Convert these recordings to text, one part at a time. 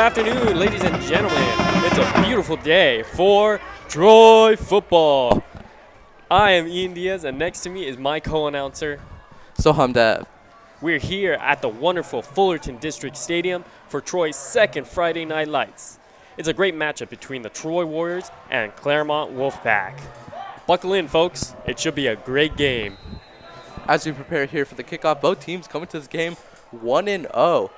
afternoon, ladies and gentlemen. It's a beautiful day for Troy football. I am Ian Diaz, and next to me is my co-announcer. Soham Dev. We're here at the wonderful Fullerton District Stadium for Troy's second Friday Night Lights. It's a great matchup between the Troy Warriors and Claremont Wolfpack. Buckle in, folks. It should be a great game. As we prepare here for the kickoff, both teams coming to this game 1-0.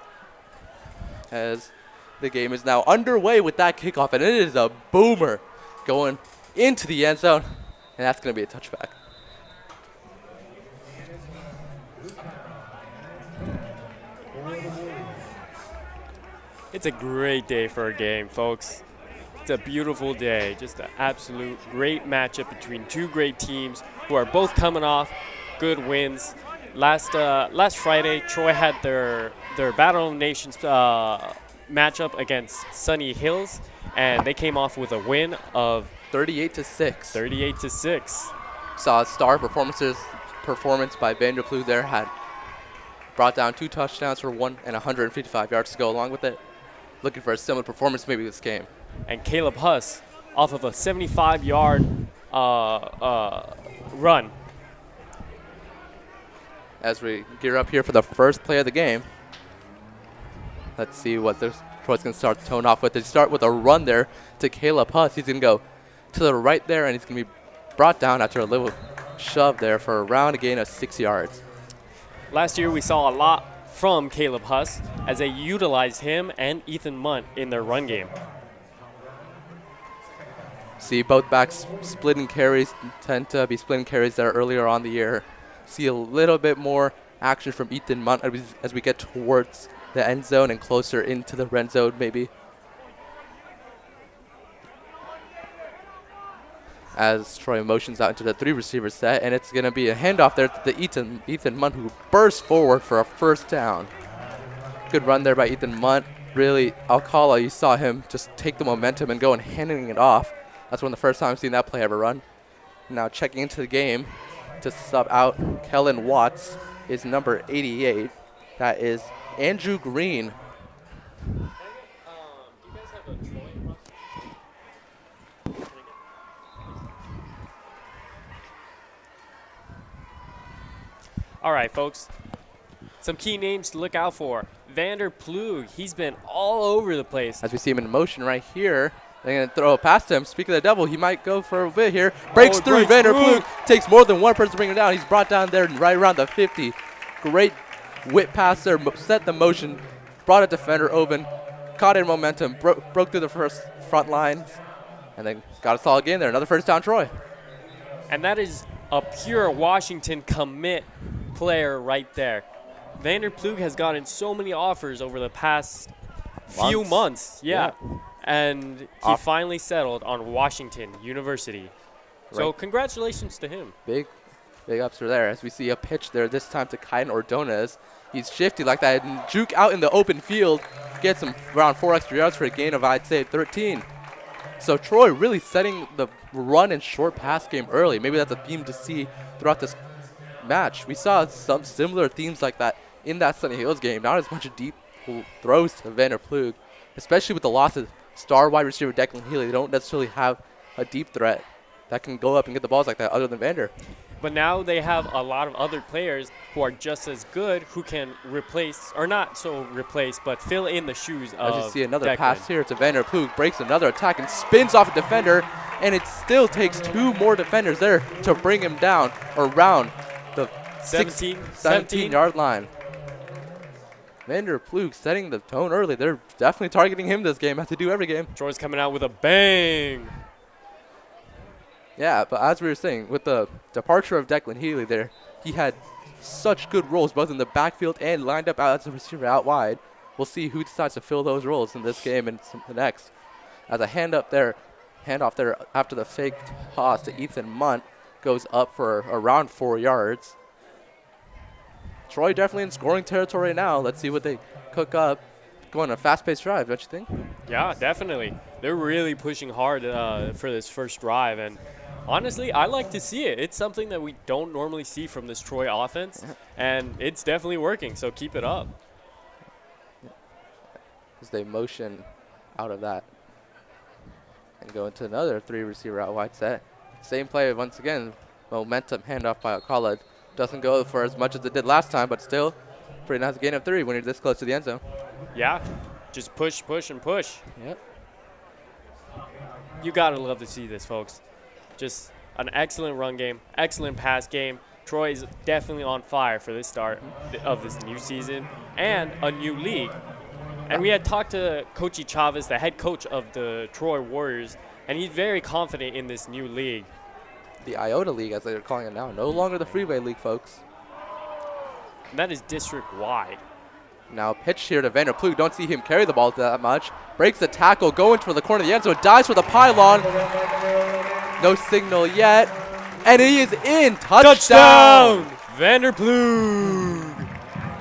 As the game is now underway with that kickoff, and it is a boomer going into the end zone, and that's going to be a touchback. It's a great day for a game, folks. It's a beautiful day. Just an absolute great matchup between two great teams who are both coming off good wins. Last Friday, Troy had their Battle of the Nations matchup against Sunny Hills, and they came off with a win of 38-6. 38-6. Saw a star performance by Vanderploeg there, had brought down 2 touchdowns for 155 yards to go along with it. Looking for a similar performance maybe this game. And Caleb Huss off of a 75-yard run. As we gear up here for the first play of the game, let's see what Troy's going to start the tone off with. They start with a run there to Caleb Huss. He's going to go to the right there, and he's going to be brought down after a little shove there for around a gain of 6 yards. Last year we saw a lot from Caleb Huss as they utilized him and Ethan Munt in their run game. See both backs splitting carries, tend to be splitting carries there earlier on the year. See a little bit more action from Ethan Munt as we get towards the end zone and closer into the red zone maybe. As Troy motions out into the 3-receiver set, and it's going to be a handoff there to Ethan Munt, who bursts forward for a first down. Good run there by Ethan Munt. Really, Alcala, you saw him just take the momentum and go and handing it off. That's one of the first times I've seen that play ever run. Now checking into the game to sub out Kellen Watts is number 88. That is Andrew Green. All right, folks. Some key names to look out for. Vanderploeg, he's been all over the place. As we see him in motion right here, they're going to throw it past him. Speaking of the devil, he might go for a bit here. Breaks through. Vanderploeg takes more than one person to bring him down. He's brought down there right around the 50. Great whip pass there, set the motion, brought a defender open, caught in momentum, broke through the front lines, and then got us all again there. Another first down, Troy. And that is a pure Washington commit player right there. Vanderploeg has gotten so many offers over the past few months. Yeah. And he finally settled on Washington University. So congratulations to him. Big ups are there as we see a pitch there, this time to Kaiden Ordonez. He's shifty like that and juke out in the open field. Gets him around 4 extra yards for a gain of, I'd say, 13. So Troy really setting the run and short pass game early. Maybe that's a theme to see throughout this match. We saw some similar themes like that in that Sunny Hills game. Not as much deep throws to Vanderploeg, especially with the loss of star wide receiver Declan Healy. They don't necessarily have a deep threat that can go up and get the balls like that other than Vander. But now they have a lot of other players who are just as good, who can replace, or not so replace, but fill in the shoes of As you see another Declan. pass here to Vanderploeg, breaks another attack and spins off a defender, and it still takes 2 more defenders there to bring him down around the 17-yard line. Vanderploeg setting the tone early. They're definitely targeting him this game, as they do every game. Troy's coming out with a bang. Yeah, but as we were saying, with the departure of Declan Healy there, he had such good roles both in the backfield and lined up out as a receiver out wide. We'll see who decides to fill those roles in this game and the next. As a handoff there after the fake toss to Ethan Munt goes up for around 4 yards. Troy definitely in scoring territory now. Let's see what they cook up. Going on a fast-paced drive, don't you think? Yeah, definitely. They're really pushing hard for this first drive, and honestly, I like to see it. It's something that we don't normally see from this Troy offense, and it's definitely working, so keep it up. As they motion out of that. And go into another 3-receiver out wide set. Same play once again. Momentum handoff by Alcala. Doesn't go for as much as it did last time, but still pretty nice gain of 3 when you're this close to the end zone. Yeah, just push, push, and push. Yep. You gotta love to see this, folks. Just an excellent run game, excellent pass game. Troy is definitely on fire for this start of this new season and a new league. And we had talked to Coach Chavez, the head coach of the Troy Warriors, and he's very confident in this new league. The IOTA League, as they're calling it now. No longer the Freeway League, folks. And that is district-wide. Now pitch here to Vanderploeg. Don't see him carry the ball that much. Breaks the tackle, going for the corner of the end zone. Dives for the pylon. No signal yet. And he is in. Touchdown! Vanderploeg!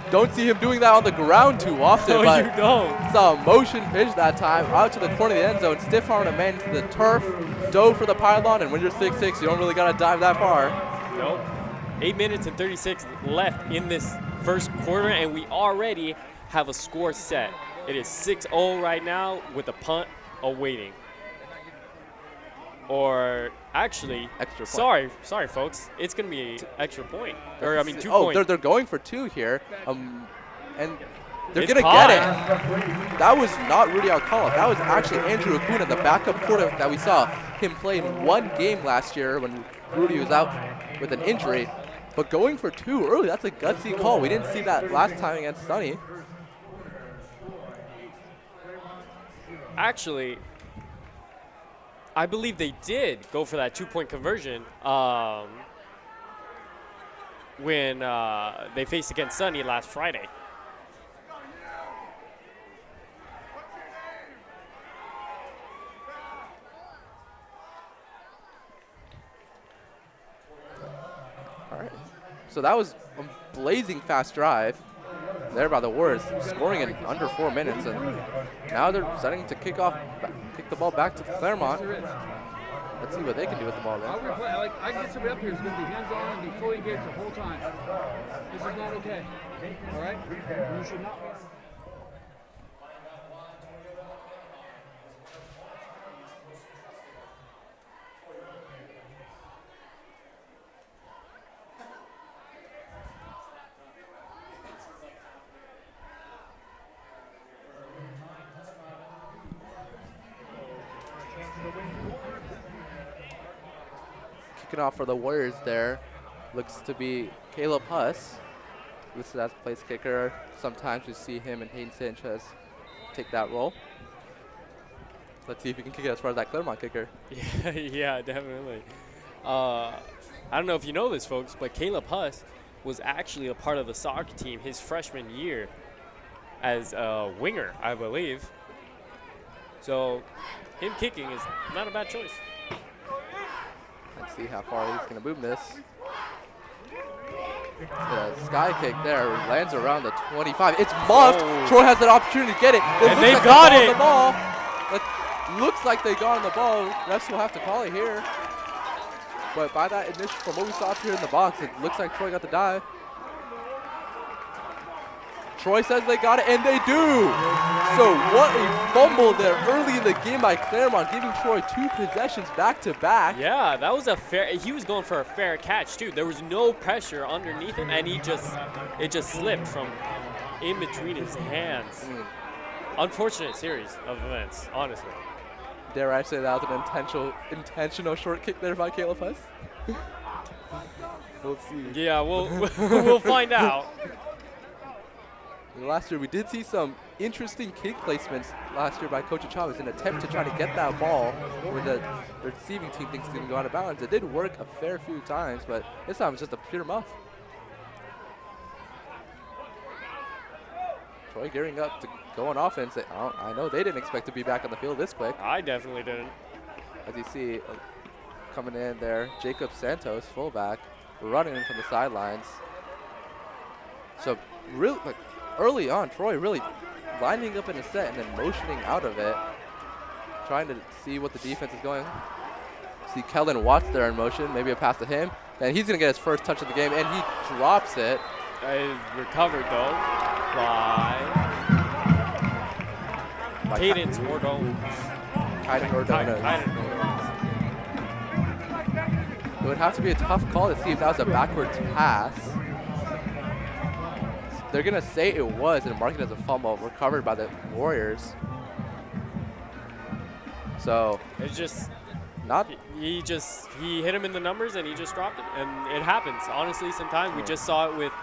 Don't see him doing that on the ground too often. No, but you don't. saw a motion pitch that time out to the corner of the end zone. Stiff armed a man to the turf. Dove for the pylon. And when you're 6'6", you don't really got to dive that far. Nope. 8 minutes and 36 left in this first quarter, and we already have a score set. It is 6-0 right now with a punt awaiting. Or actually, extra point. Sorry, folks. It's going to be extra point. Or, I mean, 2 points. Oh, they're going for 2 here. And they're going to caught. get it. That was not Rudy Alcala. That was actually Andrew Acuna, the backup quarterback that we saw him play in 1 game last year when Rudy was out with an injury. But going for 2 early, that's a gutsy call. We didn't see that last time against Sunny. Actually, I believe they did go for that 2-point conversion when they faced against Sunny last Friday. All right. So that was a blazing fast drive there by the Warriors, scoring in under 4 minutes, and now they're starting to kick the ball back to Claremont. Let's see what they can do with the ball there. I get somebody up here who's going to be hands-on and be fully engaged the whole time. This is not okay. All right? You should not be. Kicking off for the Warriors there looks to be Caleb Huss, listed as place kicker. Sometimes we see him and Hayden Sanchez take that role. Let's see if he can kick it as far as that Claremont kicker. Yeah, definitely. I don't know if you know this, folks, but Caleb Huss was actually a part of the soccer team his freshman year as a winger, I believe. So him kicking is not a bad choice. Let's see how far he's going to boom this. The sky kick there lands around the 25. It's muffed. Oh. Troy has an opportunity to get it. And they got it. The ball. It looks like they got on the ball. Refs will have to call it here. But by that initial, from what we saw up here in the box, it looks like Troy got the dive. Troy says they got it, and they do. So what a fumble there early in the game by Claremont, giving Troy 2 possessions back to back. Yeah, that was a fair. He was going for a fair catch too. There was no pressure underneath him, and it just slipped from in between his hands. Unfortunate series of events, honestly. Dare I say that was an intentional short kick there by Caleb Huss? We'll see. Yeah, we'll find out. Last year we did see some interesting kick placements last year by Coach Chavez in an attempt to try to get that ball when the receiving team thinks it's going to go out of bounds. It did work a fair few times, but this time it's just a pure muff. Troy gearing up to go on offense. I know they didn't expect to be back on the field this quick. I definitely didn't. As you see, coming in there, Jacob Santos, fullback, running in from the sidelines. So really, early on, Troy really lining up in a set and then motioning out of it, trying to see what the defense is going. See Kellen Watts there in motion, maybe a pass to him, and he's going to get his first touch of the game, and he drops it. Recovered though by by Cadence Ordonez. Kaiden Ordonez. Kaiden Ordonez. It would have to be a tough call to see if that was a backwards pass. They're going to say it was and mark it as a fumble recovered by the Warriors. So It's just not he hit him in the numbers and he just dropped it, and it happens. Honestly, sometimes we just saw it with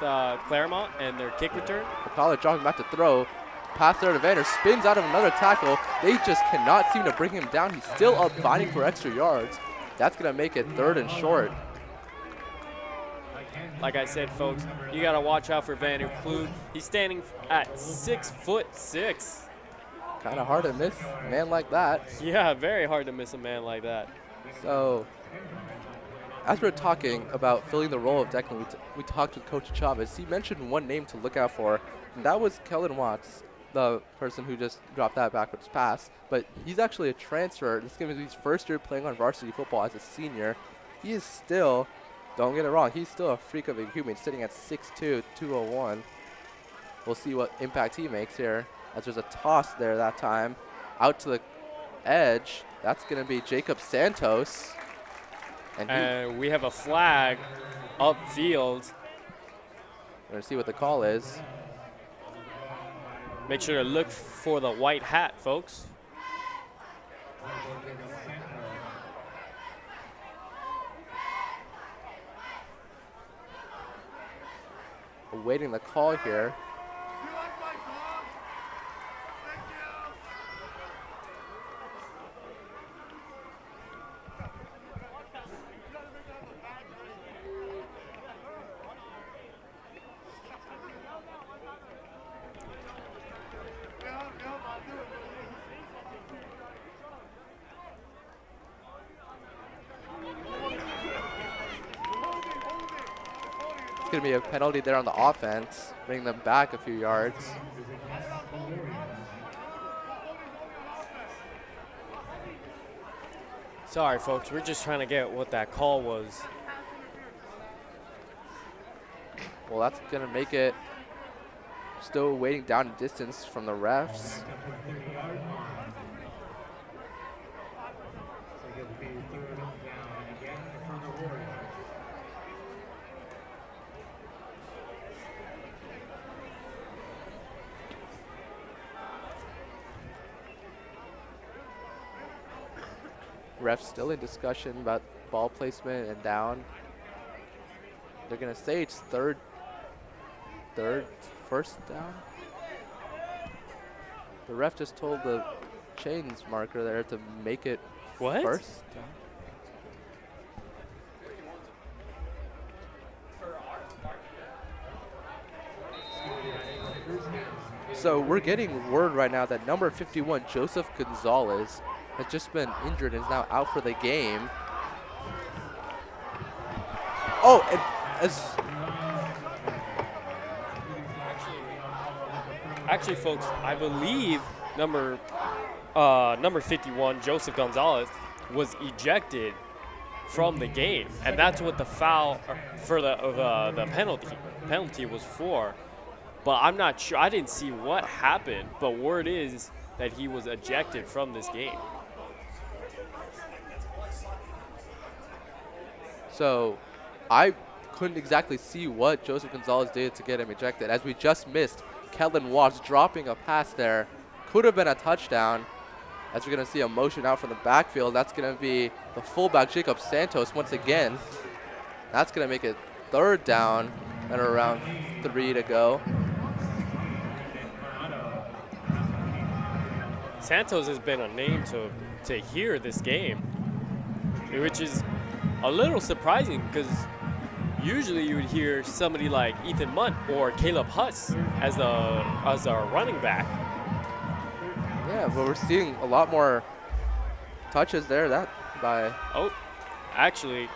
Claremont and their kick return. McCullough dropping back to throw. Pass there to Vander, spins out of another tackle. They just cannot seem to bring him down. He's still up fighting for extra yards. That's going to make it 3rd and short. Like I said, folks, you got to watch out for Vander Kloog. He's standing at 6'6". Kind of hard to miss a man like that. Yeah, very hard to miss a man like that. So, as we're talking about filling the role of Declan, we talked with Coach Chavez. He mentioned one name to look out for, and that was Kellen Watts, the person who just dropped that backwards pass. But he's actually a transfer. This is going to be his first year playing on varsity football as a senior. He is still, don't get it wrong, he's still a freak of a human, sitting at 6'2", 201. We'll see what impact he makes here, as there's a toss there that time. Out to the edge, that's going to be Jacob Santos. And we have a flag upfield. We're going to see what the call is. Make sure to look for the white hat, folks. Awaiting the call here. Going to be a penalty there on the offense, bring them back a few yards. Sorry, folks. We're just trying to get what that call was. Well, that's going to make it still waiting down in distance from the refs. Refs still in discussion about ball placement and down. They're going to say it's first down. The ref just told the chains marker there to make it first down. So we're getting word right now that number 51, Joseph Gonzalez, has just been injured and is now out for the game. Oh, and actually, folks, I believe number 51, Joseph Gonzalez, was ejected from the game, and that's what the foul for the penalty was for. But I'm not sure. I didn't see what happened, but word is that he was ejected from this game. So I couldn't exactly see what Joseph Gonzalez did to get him ejected. As we just missed, Kellen Watts dropping a pass there. Could have been a touchdown. As we're going to see a motion out from the backfield, that's going to be the fullback, Jacob Santos, once again. That's going to make it 3rd down and around 3 to go. Santos has been a name to hear this game, which is a little surprising because usually you would hear somebody like Ethan Munt or Caleb Huss as a running back. Yeah, but we're seeing a lot more touches there. Oh, actually,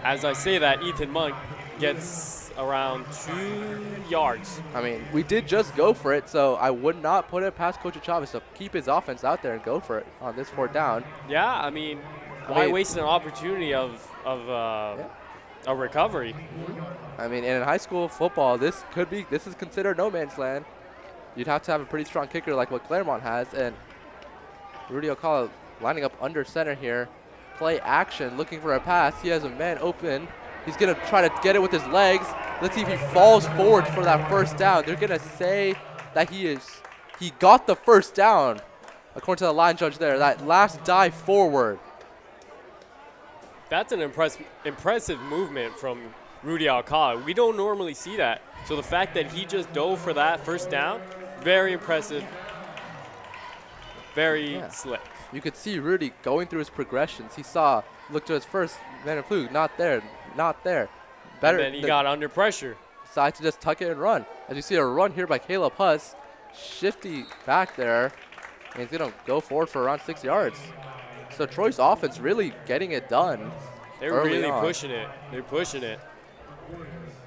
as I say that, Ethan Munt gets around 2 yards. I mean, we did just go for it, so I would not put it past Coach Chavez to keep his offense out there and go for it on this 4th down. Yeah, I mean, why waste an opportunity of a recovery? I mean, in high school football, this is considered no man's land. you'd have to have a pretty strong kicker like what Claremont has. And Rudy Alcala lining up under center here. Play action, looking for a pass. He has a man open. He's going to try to get it with his legs. Let's see if he falls forward for that first down. They're going to say that he got the first down, according to the line judge there. That last dive forward. That's an impressive movement from Rudy Alcala. We don't normally see that. So the fact that he just dove for that first down, very impressive, very slick. You could see Rudy going through his progressions. He looked to his first man in fluke, not there, not there. Better. And then he got under pressure. Decided to just tuck it and run. As you see a run here by Caleb Huss, shifty back there, and he's gonna go forward for around 6 yards. So Troy's offense really getting it done. They're really pushing it. They're pushing it.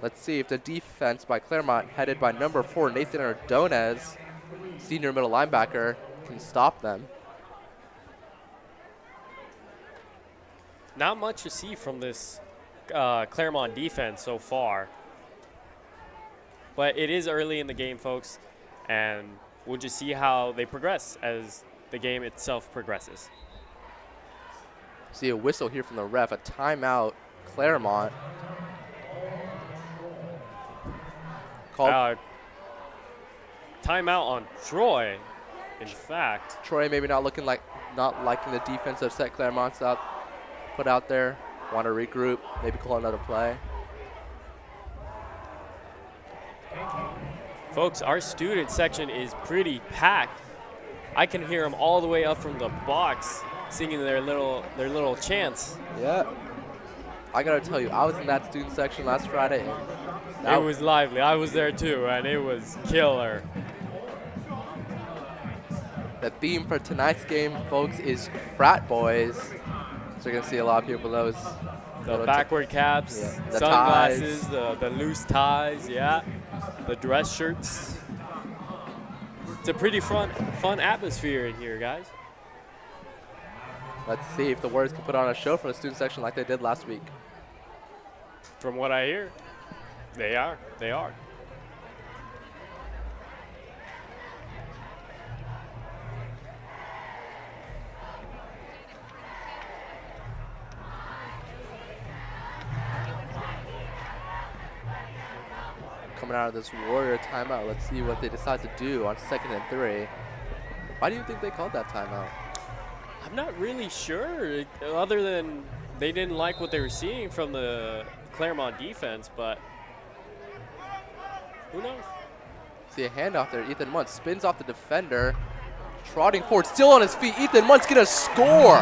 Let's see if the defense by Claremont, headed by number 4, Nathan Ordonez, senior middle linebacker, can stop them. Not much to see from this Claremont defense so far. But it is early in the game, folks, and we'll just see how they progress as the game itself progresses. See a whistle here from the ref, a timeout, Claremont. Called timeout on Troy, in fact. Troy maybe not liking the defensive set Claremont's put out there. Want to regroup, maybe call another play. Folks, our student section is pretty packed. I can hear them all the way up from the box singing their little chants. Yeah. I gotta tell you, I was in that student section last Friday. It was lively. I was there too, and it was killer. The theme for tonight's game, folks, is frat boys. So you're gonna see a lot of people with those. The backward caps, the sunglasses, the loose ties, the dress shirts. It's a pretty fun atmosphere in here, guys. Let's see if the Warriors can put on a show for the student section like they did last week. From what I hear, they are. They are. Coming out of this Warrior timeout, let's see what they decide to do on 2nd and 3. Why do you think they called that timeout? I'm not really sure, other than they didn't like what they were seeing from the Claremont defense, but who knows? See a handoff there. Ethan Muntz spins off the defender, trotting forward, still on his feet. Ethan Muntz gonna score.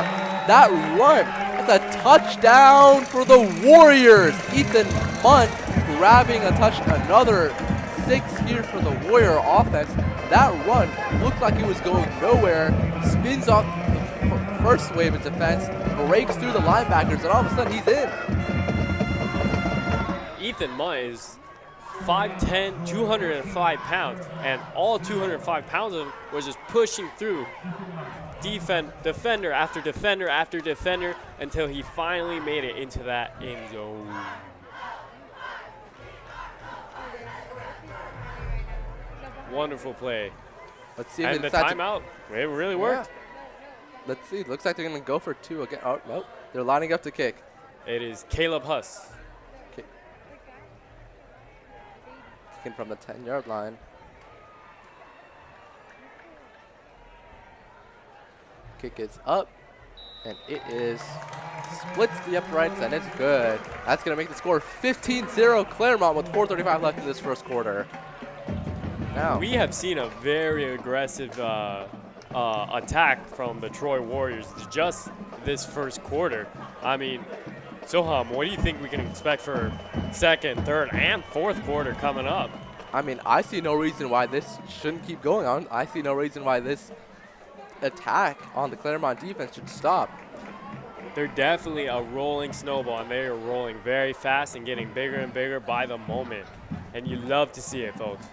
That run, that's a touchdown for the Warriors. Ethan Muntz grabbing another 6 here for the Warrior offense. That run looked like it was going nowhere. Spins off the first wave of defense, breaks through the linebackers, and all of a sudden he's in. Ethan Muntz is 5'10", 205 pounds, and all 205 pounds of him was just pushing through defender after defender after defender until he finally made it into that end zone. Wonderful play. Let's see if and the timeout, it really worked. Yeah. Let's see. Looks like they're going to go for 2 again. Oh, nope. They're lining up to kick. It is Caleb Huss. Kicking from the 10-yard line. Kick is up, and it is splits the uprights, and it's good. That's going to make the score 15-0 Claremont with 4:35 left in this first quarter. Now, we have seen a very aggressive attack from the Troy Warriors just this first quarter. I mean, Soham, what do you think we can expect for second, third, and fourth quarter coming up? I mean, I see no reason why this shouldn't keep going on. I see no reason why this attack on the Claremont defense should stop. They're definitely a rolling snowball, and they are rolling very fast and getting bigger and bigger by the moment. And you love to see it, folks.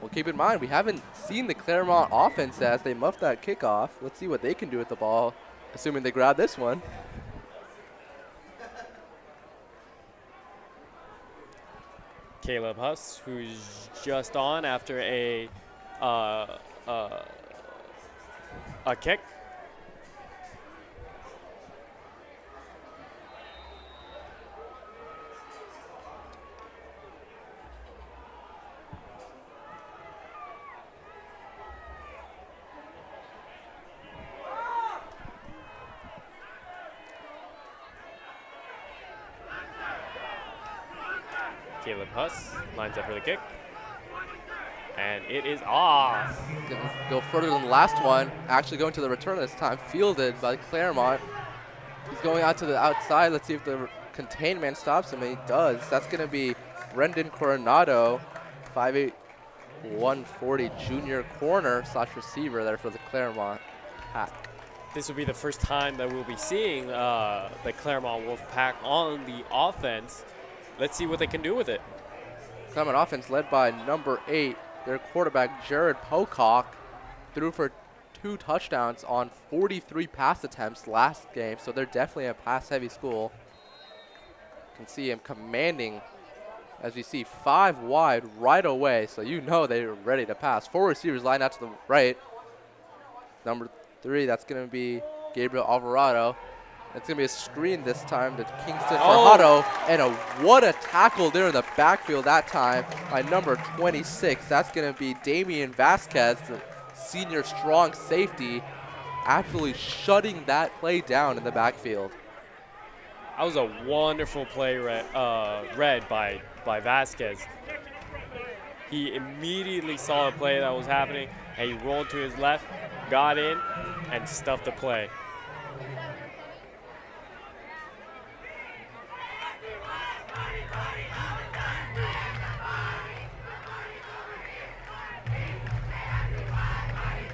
Well, keep in mind, we haven't seen the Claremont offense as they muff that kickoff. Let's see what they can do with the ball, assuming they grab this one. Caleb Huss, who's just on after a kick. Caleb Huss lines up for the kick. And it is off. Gonna go further than the last one. Actually going to the return this time. Fielded by Claremont. He's going out to the outside. Let's see if the contained man stops him, and he does. That's going to be Brendan Coronado, 5'8", 140 junior corner / receiver there for the Claremont Pack. This will be the first time that we'll be seeing the Claremont Wolfpack on the offense. Let's see what they can do with it. Claremont offense led by number 8, their quarterback Jared Pocock, threw for 2 touchdowns on 43 pass attempts last game, so they're definitely a pass-heavy school. You can see him commanding, as we see 5 wide right away, so you know they're ready to pass. 4 receivers line out to the right. Number 3, that's going to be Gabriel Alvarado. It's going to be a screen this time to Kingston Farhado, and what a tackle there in the backfield that time by number 26. That's going to be Damian Vasquez, the senior strong safety, absolutely shutting that play down in the backfield. That was a wonderful play read by Vasquez. He immediately saw the play that was happening, and he rolled to his left, got in, and stuffed the play.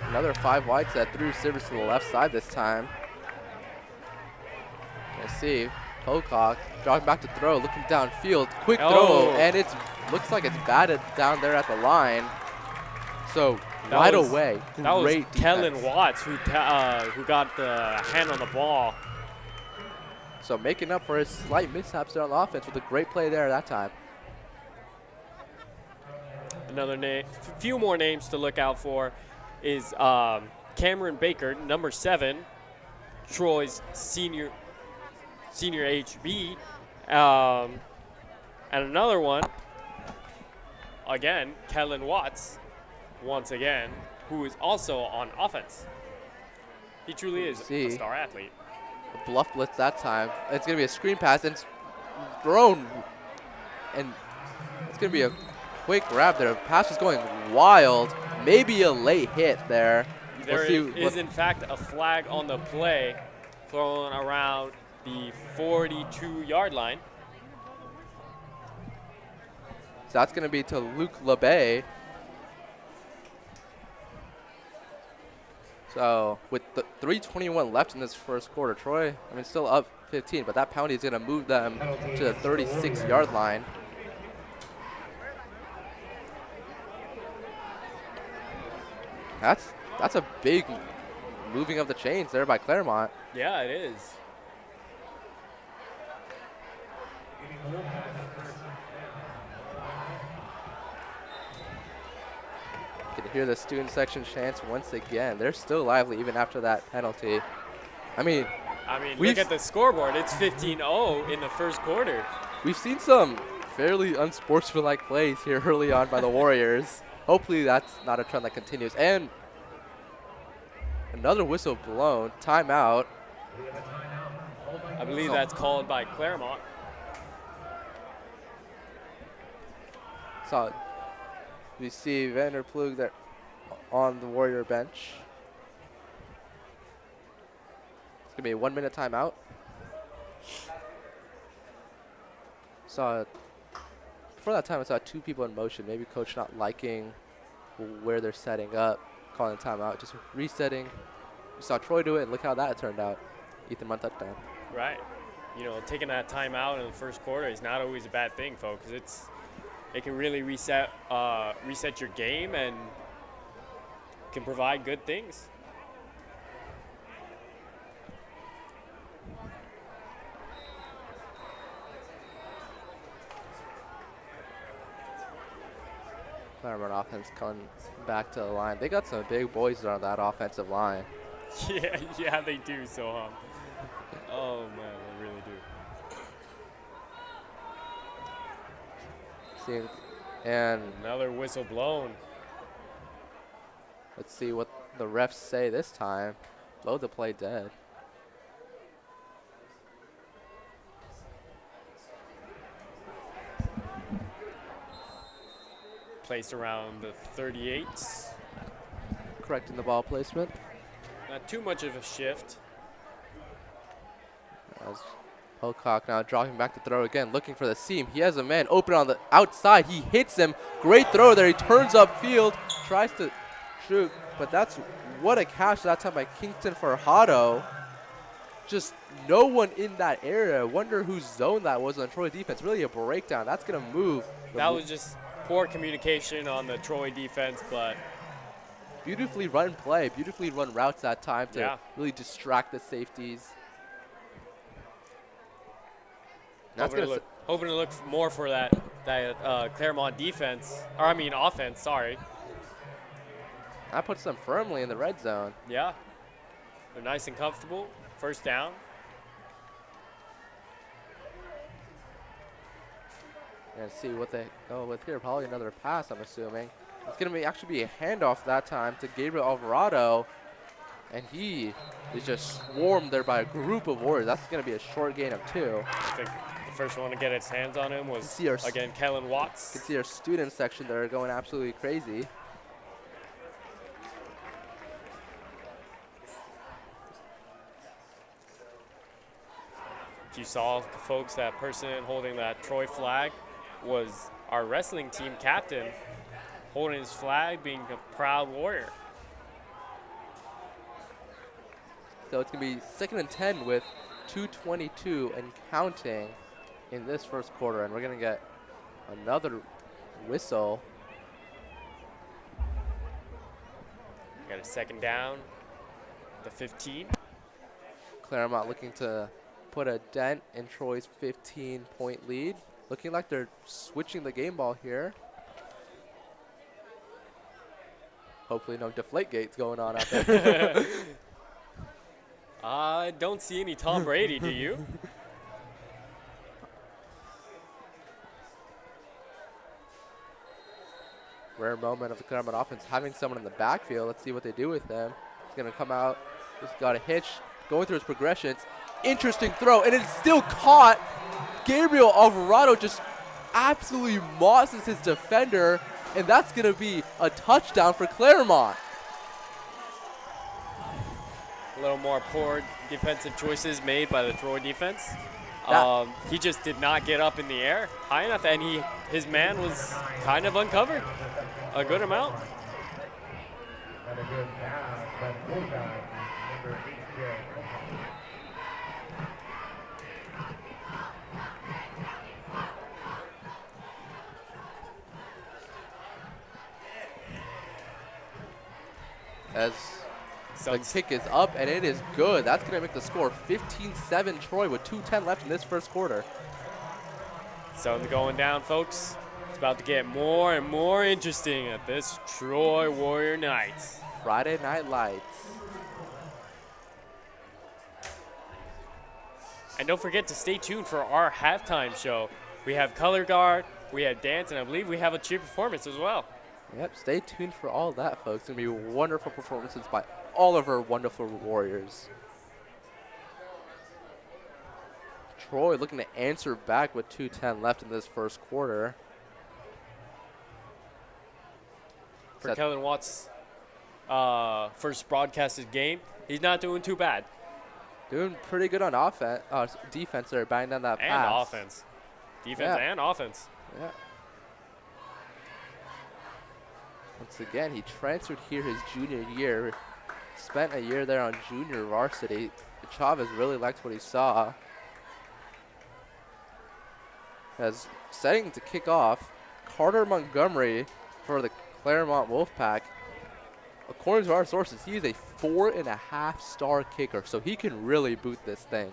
Another 5 wide set, 3 receivers to the left side this time. Let's see, Pocock dropping back to throw, looking downfield, quick throw, and it looks like it's batted down there at the line. So right away, that was great Kellen Watts who got the hand on the ball. So making up for his slight mishaps there on the offense with a great play there that time. Another name, few more names to look out for is Cameron Baker, number 7, Troy's senior HB, and another one, again, Kellen Watts, once again, who is also on offense. He truly is a star athlete. A bluff blitz that time. It's going to be a screen pass, and it's thrown, and it's going to be a quick grab there. Pass is going wild. Maybe a late hit there. There is in fact a flag on the play thrown around the 42-yard line. So that's going to be to Luke LeBay. So with the 3:21 left in this first quarter, Troy, I mean, still up 15, but that penalty is going to move them to the 36-yard line. That's a big moving of the chains there by Claremont. Yeah, it is. You can hear the student section chants once again. They're still lively even after that penalty. I mean, look at the scoreboard. It's 15-0 in the first quarter. We've seen some fairly unsportsmanlike plays here early on by the Warriors. Hopefully that's not a trend that continues. And another whistle blown. Timeout. I believe that's called by Claremont. So we see Vanderplug there on the Warrior bench. It's going to be a 1-minute timeout. Before that time, I saw 2 people in motion. Maybe coach not liking where they're setting up, calling a timeout, just resetting. We saw Troy do it, and look how that turned out. Ethan Munn touchdown. Right. You know, taking that timeout in the first quarter is not always a bad thing, folks. It can really reset your game and can provide good things. Claremont offense coming back to the line. They got some big boys on that offensive line. Yeah, they do, Soham. Oh, man, they really do. And another whistle blown. Let's see what the refs say this time. Blow the play dead. Placed around the 38s. Correcting the ball placement. Not too much of a shift. As Pocock now dropping back to throw again, looking for the seam. He has a man open on the outside. He hits him. Great throw there. He turns upfield, tries to shoot, but that's what a catch that time by Kingston Farhado. Just no one in that area. Wonder whose zone that was on Troy defense. Really a breakdown. That's going to move. That was just poor communication on the Troy defense, but beautifully run play, beautifully run routes that time to really distract the safeties. Hoping to look more for that Claremont defense, or I mean offense, sorry. That puts them firmly in the red zone. Yeah, they're nice and comfortable. First down. And see what they go with here. Probably another pass, I'm assuming. It's going to actually be a handoff that time to Gabriel Alvarado. And he is just swarmed there by a group of Warriors. That's going to be a short gain of 2. I think the first one to get its hands on him was, again, Kellen Watts. You can see our student section there going absolutely crazy. If you saw, folks, that person holding that Troy flag was our wrestling team captain, holding his flag, being a proud Warrior. So it's going to be 2nd and 10 with 2:22 and counting in this first quarter. And we're going to get another whistle. Got a second down, the 15. Claremont looking to put a dent in Troy's 15-point lead. Looking like they're switching the game ball here. Hopefully no deflate gates going on out there. I don't see any Tom Brady, do you? Rare moment of the Claremont offense having someone in the backfield. Let's see what they do with them. He's going to come out. Just got a hitch. Going through his progressions. Interesting throw, and it's still caught. Gabriel Alvarado just absolutely mosses his defender, and that's going to be a touchdown for Claremont. A little more poor defensive choices made by the Troy defense. He just did not get up in the air high enough, and his man was kind of uncovered a good amount. As the kick is up, and it is good. That's going to make the score 15-7 Troy with 2:10 left in this first quarter. Sun's going down, folks. It's about to get more and more interesting at this Troy Warrior Nights. Friday Night Lights. And don't forget to stay tuned for our halftime show. We have color guard, we have dance, and I believe we have a cheer performance as well. Yep, stay tuned for all that, folks. It's going to be wonderful performances by all of our wonderful Warriors. Troy looking to answer back with 2:10 left in this first quarter. For Kellen Watts' first broadcasted game, he's not doing too bad. Doing pretty good on defense there, banging down that pass. And offense. Defense and offense. Yeah. Once again, he transferred here his junior year. Spent a year there on junior varsity. Chavez really liked what he saw. As setting to kick off, Carter Montgomery for the Claremont Wolfpack. According to our sources, he is a 4.5-star kicker, so he can really boot this thing.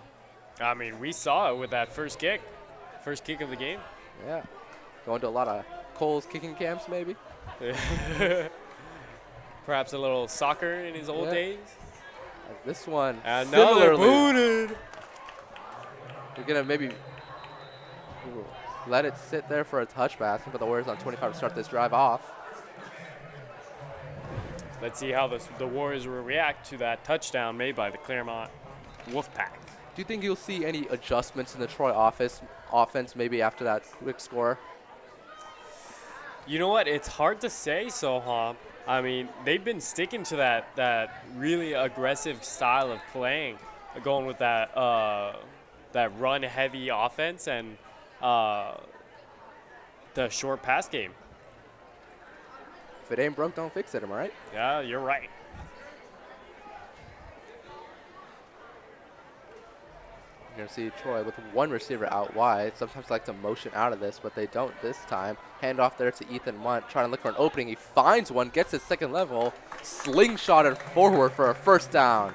I mean, we saw it with that first kick of the game. Yeah. Going to a lot of Cole's kicking camps, maybe. Perhaps a little soccer in his old days. This one, Another similarly, booted. you're gonna maybe let it sit there for a touchback. For the Warriors on 25 to start this drive off. Let's see how the Warriors will react to that touchdown made by the Claremont Wolfpack. Do you think you'll see any adjustments in the Troy offense maybe after that quick score? You know what? It's hard to say, Soham. I mean, they've been sticking to that really aggressive style of playing, going with that run-heavy offense and the short pass game. If it ain't broke, don't fix it, am I right? Yeah, you're right. You're going to see Troy with one receiver out wide. Sometimes like to motion out of this, but they don't this time. Hand off there to Ethan Munt, trying to look for an opening. He finds one, gets his second level, slingshotted forward for a first down.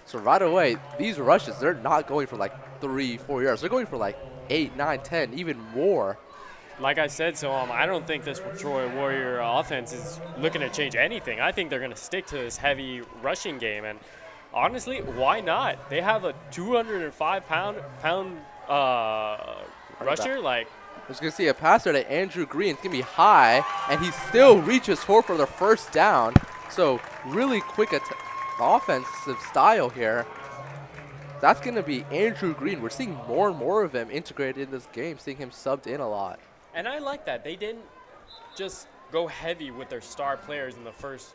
So right away, these rushes, they're not going for like 3-4 yards. They're going for like 8, 9, 10, even more. Like I said, I don't think this Troy Warrior offense is looking to change anything. I think they're going to stick to this heavy rushing game. And honestly, why not? They have a 205-pound rusher. Like, I was going to see a passer to Andrew Green. It's going to be high, and he still reaches for the first down. So really quick offensive style here. That's going to be Andrew Green. We're seeing more and more of him integrated in this game, seeing him subbed in a lot. And I like that. They didn't just go heavy with their star players in the first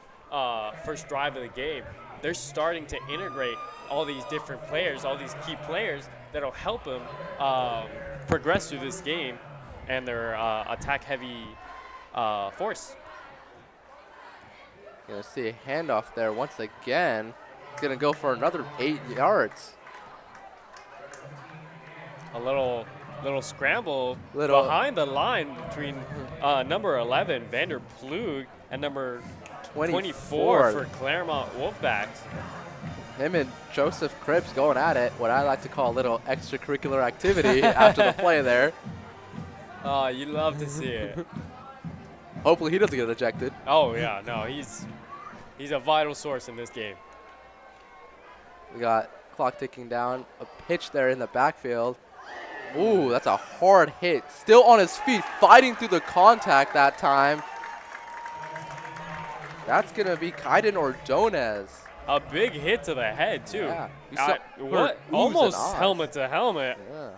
drive of the game. They're starting to integrate all these different players, all these key players that'll help them progress through this game and their attack-heavy force. Going to see a handoff there once again. It's going to go for another 8 yards. A little scramble behind the line between number 11, Vander Plug, and number 24 for Claremont Wolfpacks. Him and Joseph Cripps going at it, what I like to call a little extracurricular activity after the play there. Oh, you love to see it. Hopefully he doesn't get ejected. Oh, yeah, no, he's a vital source in this game. We got clock ticking down, a pitch there in the backfield. Ooh, that's a hard hit. Still on his feet, fighting through the contact that time. That's going to be Kaiden Ordonez. A big hit to the head, too. Yeah. What? Almost helmet to helmet. Yeah.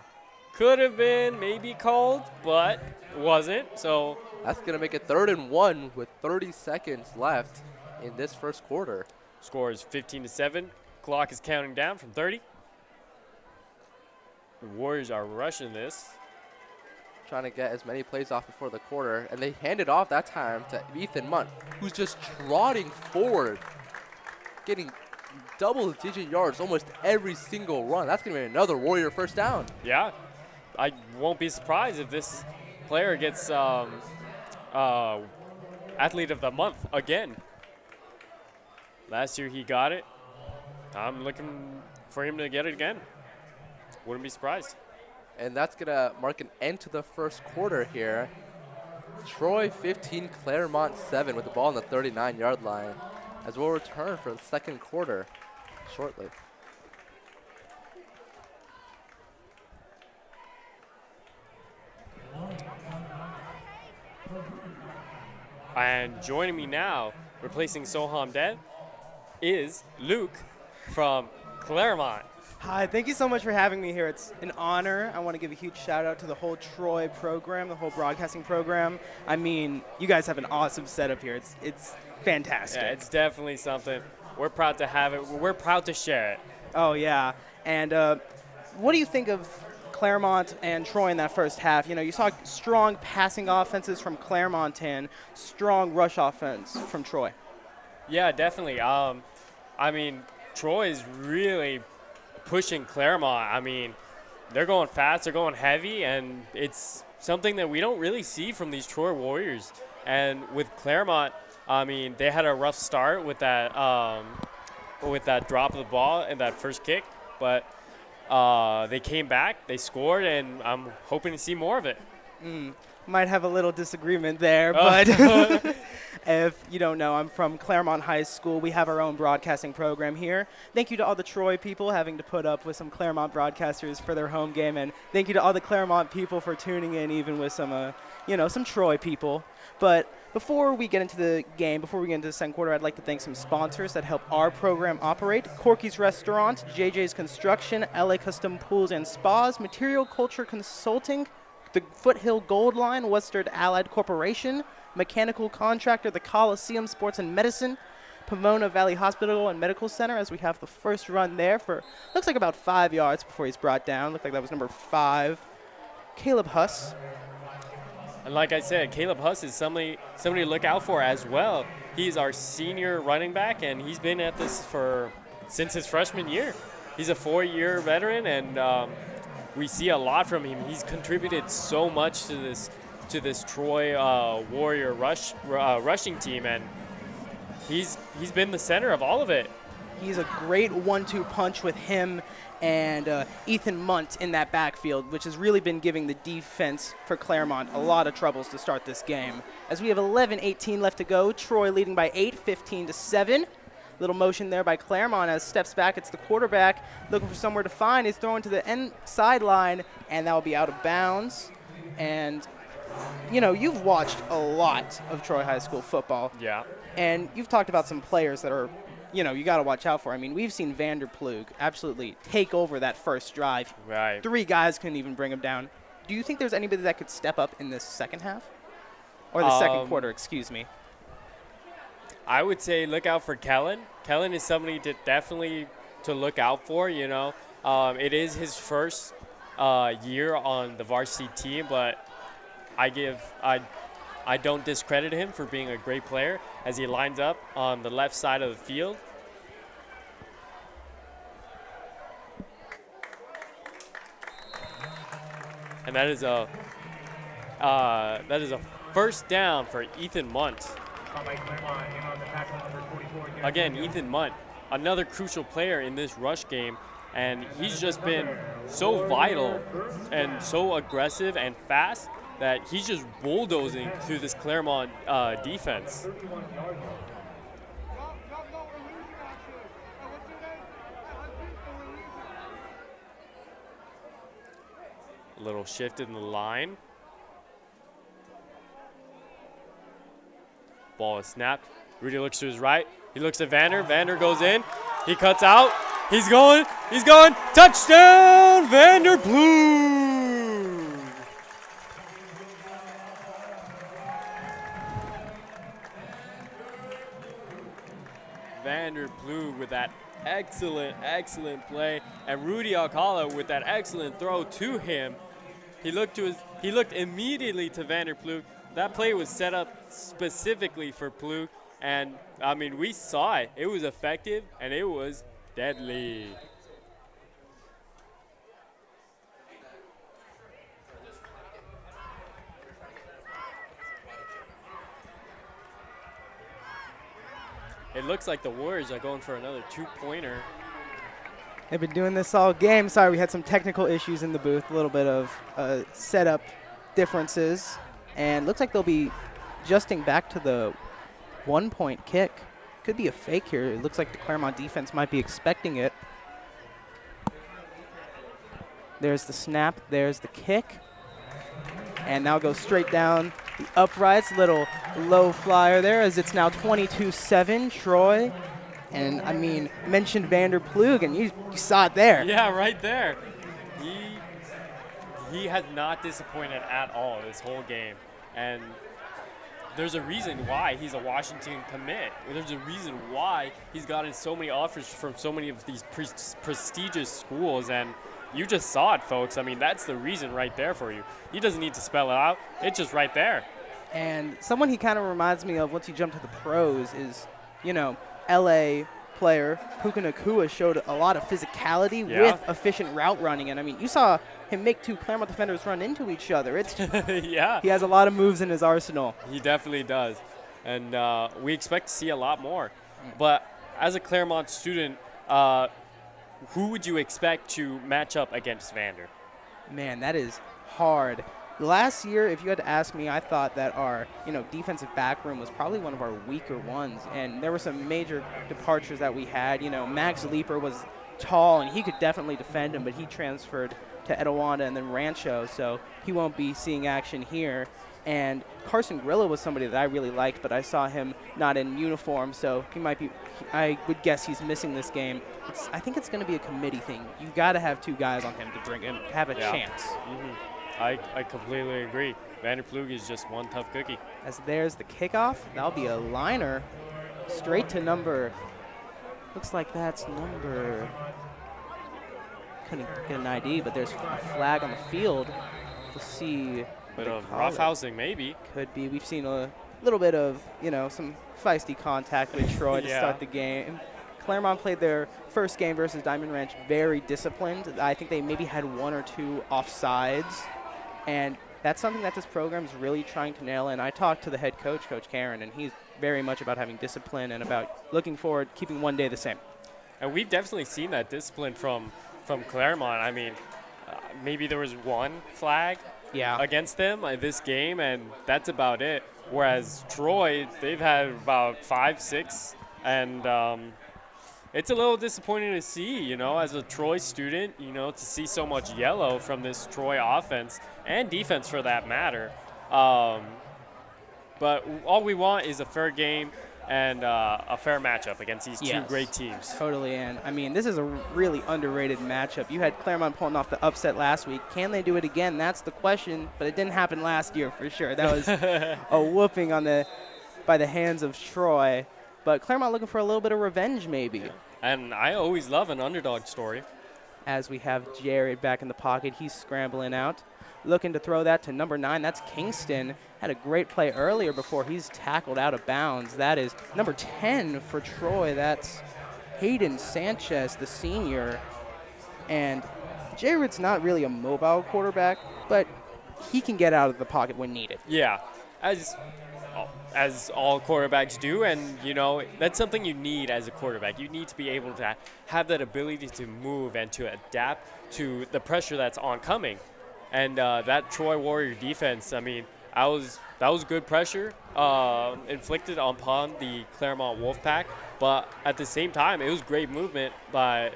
Could have been maybe called, but wasn't. So that's going to make it 3rd and 1 with 30 seconds left in this first quarter. Score is 15-7. Clock is counting down from 30. The Warriors are rushing this. Trying to get as many plays off before the quarter. And they hand it off that time to Ethan Munt, who's just trotting forward, getting double-digit yards almost every single run. That's going to be another Warrior first down. Yeah. I won't be surprised if this player gets Athlete of the Month again. Last year he got it. I'm looking for him to get it again. Wouldn't be surprised. And that's going to mark an end to the first quarter here. Troy 15, Claremont 7 with the ball on the 39-yard line, as we'll return for the second quarter shortly. And joining me now, replacing Soham Dev, is Luke from Claremont. Hi, thank you so much for having me here. It's an honor. I want to give a huge shout out to the whole Troy program, the whole broadcasting program. I mean, you guys have an awesome setup here. It's fantastic. Yeah, it's definitely something. We're proud to have it. We're proud to share it. Oh, yeah. And what do you think of Claremont and Troy in that first half? You know, you saw strong passing offenses from Claremont and strong rush offense from Troy. Yeah, definitely. I mean, Troy is really pushing Claremont. I mean, they're going fast, they're going heavy, and it's something that we don't really see from these Troy Warriors. And with Claremont, I mean, they had a rough start with that drop of the ball and that first kick, but they came back, they scored, and I'm hoping to see more of it. Might have a little disagreement there, but if you don't know, I'm from Claremont High School. We have our own broadcasting program here. Thank you to all the Troy people having to put up with some Claremont broadcasters for their home game, and thank you to all the Claremont people for tuning in, even with some, some Troy people. But before we get into the game, before we get into the second quarter, I'd like to thank some sponsors that help our program operate: Corky's Restaurant, JJ's Construction, LA Custom Pools and Spas, Material Culture Consulting, the Foothill Gold Line, Western Allied Corporation, Mechanical Contractor, the Coliseum Sports and Medicine, Pomona Valley Hospital and Medical Center, as we have the first run there for, looks like about 5 yards before he's brought down. Looked like that was number 5, Caleb Huss. And like I said, Caleb Huss is somebody to look out for as well. He's our senior running back, and he's been at this since his freshman year. He's a 4-year veteran, and we see a lot from him. He's contributed so much to this Troy Warrior rushing team, and he's been the center of all of it. He's a great 1-2 punch with him and Ethan Munt in that backfield, which has really been giving the defense for Claremont a lot of troubles to start this game. As we have 11:18 left to go, Troy leading by 8, 15-7. Little motion there by Claremont as steps back. It's the quarterback looking for somewhere to find. He's throwing to the end sideline, and that will be out of bounds. And, you've watched a lot of Troy High School football. Yeah. And you've talked about some players that are, you got to watch out for. I mean, we've seen Vanderplug absolutely take over that first drive. Right. 3 guys couldn't even bring him down. Do you think there's anybody that could step up in this second half? Or the second quarter, excuse me. I would say look out for Kellen. Kellen is somebody definitely to look out for, It is his first year on the varsity team, but I don't discredit him for being a great player as he lines up on the left side of the field. And that is a first down for Ethan Munt. Again, Ethan Munt, another crucial player in this rush game, and he's just been so vital and so aggressive and fast that he's just bulldozing through this Claremont defense. A little shift in the line. Ball is snapped. Rudy looks to his right. He looks at Vander. Vander goes in. He cuts out. He's going. Touchdown, Vanderplug! Vanderplug with that excellent play, and Rudy Alcala with that excellent throw to him. He looked immediately to Vanderplug. That play was set up specifically for Plug, and I mean, we saw it. It was effective, and it was deadly. It looks like the Warriors are going for another 2-pointer. They've been doing this all game. Sorry, we had some technical issues in the booth, a little bit of setup differences. And looks like they'll be adjusting back to the 1-point kick. Could be a fake here. It looks like the Claremont defense might be expecting it. There's the snap. There's the kick. And now goes straight down the uprights. Little low flyer there as it's now 22-7 Troy. And, I mean, mentioned Vanderplug, and you saw it there. Yeah, right there. He has not disappointed at all this whole game. And there's a reason why he's a Washington commit. There's a reason why he's gotten so many offers from so many of these prestigious schools. And you just saw it, folks. I mean, that's the reason right there for you. He doesn't need to spell it out. It's just right there. And someone he kind of reminds me of once he jumped to the pros is, LA player Puka Nakua showed a lot of physicality with efficient route running. And, I mean, you saw him make 2 Claremont defenders run into each other. It's yeah. He has a lot of moves in his arsenal. He definitely does. And we expect to see a lot more. But as a Claremont student, who would you expect to match up against Vander? Man, that is hard. Last year, if you had to ask me, I thought that our defensive back room was probably one of our weaker ones, and there were some major departures that we had. Max Leaper was tall, and he could definitely defend him, but he transferred to Etowanda and then Rancho, so he won't be seeing action here. And Carson Grillo was somebody that I really liked, but I saw him not in uniform, so he might be. I would guess he's missing this game. I think it's going to be a committee thing. You got to have 2 guys on him to bring him have a chance. I completely agree. Vanderplug is just one tough cookie. As there's the kickoff, that'll be a liner straight to number. Looks like that's number. Couldn't get an ID, but there's a flag on the field to see. Bit of roughhousing, maybe. Could be. We've seen a little bit of, some feisty contact with Troy to start the game. Claremont played their first game versus Diamond Ranch very disciplined. I think they maybe had 1 or 2 offsides, and that's something that this program is really trying to nail in. I talked to the head coach, Coach Karen, and he's very much about having discipline and about looking forward, keeping one day the same. And we've definitely seen that discipline from Claremont. I mean, maybe there was 1 flag against them this game, and that's about it. Whereas Troy, they've had about 5, 6, and it's a little disappointing to see, as a Troy student, to see so much yellow from this Troy offense and defense for that matter. But all we want is a fair game and a fair matchup against these 2 great teams. Totally, and I mean, this is a really underrated matchup. You had Claremont pulling off the upset last week. Can they do it again? That's the question, but it didn't happen last year for sure. That was a whooping by the hands of Troy. But Claremont looking for a little bit of revenge maybe. Yeah. And I always love an underdog story. As we have Jared back in the pocket, he's scrambling out. Looking to throw that to number 9. That's Kingston. Had a great play earlier before he's tackled out of bounds. That is number 10 for Troy. That's Hayden Sanchez, the senior. And Jared's not really a mobile quarterback, but he can get out of the pocket when needed. Yeah, as all quarterbacks do, and that's something you need as a quarterback. You need to be able to have that ability to move and to adapt to the pressure that's oncoming. And that Troy Warrior defense, I mean, that was good pressure inflicted upon the Claremont Wolfpack, but at the same time, it was great movement by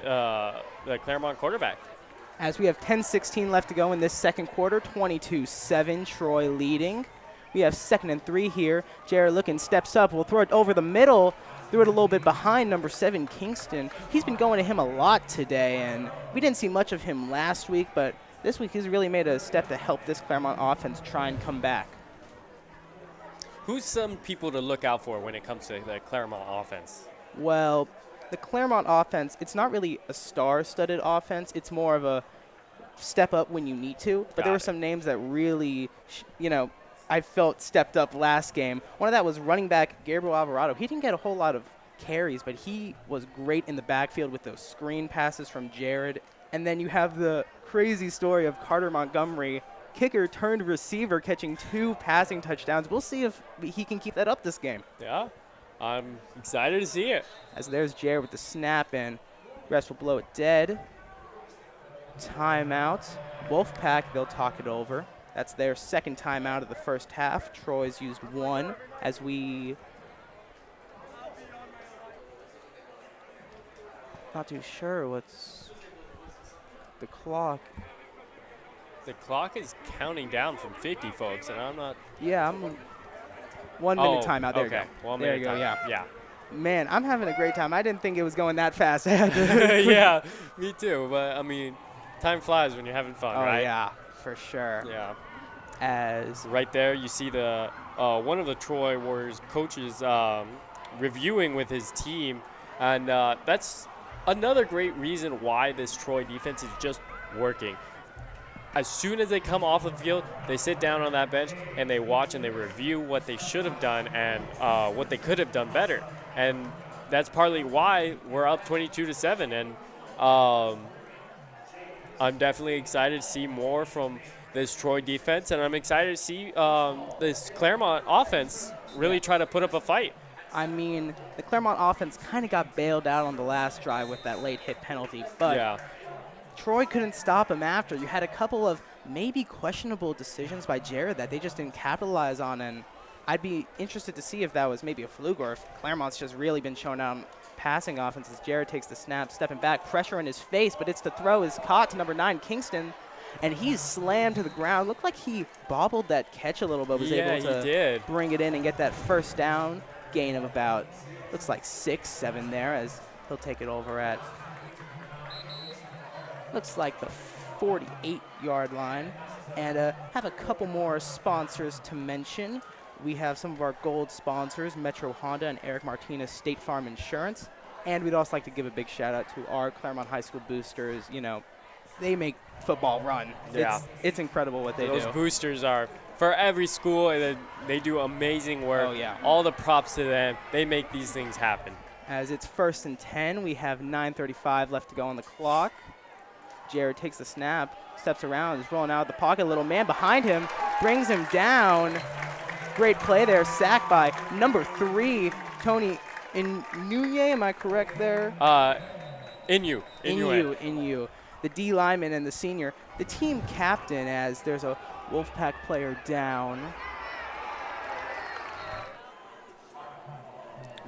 the Claremont quarterback. As we have 10:16 left to go in this second quarter, 22-7, Troy leading. We have 2nd and 3 here. Jared looking, steps up, will throw it over the middle. Threw it a little bit behind number 7, Kingston. He's been going to him a lot today, and we didn't see much of him last week, but this week he's really made a step to help this Claremont offense try and come back. Who's some people to look out for when it comes to the Claremont offense? Well, the Claremont offense, it's not really a star-studded offense. It's more of a step up when you need to. But there were some names that really, I felt stepped up last game. One of that was running back Gabriel Alvarado. He didn't get a whole lot of carries, but he was great in the backfield with those screen passes from Jared. And then you have the crazy story of Carter Montgomery, kicker turned receiver, catching 2 passing touchdowns. We'll see if he can keep that up this game. Yeah, I'm excited to see it. As there's Jared with the snap, and refs will blow it dead. Timeout. Wolfpack, they'll talk it over. That's their 2nd timeout of the first half. Troy's used 1 as we... Not too sure what's the clock. The clock is counting down from 50, folks, and I'm not... Yeah, I'm 1 minute timeout. There okay. you go. 1 there minute you go, timeout. Yeah. Man, I'm having a great time. I didn't think it was going that fast. Yeah, me too. But, I mean, time flies when you're having fun, right? Oh, yeah, for sure. Yeah. As right there, you see the one of the Troy Warriors coaches reviewing with his team, and that's another great reason why this Troy defense is just working. As soon as they come off the field, they sit down on that bench and they watch and they review what they should have done and what they could have done better. And that's partly why we're up 22-7. And I'm definitely excited to see more from this Troy defense, and I'm excited to see this Claremont offense really try to put up a fight. I mean, the Claremont offense kind of got bailed out on the last drive with that late hit penalty, but Troy couldn't stop him after. You had a couple of maybe questionable decisions by Jared that they just didn't capitalize on, and I'd be interested to see if that was maybe a fluke or if Claremont's just really been showing out passing offense as Jared takes the snap, stepping back, pressure in his face, but it's to throw is caught to number 9, Kingston, and he's slammed to the ground. Looked like he bobbled that catch a little bit, was able to bring it in and get that first down, gain of about, looks like 6, 7 there, as he'll take it over at, looks like the 48-yard line. And have a couple more sponsors to mention. We have some of our gold sponsors, Metro Honda and Eric Martinez State Farm Insurance. And we'd also like to give a big shout out to our Claremont High School boosters. You know, they make football run. Yeah. It's incredible what they do. Those boosters are for every school, and they do amazing work. Oh, yeah. All the props to them. They make these things happen. As it's 1st and 10, we have 9:35 left to go on the clock. Jared takes the snap, steps around, is rolling out of the pocket. Little man behind him, brings him down. Great play there, sacked by number 3, Tony Inouye, am I correct there? Inu. The D lineman and the senior, the team captain, as there's a Wolfpack player down.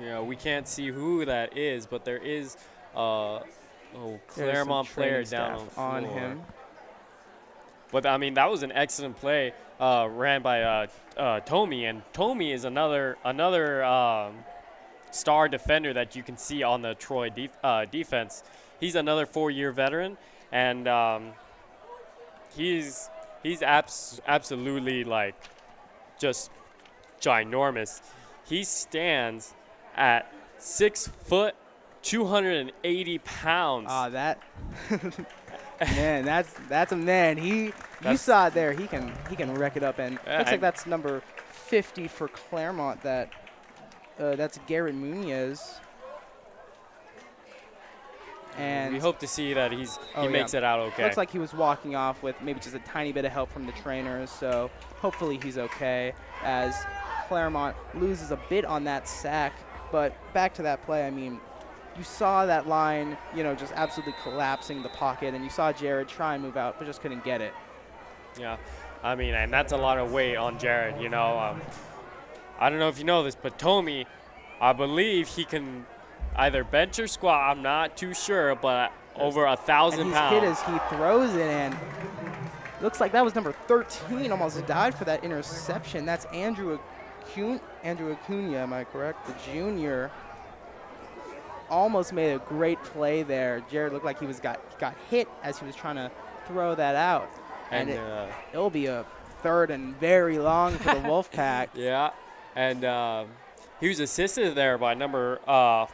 Yeah, we can't see who that is, but there is Claremont player down on the floor. On him. But, I mean, that was an excellent play ran by Tommy, and Tommy is another star defender that you can see on the Troy defense. He's another 4-year veteran, and he's absolutely, like, just ginormous. He stands at 6 foot, 280 pounds. That man, that's a man. You saw it there. He can wreck it up, and looks like that's number 50 for Claremont. That's Garrett Munoz. And we hope to see that he makes it out okay. Looks like he was walking off with maybe just a tiny bit of help from the trainers, so hopefully he's okay, as Claremont loses a bit on that sack. But back to that play, I mean, you saw that line, just absolutely collapsing the pocket, and you saw Jared try and move out, but just couldn't get it. Yeah, I mean, and that's a lot of weight on Jared, I don't know if you know this, but Tommy, I believe he can either bench or squat, I'm not too sure, but over 1,000 pounds. He's hit as he throws it, and looks like that was number 13, almost died for that interception. That's Andrew Acuna, am I correct? The junior. Almost made a great play there. Jared looked like he got hit as he was trying to throw that out. And it'll be a 3rd and very long for the Wolfpack. Yeah, and he was assisted there by number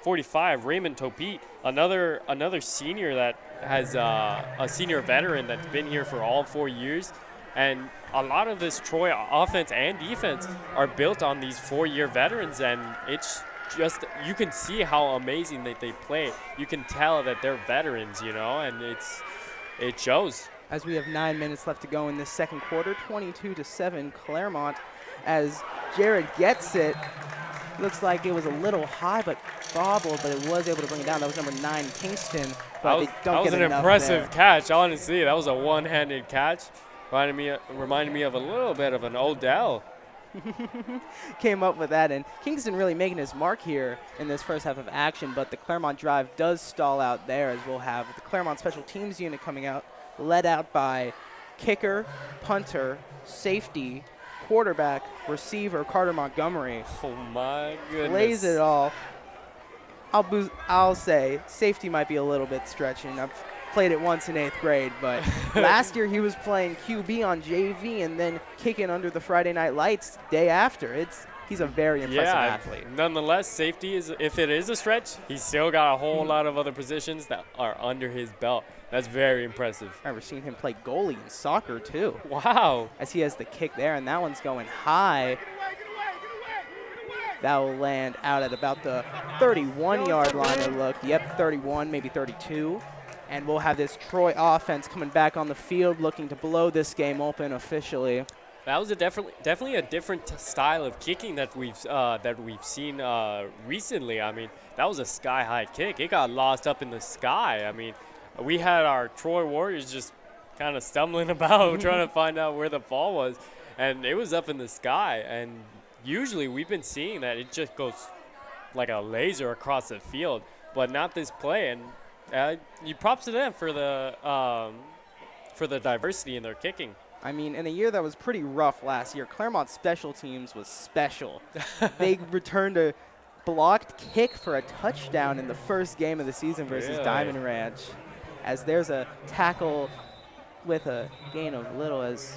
45, Raymond Topete, another senior that has a senior veteran that's been here for all 4 years. And a lot of this Troy offense and defense are built on these 4-year veterans, and it's just, you can see how amazing that they play. You can tell that they're veterans, and it shows. As we have 9 minutes left to go in this second quarter, 22-7 Claremont, as Jared gets it. Looks like it was a little high, but bobbled, but it was able to bring it down. That was number 9, Kingston. But that was an impressive catch, honestly. That was a one-handed catch. Reminded me of a little bit of an Odell. Came up with that, and Kingston really making his mark here in this first half of action, but the Claremont drive does stall out there, as we'll have the Claremont special teams unit coming out, led out by kicker, punter, safety, quarterback, receiver Carter Montgomery. Oh my goodness. Plays it all. I'll say safety might be a little bit stretching. I've played it once in 8th grade, but last year he was playing QB on JV and then kicking under the Friday Night Lights day after. He's a very impressive athlete. Nonetheless, safety if it is a stretch, he's still got a whole lot of other positions that are under his belt. That's very impressive. I've never seen him play goalie in soccer too. Wow. As he has the kick there, and that one's going high. That will land out at about the 31-yard line, it looked. Yep, 31, maybe 32. And we'll have this Troy offense coming back on the field, looking to blow this game open officially. That was definitely a different style of kicking that we've seen recently. I mean, that was a sky-high kick. It got lost up in the sky. I mean, we had our Troy Warriors just kind of stumbling about trying to find out where the ball was. And it was up in the sky. And usually we've been seeing that it just goes like a laser across the field, but not this play. And you props to them for the diversity in their kicking. I mean, in a year that was pretty rough last year, Claremont's special teams was special. They returned a blocked kick for a touchdown in the first game of the season versus Diamond Ranch, as there's a tackle with a gain of little as...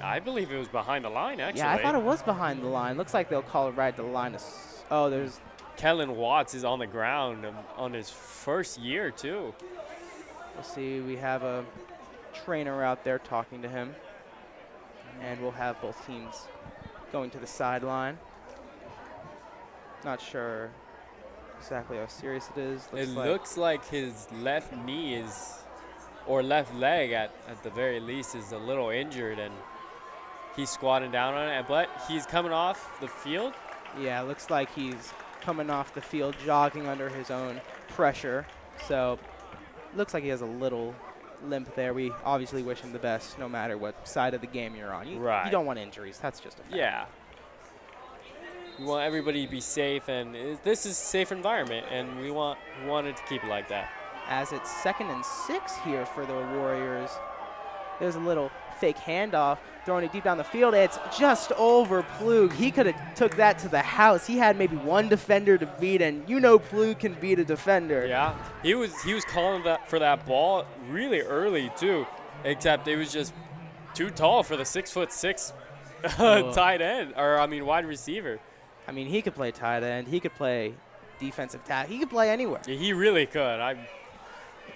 I believe it was behind the line, actually. Yeah, I thought it was behind the line. Looks like they'll call it right at the line. Oh, there's... Kellen Watts is on the ground on his first year, too. We'll see. We have a trainer out there talking to him. And we'll have both teams going to the sideline. Not sure exactly how serious it is. Looks like his left knee is, or left leg at the very least, is a little injured, and he's squatting down on it, but he's coming off the field. Yeah, it looks like he's coming off the field, jogging under his own pressure. So looks like he has a little limp there. We obviously wish him the best no matter what side of the game you're on. You don't want injuries. That's just a fact. Yeah. We want everybody to be safe, and this is a safe environment, and we wanted to keep it like that. As it's 2nd and 6 here for the Warriors. There's a little fake handoff, throwing it deep down the field. It's just over Plug. He could have took that to the house. He had maybe one defender to beat, and you know Plug can beat a defender. Yeah, he was calling for that ball really early too, except it was just too tall for the 6'6" tight end, or I mean wide receiver. I mean, he could play tight end. He could play defensive tackle. He could play anywhere. Yeah, he really could.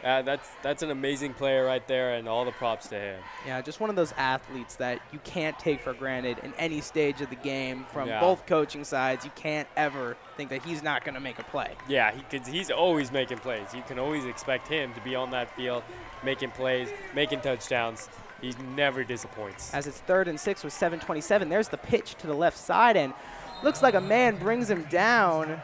That's an amazing player right there, and all the props to him. Yeah, just one of those athletes that you can't take for granted in any stage of the game from both coaching sides. You can't ever think that he's not going to make a play. Yeah, he's always making plays. You can always expect him to be on that field, making plays, making touchdowns. He never disappoints. As it's 3rd and 6 with 7:27, there's the pitch to the left side, and looks like a man brings him down.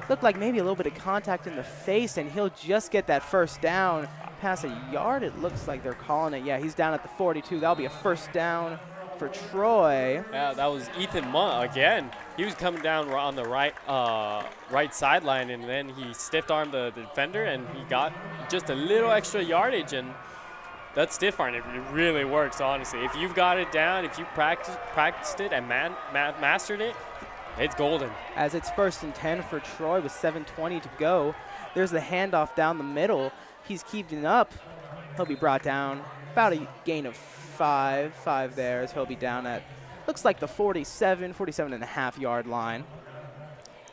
Looked like maybe a little bit of contact in the face, and he'll just get that first down. Past a yard, it looks like they're calling it. Yeah, he's down at the 42. That'll be a first down for Troy. Yeah, that was Ethan Munt again. He was coming down on the right sideline, and then he stiff-armed the defender, and he got just a little extra yardage, and that stiff arm, it really works, honestly. If you've got it down, if you practiced it and mastered it, it's golden. As it's 1st and 10 for Troy with 7:20 to go. There's the handoff down the middle. He's keeping up. He'll be brought down about a gain of 5 there, as he'll be down at, looks like the 47 and a half yard line.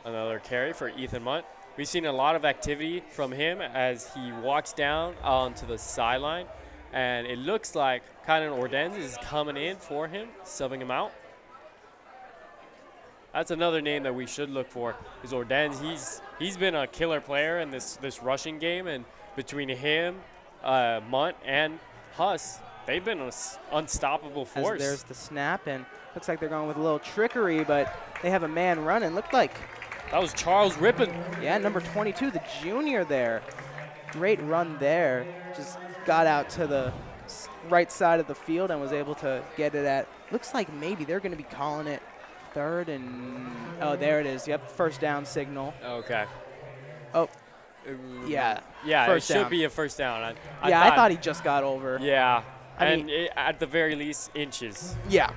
Another carry for Ethan Munt. We've seen a lot of activity from him as he walks down onto the sideline, and it looks like Kylan Ordenz is coming in for him, subbing him out. That's another name that we should look for is Ordenz. He's been a killer player in this rushing game, and between him, Munt, and Huss, they've been an unstoppable force. As there's the snap, and looks like they're going with a little trickery, but they have a man running. Looked like that was Charles Rippon. Yeah, number 22, the junior there. Great run there. Just got out to the right side of the field and was able to get it at, looks like maybe they're going to be calling it 3rd and, oh, there it is. Yep, first down signal. Okay. Oh, yeah. Yeah, first it down. Should be a first down. I thought he just got over. Yeah, I mean, at the very least, inches. Yeah,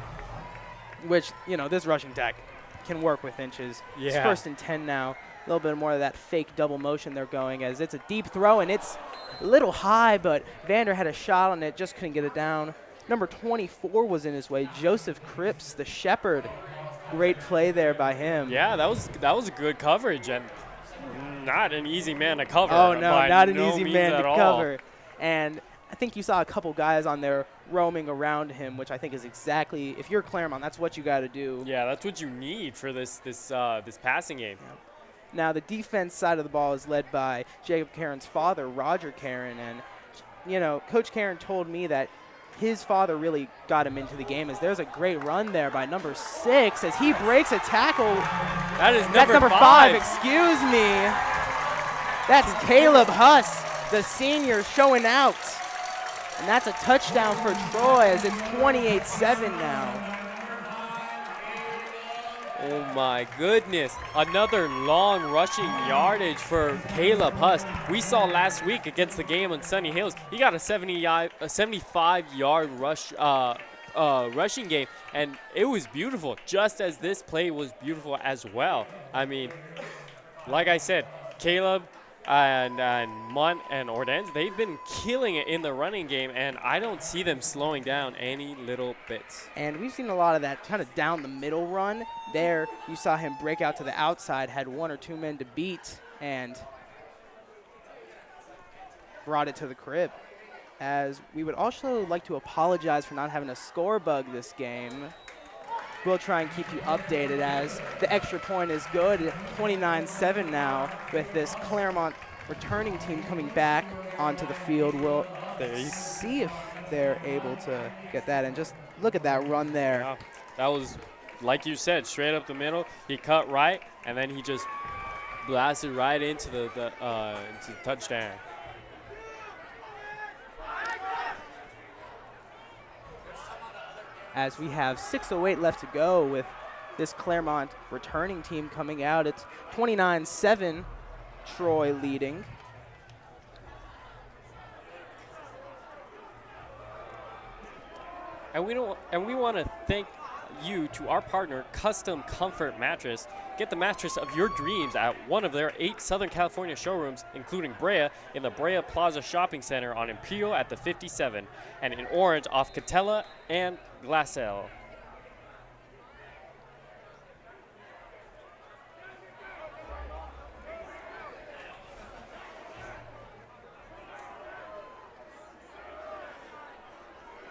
which, you know, this rushing attack can work with inches. Yeah. It's 1st and 10 now. A little bit more of that fake double motion they're going, as it's a deep throw, and it's a little high, but Vander had a shot on it, just couldn't get it down. Number 24 was in his way, Joseph Cripps, the shepherd. Great play there by him. Yeah, that was a good coverage, and not an easy man to cover. Oh, no, not an no easy means man at to all. cover. And I think you saw a couple guys on there roaming around him, which I think is exactly, if you're Claremont, that's what you got to do. Yeah, that's what you need for this passing game. Yeah. Now, the defense side of the ball is led by Jacob Caron's father, Roger Caron. And, you know, Coach Caron told me that his father really got him into the game, as there's a great run there by number 6 as he breaks a tackle. That is That's number 5, excuse me. That's Caleb Huss, the senior, showing out. And that's a touchdown for Troy as it's 28-7 now. Oh my goodness. Another long rushing yardage for Caleb Huss. We saw last week against the game on Sunny Hills, he got a 75-yard rushing game, and it was beautiful, just as this play was beautiful as well. I mean, like I said, Caleb and Mont and Ordenz, they've been killing it in the running game, and I don't see them slowing down any little bits. And we've seen a lot of that kind of down the middle run. There, you saw him break out to the outside, had 1 or 2 men to beat, and brought it to the crib. As we would also like to apologize for not having a score bug this game. We'll try and keep you updated as the extra point is good. 29-7 now with this Claremont returning team coming back onto the field. We'll see if they're able to get that. And just look at that run there. Yeah, that was, like you said, straight up the middle. He cut right, and then he just blasted right into the touchdown. As we have 6:08 left to go with this Claremont returning team coming out. It's 29-7, Troy leading. And we want to thank you to our partner, Custom Comfort Mattress. Get the mattress of your dreams at one of their 8 Southern California showrooms, including Brea in the Brea Plaza Shopping Center on Imperial at the 57, and in Orange off Catella and Glassell.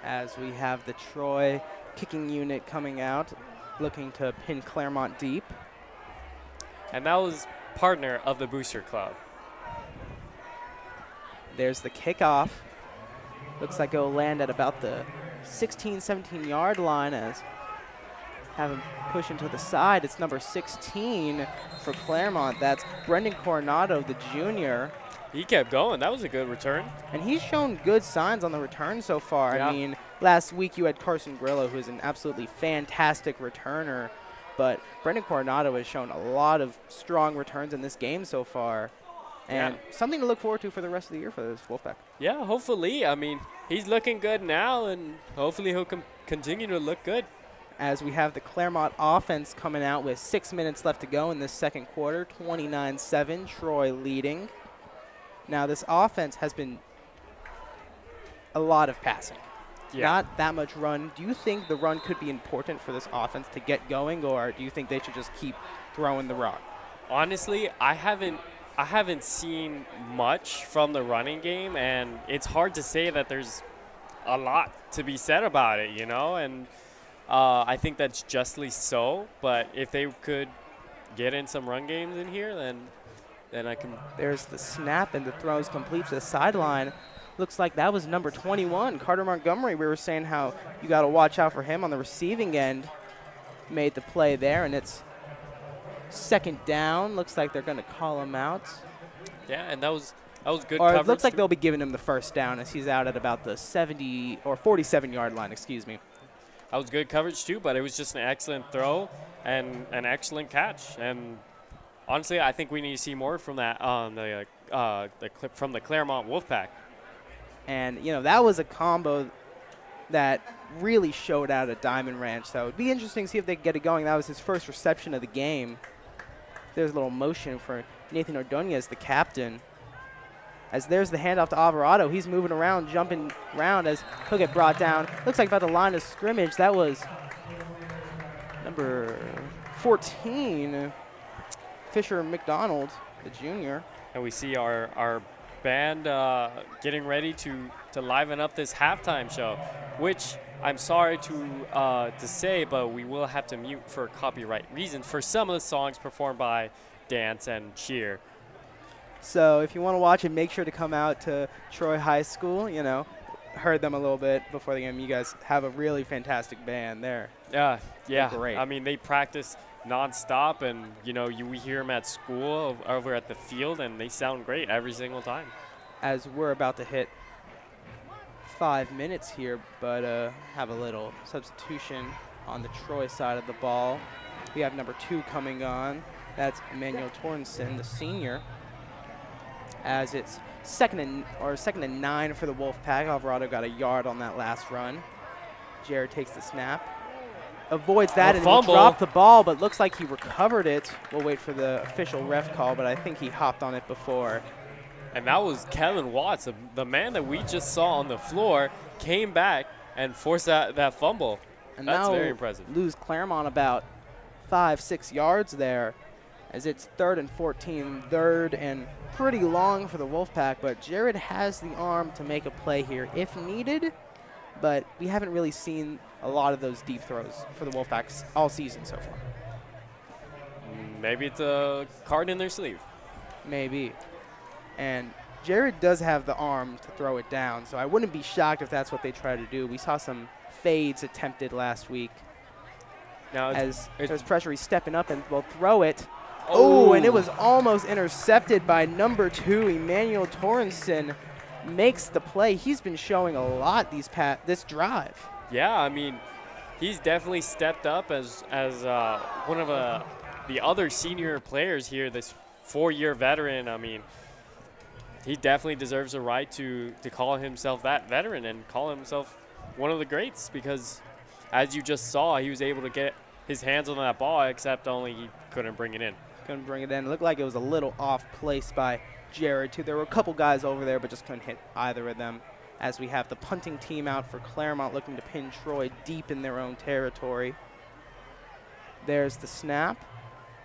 As we have the Troy kicking unit coming out, looking to pin Claremont deep. And that was partner of the Booster Club. There's the kickoff. Looks like it'll land at about the 16, 17-yard line as have him push into the side. It's number 16 for Claremont. That's Brendan Coronado, the junior. He kept going. That was a good return. And he's shown good signs on the return so far. Yeah. I mean, last week you had Carson Grillo, who's an absolutely fantastic returner. But Brendan Coronado has shown a lot of strong returns in this game so far. And something to look forward to for the rest of the year for this Wolfpack. Yeah, hopefully. I mean, he's looking good now, and hopefully he'll continue to look good. As we have the Claremont offense coming out with 6 minutes left to go in this second quarter, 29-7, Troy leading. Now, this offense has been a lot of passing. Yeah. Not that much run. Do you think the run could be important for this offense to get going, or do you think they should just keep throwing the rock? Honestly, I haven't seen much from the running game, and it's hard to say that there's a lot to be said about it, you know, and I think that's justly so. But if they could get in some run games in here, then I can. There's the snap, and the throw is complete to the sideline. Looks like that was number 21, Carter Montgomery. We were saying how you got to watch out for him on the receiving end. Made the play there, and it's second down. Looks like they're going to call him out. Yeah, and that was good or coverage. It looks like they'll be giving him the first down as he's out at about the 70 or 47-yard line, excuse me. That was good coverage too, but it was just an excellent throw and an excellent catch. And honestly, I think we need to see more from that on the clip from the Claremont Wolfpack. And, you know, that was a combo that really showed out at Diamond Ranch. So it would be interesting to see if they can get it going. That was his first reception of the game. There's a little motion for Nathan Ordonez, the captain. As there's the handoff to Alvarado. He's moving around, jumping around as he'll get brought down. Looks like about the line of scrimmage. That was number 14, Fisher McDonald, the junior. And we see our band getting ready to liven up this halftime show, which I'm sorry to say, but we will have to mute for copyright reasons for some of the songs performed by Dance and Cheer. So if you want to watch it, make sure to come out to Troy High School. You know, heard them a little bit before the game. You guys have a really fantastic band there. Yeah. They're great. I mean, they practice nonstop, and you know, we hear them at school over at the field, and they sound great every single time. As we're about to hit 5 minutes here, but have a little substitution on the Troy side of the ball. We have number 2 coming on. That's Emmanuel Torrenson, the senior. As it's second and 9 for the Wolfpack. Alvarado got a yard on that last run. Jared takes the snap, avoids that, and he dropped the ball, but looks like he recovered it. We'll wait for the official ref call, but I think he hopped on it before. And that was Kellen Watts, the man that we just saw on the floor, came back and forced that fumble. And that's now very impressive. Lose Claremont about 5-6 yards there, as it's 3rd and 14, 3rd and pretty long for the Wolfpack, but Jared has the arm to make a play here if needed, but we haven't really seen a lot of those deep throws for the Wolfpacks all season so far. Maybe it's a card in their sleeve. Maybe. And Jared does have the arm to throw it down, so I wouldn't be shocked if that's what they try to do. We saw some fades attempted last week. Now as there's pressure, he's stepping up and will throw it. Oh, and it was almost intercepted by number 2, Emmanuel Torrenson. Makes the play. He's been showing a lot this drive. Yeah, I mean, he's definitely stepped up as one of the other senior players here, this 4-year veteran. I mean, he definitely deserves a right to call himself that veteran and call himself one of the greats, because as you just saw, he was able to get his hands on that ball, except only he couldn't bring it in. Couldn't bring it in. It looked like it was a little off place by Jared, too. There were a couple guys over there, but just couldn't hit either of them, as we have the punting team out for Claremont looking to pin Troy deep in their own territory. There's the snap.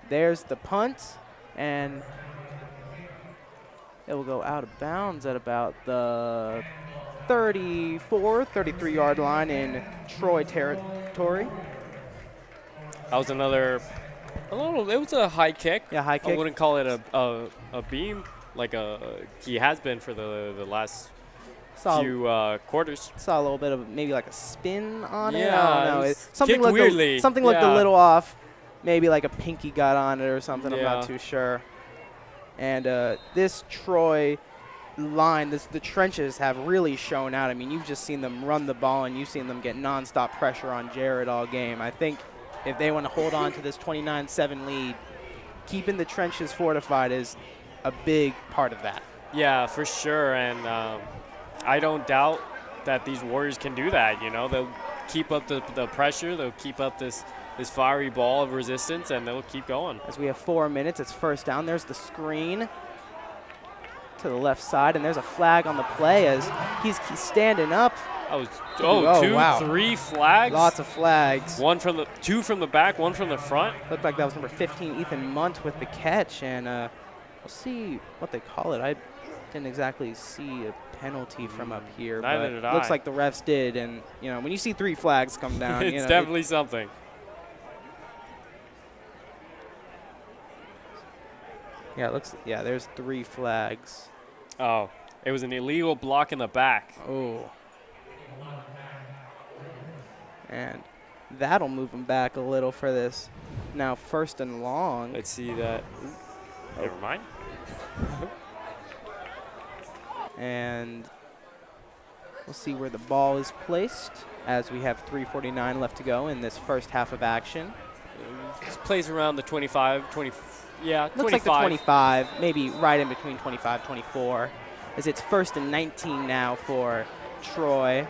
There's the punt, and it will go out of bounds at about the 33-yard line in Troy territory. That was it was a high kick. Yeah, high kick. I wouldn't call it a beam like he has been for the last few quarters. Saw a little bit of maybe like a spin on it. Yeah, I don't know. something looked weirdly. Something looked a little off. Maybe like a pinky got on it or something. I'm not too sure. And this Troy line, the trenches have really shown out. I mean, you've just seen them run the ball, and you've seen them get nonstop pressure on Jared all game. I think if they want to hold on to this 29-7 lead, keeping the trenches fortified is a big part of that. Yeah, for sure. And I don't doubt that these Warriors can do that. You know, they'll keep up the pressure. They'll keep up this fiery ball of resistance, and they'll keep going. As we have 4 minutes, it's first down. There's the screen to the left side, and there's a flag on the play as he's standing up. Wow. 3 flags. Lots of flags. 2 from the back, 1 from the front. Looked like that was number 15, Ethan Munt, with the catch, and we'll see what they call it. I didn't exactly see a penalty from up here. Neither but did I. Looks like the refs did, and you know, when you see 3 flags come down, it's definitely something. Yeah, there's 3 flags. Oh, it was an illegal block in the back. Oh. And that'll move him back a little for this. Now 1st and long. Let's see that. Never mind. And we'll see where the ball is placed as we have 3:49 left to go in this first half of action. This plays around the 25, 20. Yeah, Looks 25. like the 25, maybe right in between 25, 24, as it's 1st and 19 now for Troy.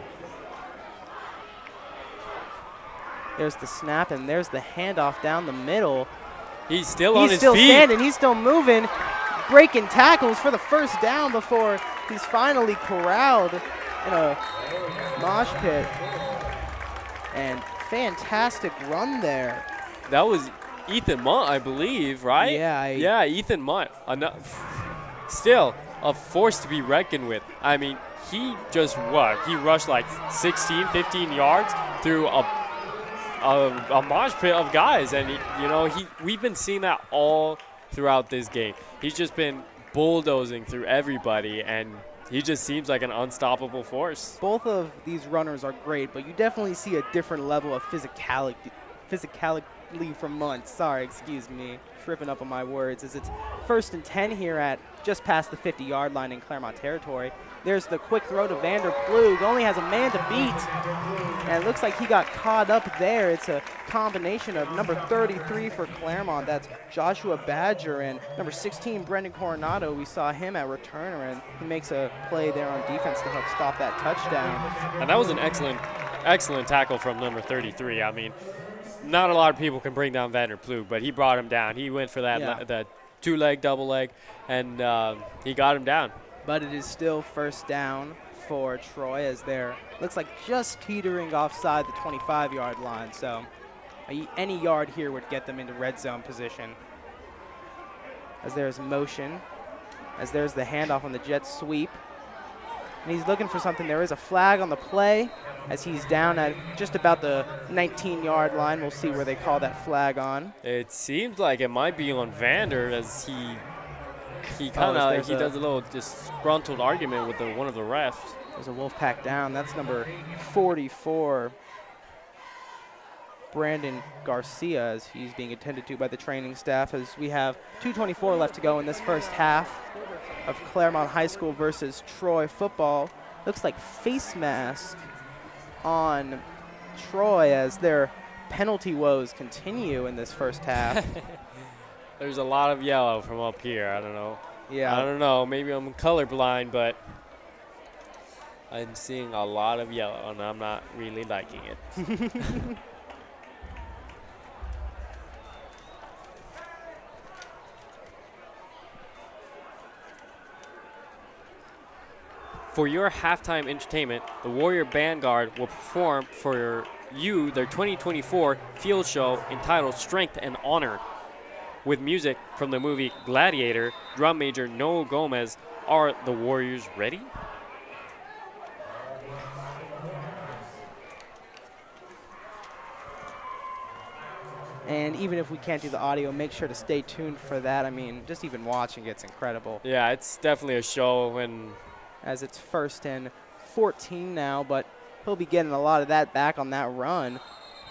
There's the snap, and there's the handoff down the middle. He's still on his feet. He's still standing. He's still moving, breaking tackles for the first down before he's finally corralled in a mosh pit. And fantastic run there. That was Ethan Munt, I believe, right? Yeah. Ethan Munt. Still a force to be reckoned with. I mean, he just He rushed like 16, 15 yards through a mosh pit of guys, and we've been seeing that all throughout this game. He's just been bulldozing through everybody, and he just seems like an unstoppable force. Both of these runners are great, but you definitely see a different level of physicality physicality from Munt. Sorry, excuse me. Tripping up on my words as it's 1st and 10 here at just past the 50-yard line in Claremont territory. There's the quick throw to Vander Plug. Only has a man to beat. And it looks like he got caught up there. It's a combination of number 33 for Claremont. That's Joshua Badger, and number 16, Brendan Coronado. We saw him at returner, and he makes a play there on defense to help stop that touchdown. And that was an excellent tackle from number 33. I mean, not a lot of people can bring down Vander Plug, but he brought him down. He went for that that two-leg, double leg, and he got him down. But it is still 1st down for Troy as they're, looks like just teetering offside the 25-yard line. So any yard here would get them into red zone position. As there's motion, as there's the handoff on the jet sweep. And he's looking for something. There is a flag on the play as he's down at just about the 19-yard line. We'll see where they call that flag on. It seems like it might be on Vander as he kind of does a little disgruntled argument with one of the refs. There's a Wolfpack down. That's number 44, Brandon Garcia, as he's being attended to by the training staff, as we have 2:24 left to go in this first half of Claremont High School versus Troy football. Looks like face mask on Troy as their penalty woes continue in this first half. There's a lot of yellow from up here. I don't know. Yeah. I don't know. Maybe I'm colorblind, but I'm seeing a lot of yellow, and I'm not really liking it. For your halftime entertainment, the Warrior Vanguard will perform for you their 2024 field show entitled Strength and Honor. With music from the movie Gladiator, drum major Noel Gomez. Are the Warriors ready? And even if we can't do the audio, make sure to stay tuned for that. I mean, just even watching it's incredible. Yeah, it's definitely a show when... As it's 1st and 14 now, but he'll be getting a lot of that back on that run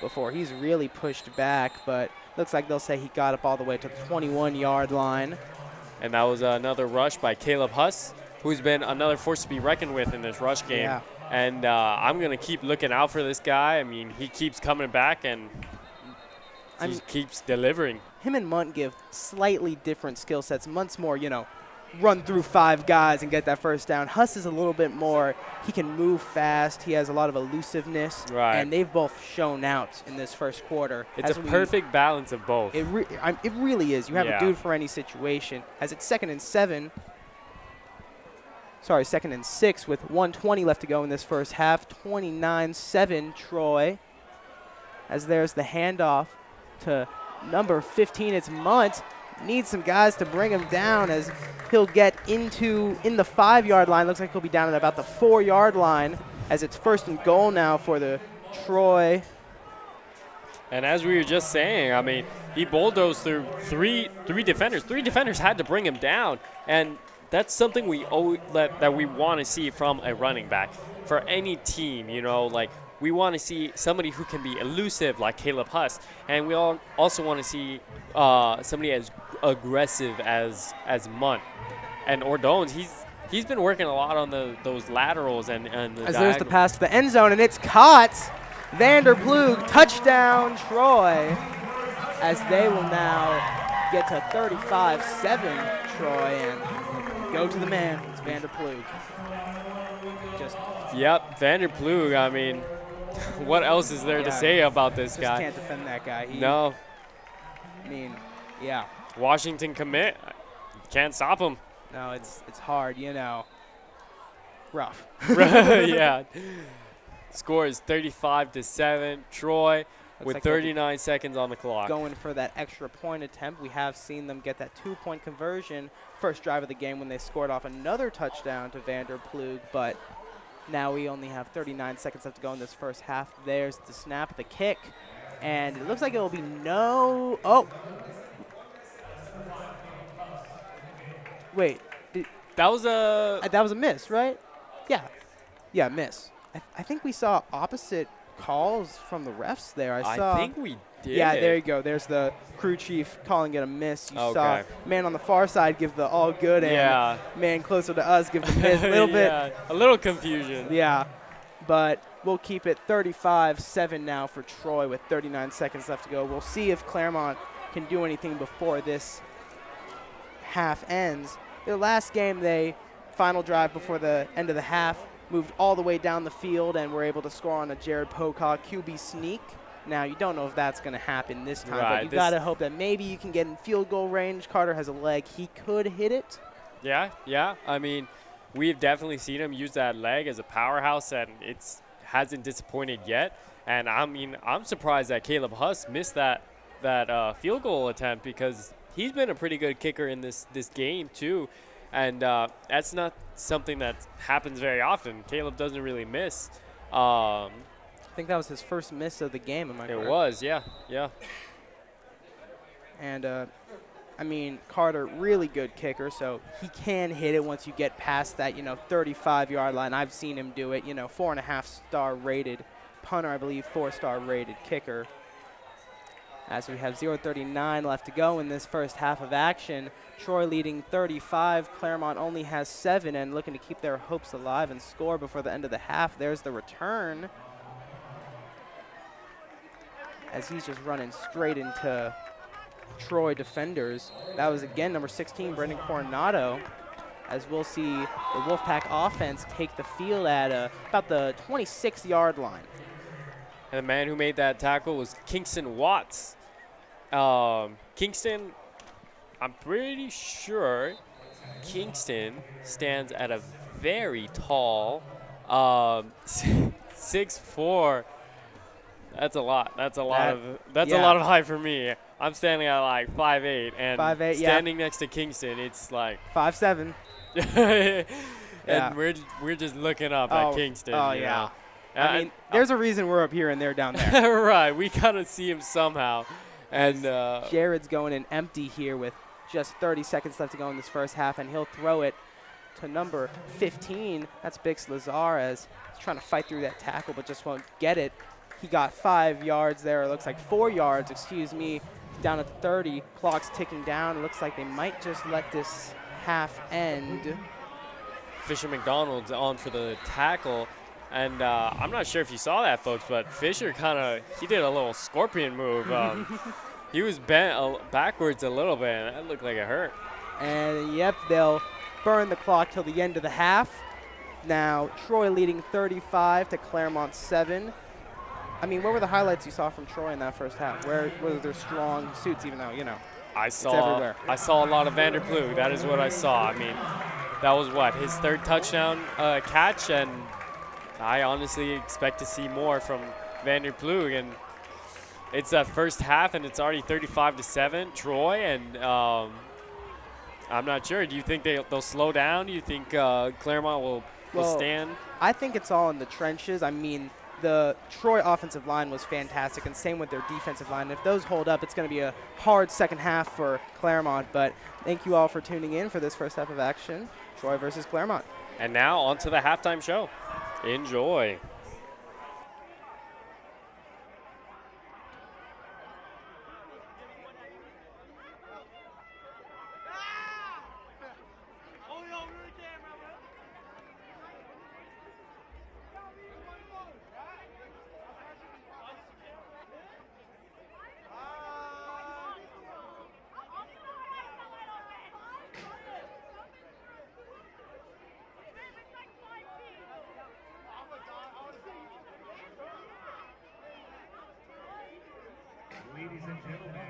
before he's really pushed back. But looks like they'll say he got up all the way to the 21-yard line. And that was another rush by Caleb Huss, who's been another force to be reckoned with in this rush game. Yeah. And I'm going to keep looking out for this guy. I mean, he keeps coming back, and he keeps delivering. Him and Munt give slightly different skill sets. Munt's more, run through 5 guys and get that 1st down. Huss is a little bit more, he can move fast. He has a lot of elusiveness. Right. And they've both shown out in this first quarter. It's a perfect balance of both. It really is. You have a Yeah. dude for any situation. As it's 2nd and 7. Sorry, 2nd and 6 with 1:20 left to go in this first half. 29-7 Troy. As there's the handoff to number 15. It's Munt. Needs some guys to bring him down as he'll get in the 5-yard line. Looks like he'll be down at about the 4-yard line as it's 1st and goal now for the Troy. And as we were just saying, I mean, he bulldozed through three defenders. 3 defenders had to bring him down, and that's something that we want to see from a running back for any team. Like we want to see somebody who can be elusive like Caleb Huss, and we also want to see somebody as aggressive as Munt. And Ordonez, he's been working a lot on those laterals and the as there's the pass to the end zone, and it's caught. Vander Plug, touchdown Troy, as they will now get to 35-7 Troy and go to the man. It's Vander Plug. Yep, Vander Plug. I mean, what else is there to say about this guy? Can't defend that guy. No. I mean, yeah. Washington commit. Can't stop him. No, it's hard, Rough. Yeah. Score is 35-7. Troy with like 39 seconds on the clock. Going for that extra point attempt. We have seen them get that 2-point conversion first drive of the game when they scored off another touchdown to Vander Plug, but now we only have 39 seconds left to go in this first half. There's the snap, the kick, and it looks like it will be no. Oh. Wait. That was a miss, right? Yeah. Yeah, miss. I think we saw opposite calls from the refs there. I saw. I think we did. Yeah, there you go. There's the crew chief calling it a miss. You saw Okay. man on the far side give the all good Yeah. and man closer to us give the miss. A little Yeah, a little confusion. bit. Yeah. But we'll keep it 35-7 now for Troy with 39 seconds left to go. We'll see if Claremont can do anything before this half ends. Their last game, they final drive before the end of the half, moved all the way down the field and were able to score on a Jared Pocock QB sneak. Now, you don't know if that's going to happen this time, Right, but you got to hope that maybe you can get in field goal range. Carter has a leg. He could hit it. Yeah. I mean, we've definitely seen him use that leg as a powerhouse, and it hasn't disappointed yet. And, I mean, I'm surprised that Caleb Huss missed that field goal attempt because he's been a pretty good kicker in this game, too. And that's not something that happens very often. Caleb doesn't really miss. I think that was his first miss of the game, am I correct? It was, yeah. And, I mean, Carter, really good kicker, so he can hit it once you get past that, 35-yard line. I've seen him do it, 4.5-star rated punter, I believe, 4-star rated kicker. As we have 0:39 left to go in this first half of action, Troy leading 35. Claremont only has 7 and looking to keep their hopes alive and score before the end of the half. There's the return as he's just running straight into Troy defenders. That was again number 16, Brendan Coronado, as we'll see the Wolfpack offense take the field at about the 26-yard line. And the man who made that tackle was Kingston Watts. Kingston, I'm pretty sure Kingston stands at a very tall 6'4". That's a lot. That's a lot of height for me. I'm standing at like 5'8", and 5'8", standing next to Kingston, it's like 5'7". and Yeah. we're just looking up at Kingston. Oh, you yeah. know? I mean, there's a reason we're up here and they're down there. Right, we gotta see him somehow. And Jared's going in empty here with just 30 seconds left to go in this first half, and he'll throw it to number 15. That's Bix Lazar as he's trying to fight through that tackle but just won't get it. He got 5 yards there. It looks like 4 yards, excuse me, down at 30. Clock's ticking down. It looks like they might just let this half end. Fisher McDonald's on for the tackle. And I'm not sure if you saw that, folks, but Fisher he did a little scorpion move. He was bent backwards a little bit, and that looked like it hurt. And, yep, they'll burn the clock till the end of the half. Now, Troy leading 35 to Claremont 7. I mean, what were the highlights you saw from Troy in that first half? Where were their strong suits, even though, it's everywhere. I saw a lot of Vanderploeg. That is what I saw. I mean, that was his third touchdown catch, and I honestly expect to see more from Vanderploeg. And it's that first half, and it's already 35-7, Troy, and I'm not sure. Do you think they'll slow down? Do you think Claremont will stand? I think it's all in the trenches. I mean, the Troy offensive line was fantastic, and same with their defensive line. If those hold up, it's going to be a hard second half for Claremont. But thank you all for tuning in for this first half of action, Troy versus Claremont. And now on to the halftime show. Enjoy. Ladies and gentlemen,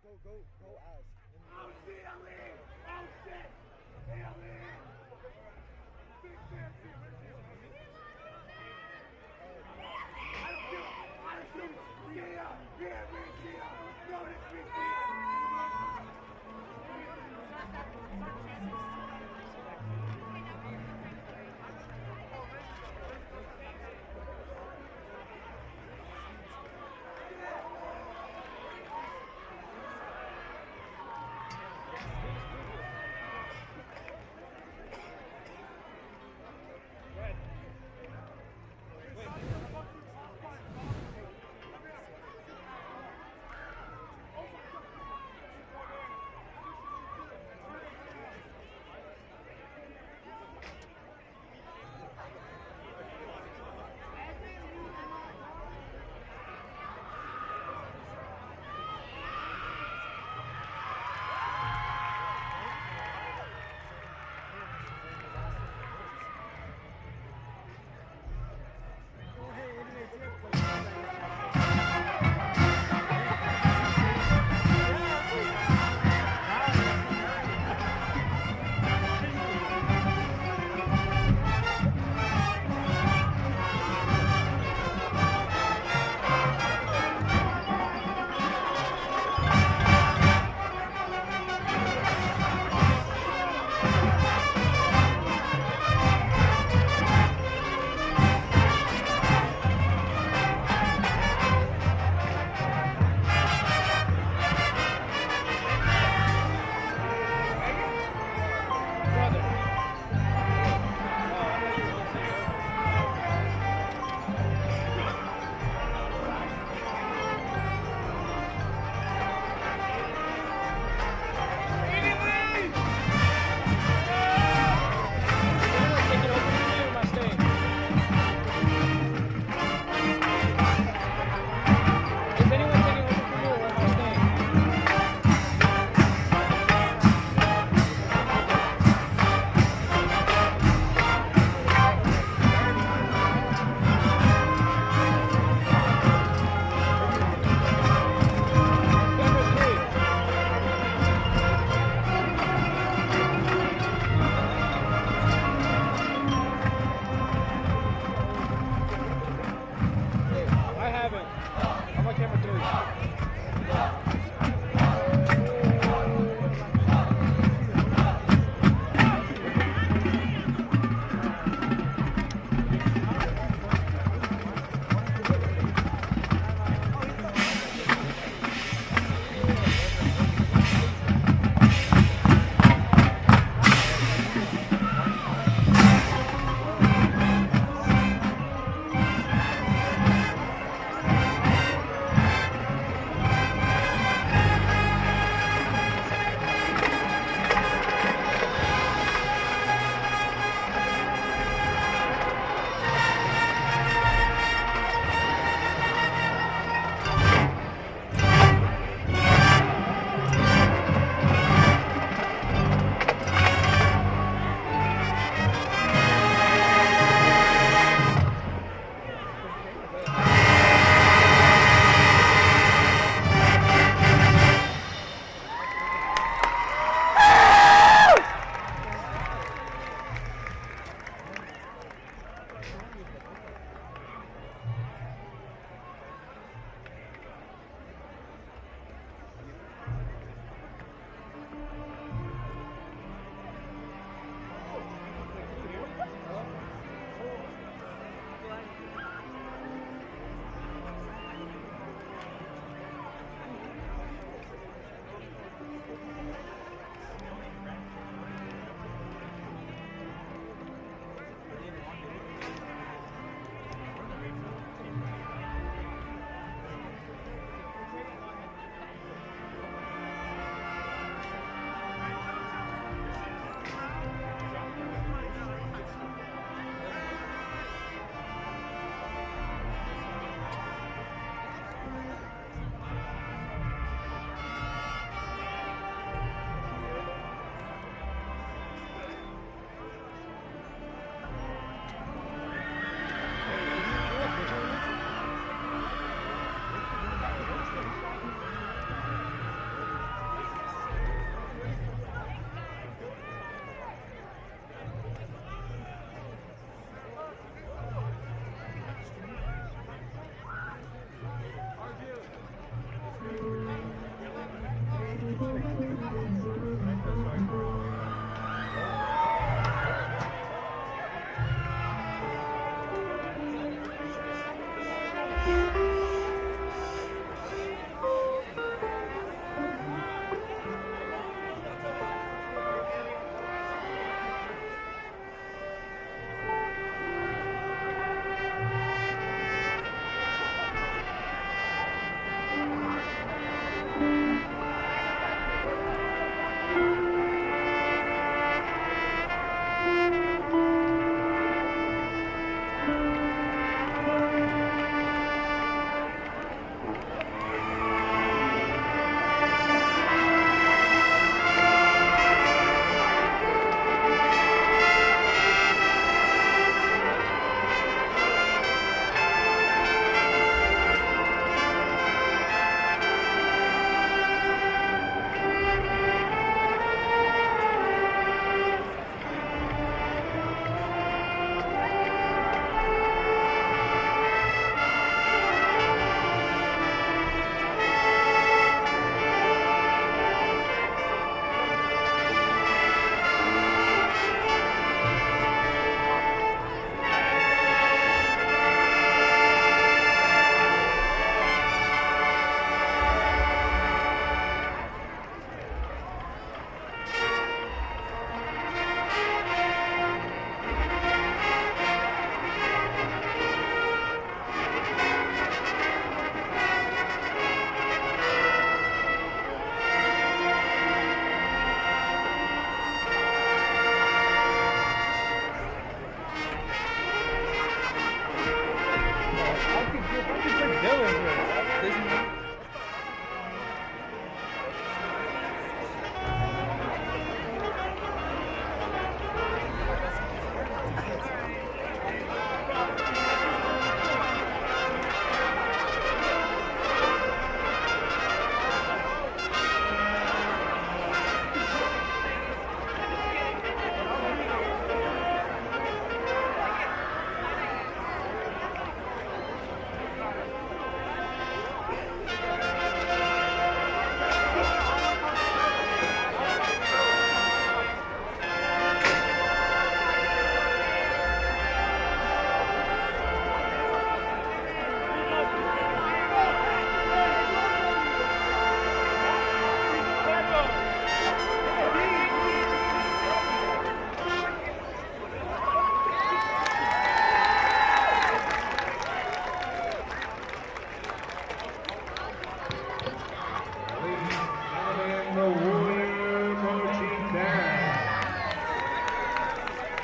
Go ask. Oh shit, I'm in! Oh shit! I'm in! Big fancy, I don't feel it! I don't feel it! Get it up! Get it, get it up! No, it's big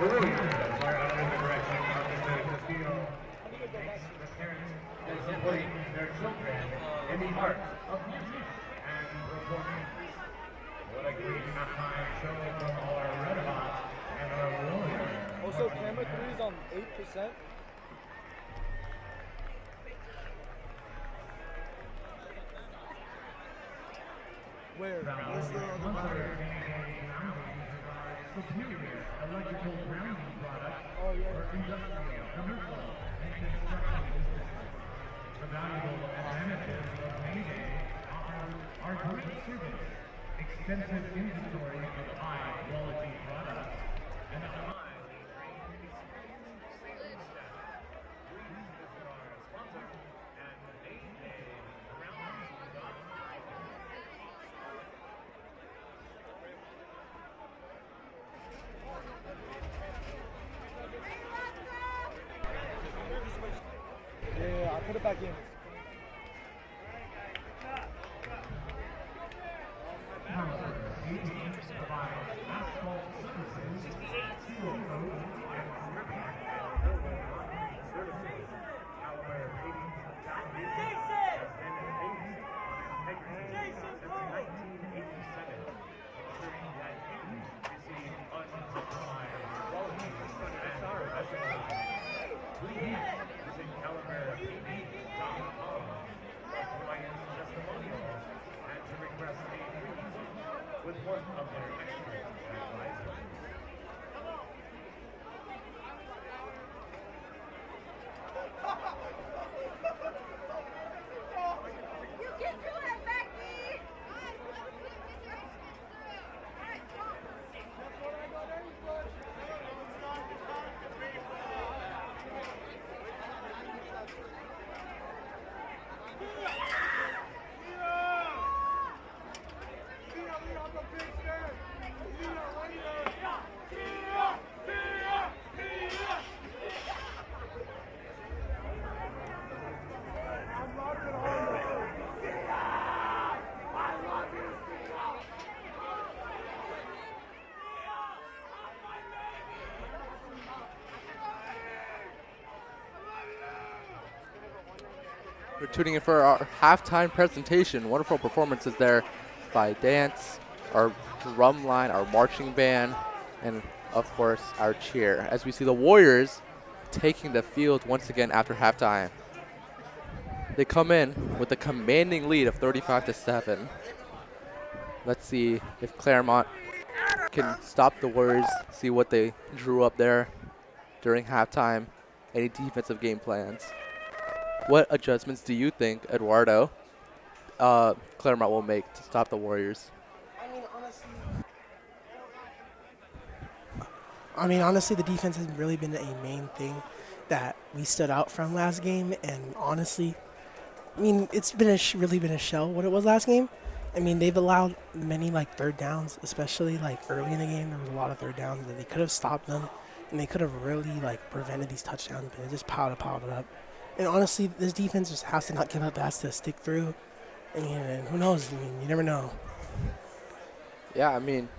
The Warriors are under the direction of Mr. Castillo. Makes the parents supporting their children in the art of music and performance. What a great halftime show from our Red Hot and our Warriors. Also, camera 3 is on 8%. Where's the other battery? Superior electrical grounding products Oh, yeah. for industrial, commercial, and construction businesses. The valuable advantages of Mayday are our great service, extensive inventory of high-quality products, and a highly trained, experienced sales staff. Please visit our sponsor at mayday.com. Yeah, I put it back in. With one of their expert advisors. You can do it, Becky! We're tuning in for our halftime presentation. Wonderful performances there by dance, our drum line, our marching band, and of course our cheer. As we see the Warriors taking the field once again after halftime. They come in with a commanding lead of 35-7. Let's see if Claremont can stop the Warriors, see what they drew up there during halftime, any defensive game plans. What adjustments do you think, Eduardo, Claremont will make to stop the Warriors? I mean, honestly, the defense has really been a main thing that we stood out from last game. And honestly, I mean, it's been really been a shell what it was last game. I mean, they've allowed many third downs, especially early in the game. There was a lot of third downs that they could have stopped them, and they could have really prevented these touchdowns, but it just piled it up. And honestly, this defense just has to not give up. It has to stick through. I mean, and who knows? I mean, you never know. Yeah, I mean,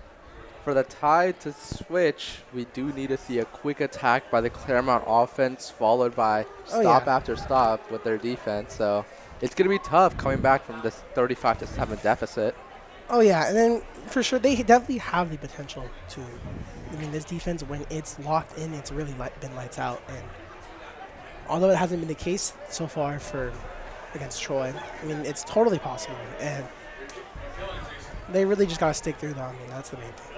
for the tide to switch, we do need to see a quick attack by the Claremont offense, followed by stop after stop with their defense. So it's going to be tough coming back from this 35-7 deficit. Oh, yeah, and then for sure, they definitely have the potential to. I mean, this defense, when it's locked in, it's really been lights out. And although it hasn't been the case so far against Troy, I mean, it's totally possible. And they really just got to stick through, though. I mean, that's the main thing.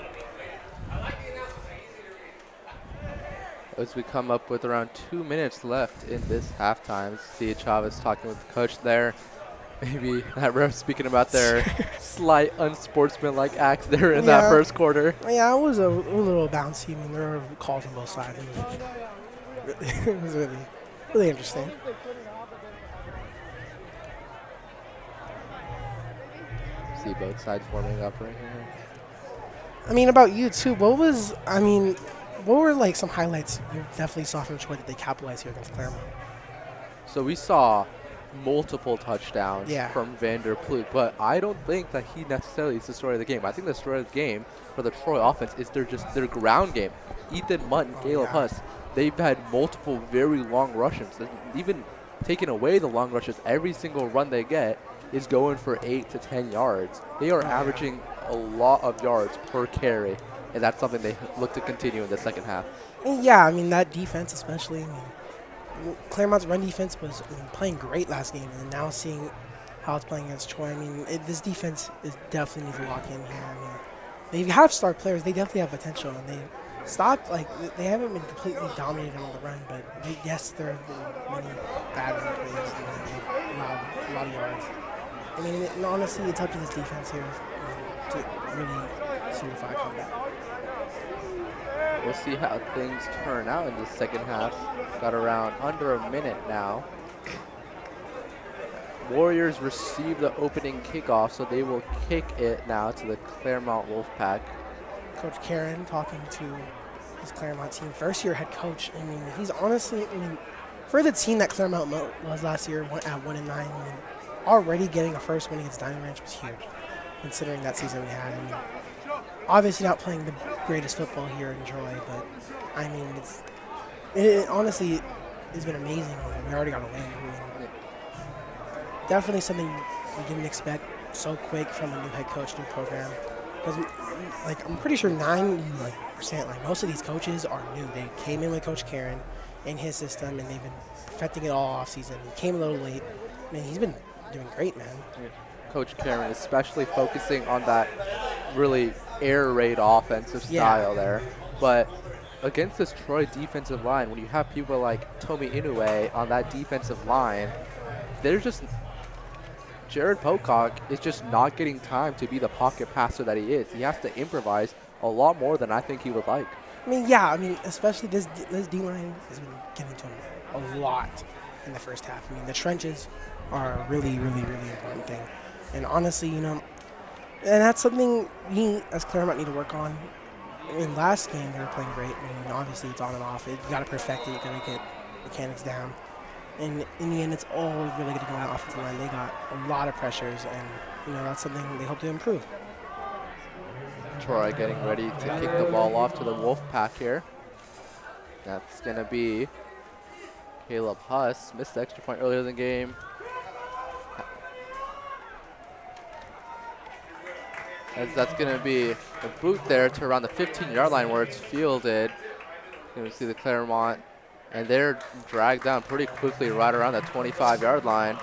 As we come up with around 2 minutes left in this halftime, see Chavez talking with the coach there. Maybe that ref speaking about their slight unsportsmanlike acts there in that first quarter. Yeah, it was a little bouncy. I mean, there were calls on both sides. It was really interesting. See both sides warming up right here. I mean, about you too. What were some highlights you definitely saw from Troy that they capitalized here against Claremont? So we saw multiple touchdowns from Vanderploot, but I don't think that he necessarily is the story of the game. I think the story of the game for the Troy offense is their ground game. Ethan Munt and Caleb Huss, they've had multiple very long rushes. Even taking away the long rushes, every single run they get is going for 8 to 10 yards. They are averaging a lot of yards per carry, and that's something they look to continue in the second half. Yeah, I mean, that defense especially, I mean, Claremont's run defense was playing great last game, and now seeing how it's playing against Troy, I mean, this defense is definitely needs to lock in here. I mean, they have star players. They definitely have potential, and they stopped, like, they haven't been completely dominated on the run, but yes, there have been many bad run plays, and they've allowed a lot of yards. I mean, and honestly, it's up to this defense here to really certify comeback. We'll see how things turn out in the second half. Got around under a minute now. Warriors receive the opening kickoff, so they will kick it now to the Claremont Wolfpack. Coach Karen talking to his Claremont team, first-year head coach. I mean, he's honestly, I mean, for the team that Claremont was last year at 1-9, I mean, already getting a first win against Diamond Ranch was huge, considering that season we had. I mean, obviously not playing the greatest football here in Troy, but I mean, it honestly has been amazing. We already got a win. I mean, definitely something we didn't expect so quick from a new head coach, new program. Because, like, I'm pretty sure 90% like most of these coaches are new. They came in with Coach Karen in his system, and they've been perfecting it all off season. He came a little late. I mean, he's been doing great, man. Yeah. Coach Karen especially focusing on that really air raid offensive style there. But against this Troy defensive line, when you have people like Tomi Inoue on that defensive line, there's just Jared Pocock is just not getting time to be the pocket passer that he is. He has to improvise a lot more than I think he would like. I mean, yeah, I mean, especially this D-line has been getting to him a lot in the first half. I mean, the trenches are a really, really, really important thing. And honestly, you know, and that's something we as Claremont need to work on. In last game, they were playing great. I mean, obviously, it's on and off. You got to perfect it. You got to get mechanics down. And in the end, it's all really going to go on the offensive line. They got a lot of pressures, and, you know, that's something they hope to improve. Troy getting ready to kick the ball off to the Wolfpack here. That's going to be Caleb Huss. Missed the extra point earlier in the game. As that's going to be a boot there to around the 15-yard line where it's fielded. You can see the Claremont, and they're dragged down pretty quickly right around the 25-yard line.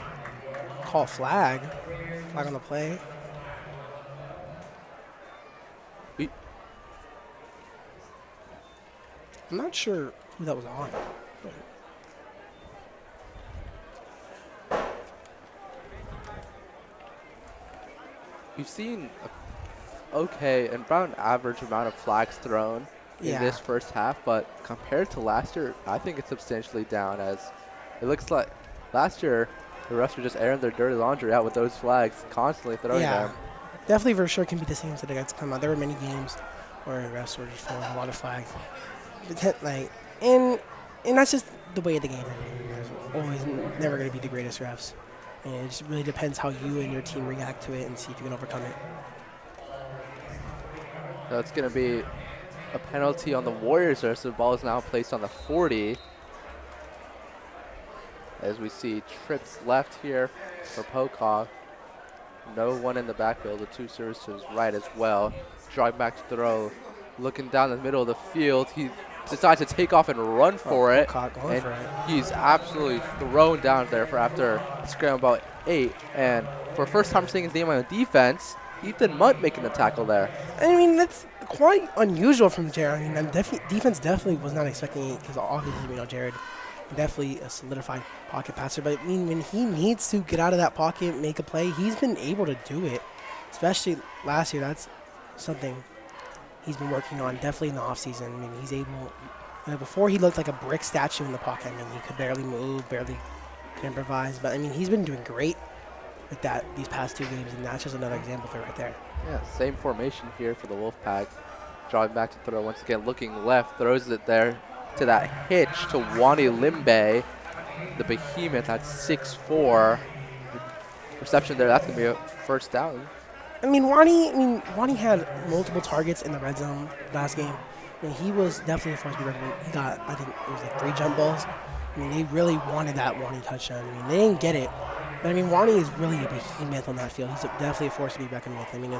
Call flag. Flag on the play. I'm not sure who that was on. We've seen and about an average amount of flags thrown in this first half, but compared to last year, I think it's substantially down, as it looks like last year the refs were just airing their dirty laundry out with those flags, constantly throwing them. Definitely for sure can be the same today against Claremont. There were many games where the refs were just throwing a lot of flags. Like, and that's just the way of the game. I mean, there's always never going to be the greatest refs. And it just really depends how you and your team react to it and see if you can overcome it. So it's going to be a penalty on the Warriors there, so the ball is now placed on the 40. As we see trips left here for Pocock. No one in the backfield, the two servers to his right as well. Drive back to throw, looking down the middle of the field. He decides to take off and run for it. And he's absolutely thrown down there for after a scramble about 8. And for first time seeing his name on the defense, Ethan Munt making the tackle there. I mean, that's quite unusual from Jared. I mean, defense definitely was not expecting it, because obviously, you know, Jared definitely a solidified pocket passer. But I mean, when he needs to get out of that pocket, make a play, he's been able to do it. Especially last year, that's something he's been working on definitely in the offseason. I mean, he's able, you know, before he looked like a brick statue in the pocket. I mean, he could barely move, barely improvise. But I mean, he's been doing great with that these past 2 games, and that's just another example of it right there. Yeah, same formation here for the Wolfpack. Drawing back to throw once again, looking left, throws it there to that hitch to Wani Limbe. the behemoth at 6'4". Reception there, that's going to be a first down. I mean, Wani had multiple targets in the red zone last game. I mean, he was definitely a force to be reckoned with. He got, I think it was like 3 jump balls. I mean, they really wanted that Wani touchdown. I mean, they didn't get it. But I mean, Wani is really a behemoth on that field. He's definitely a force to be reckoned with. I mean,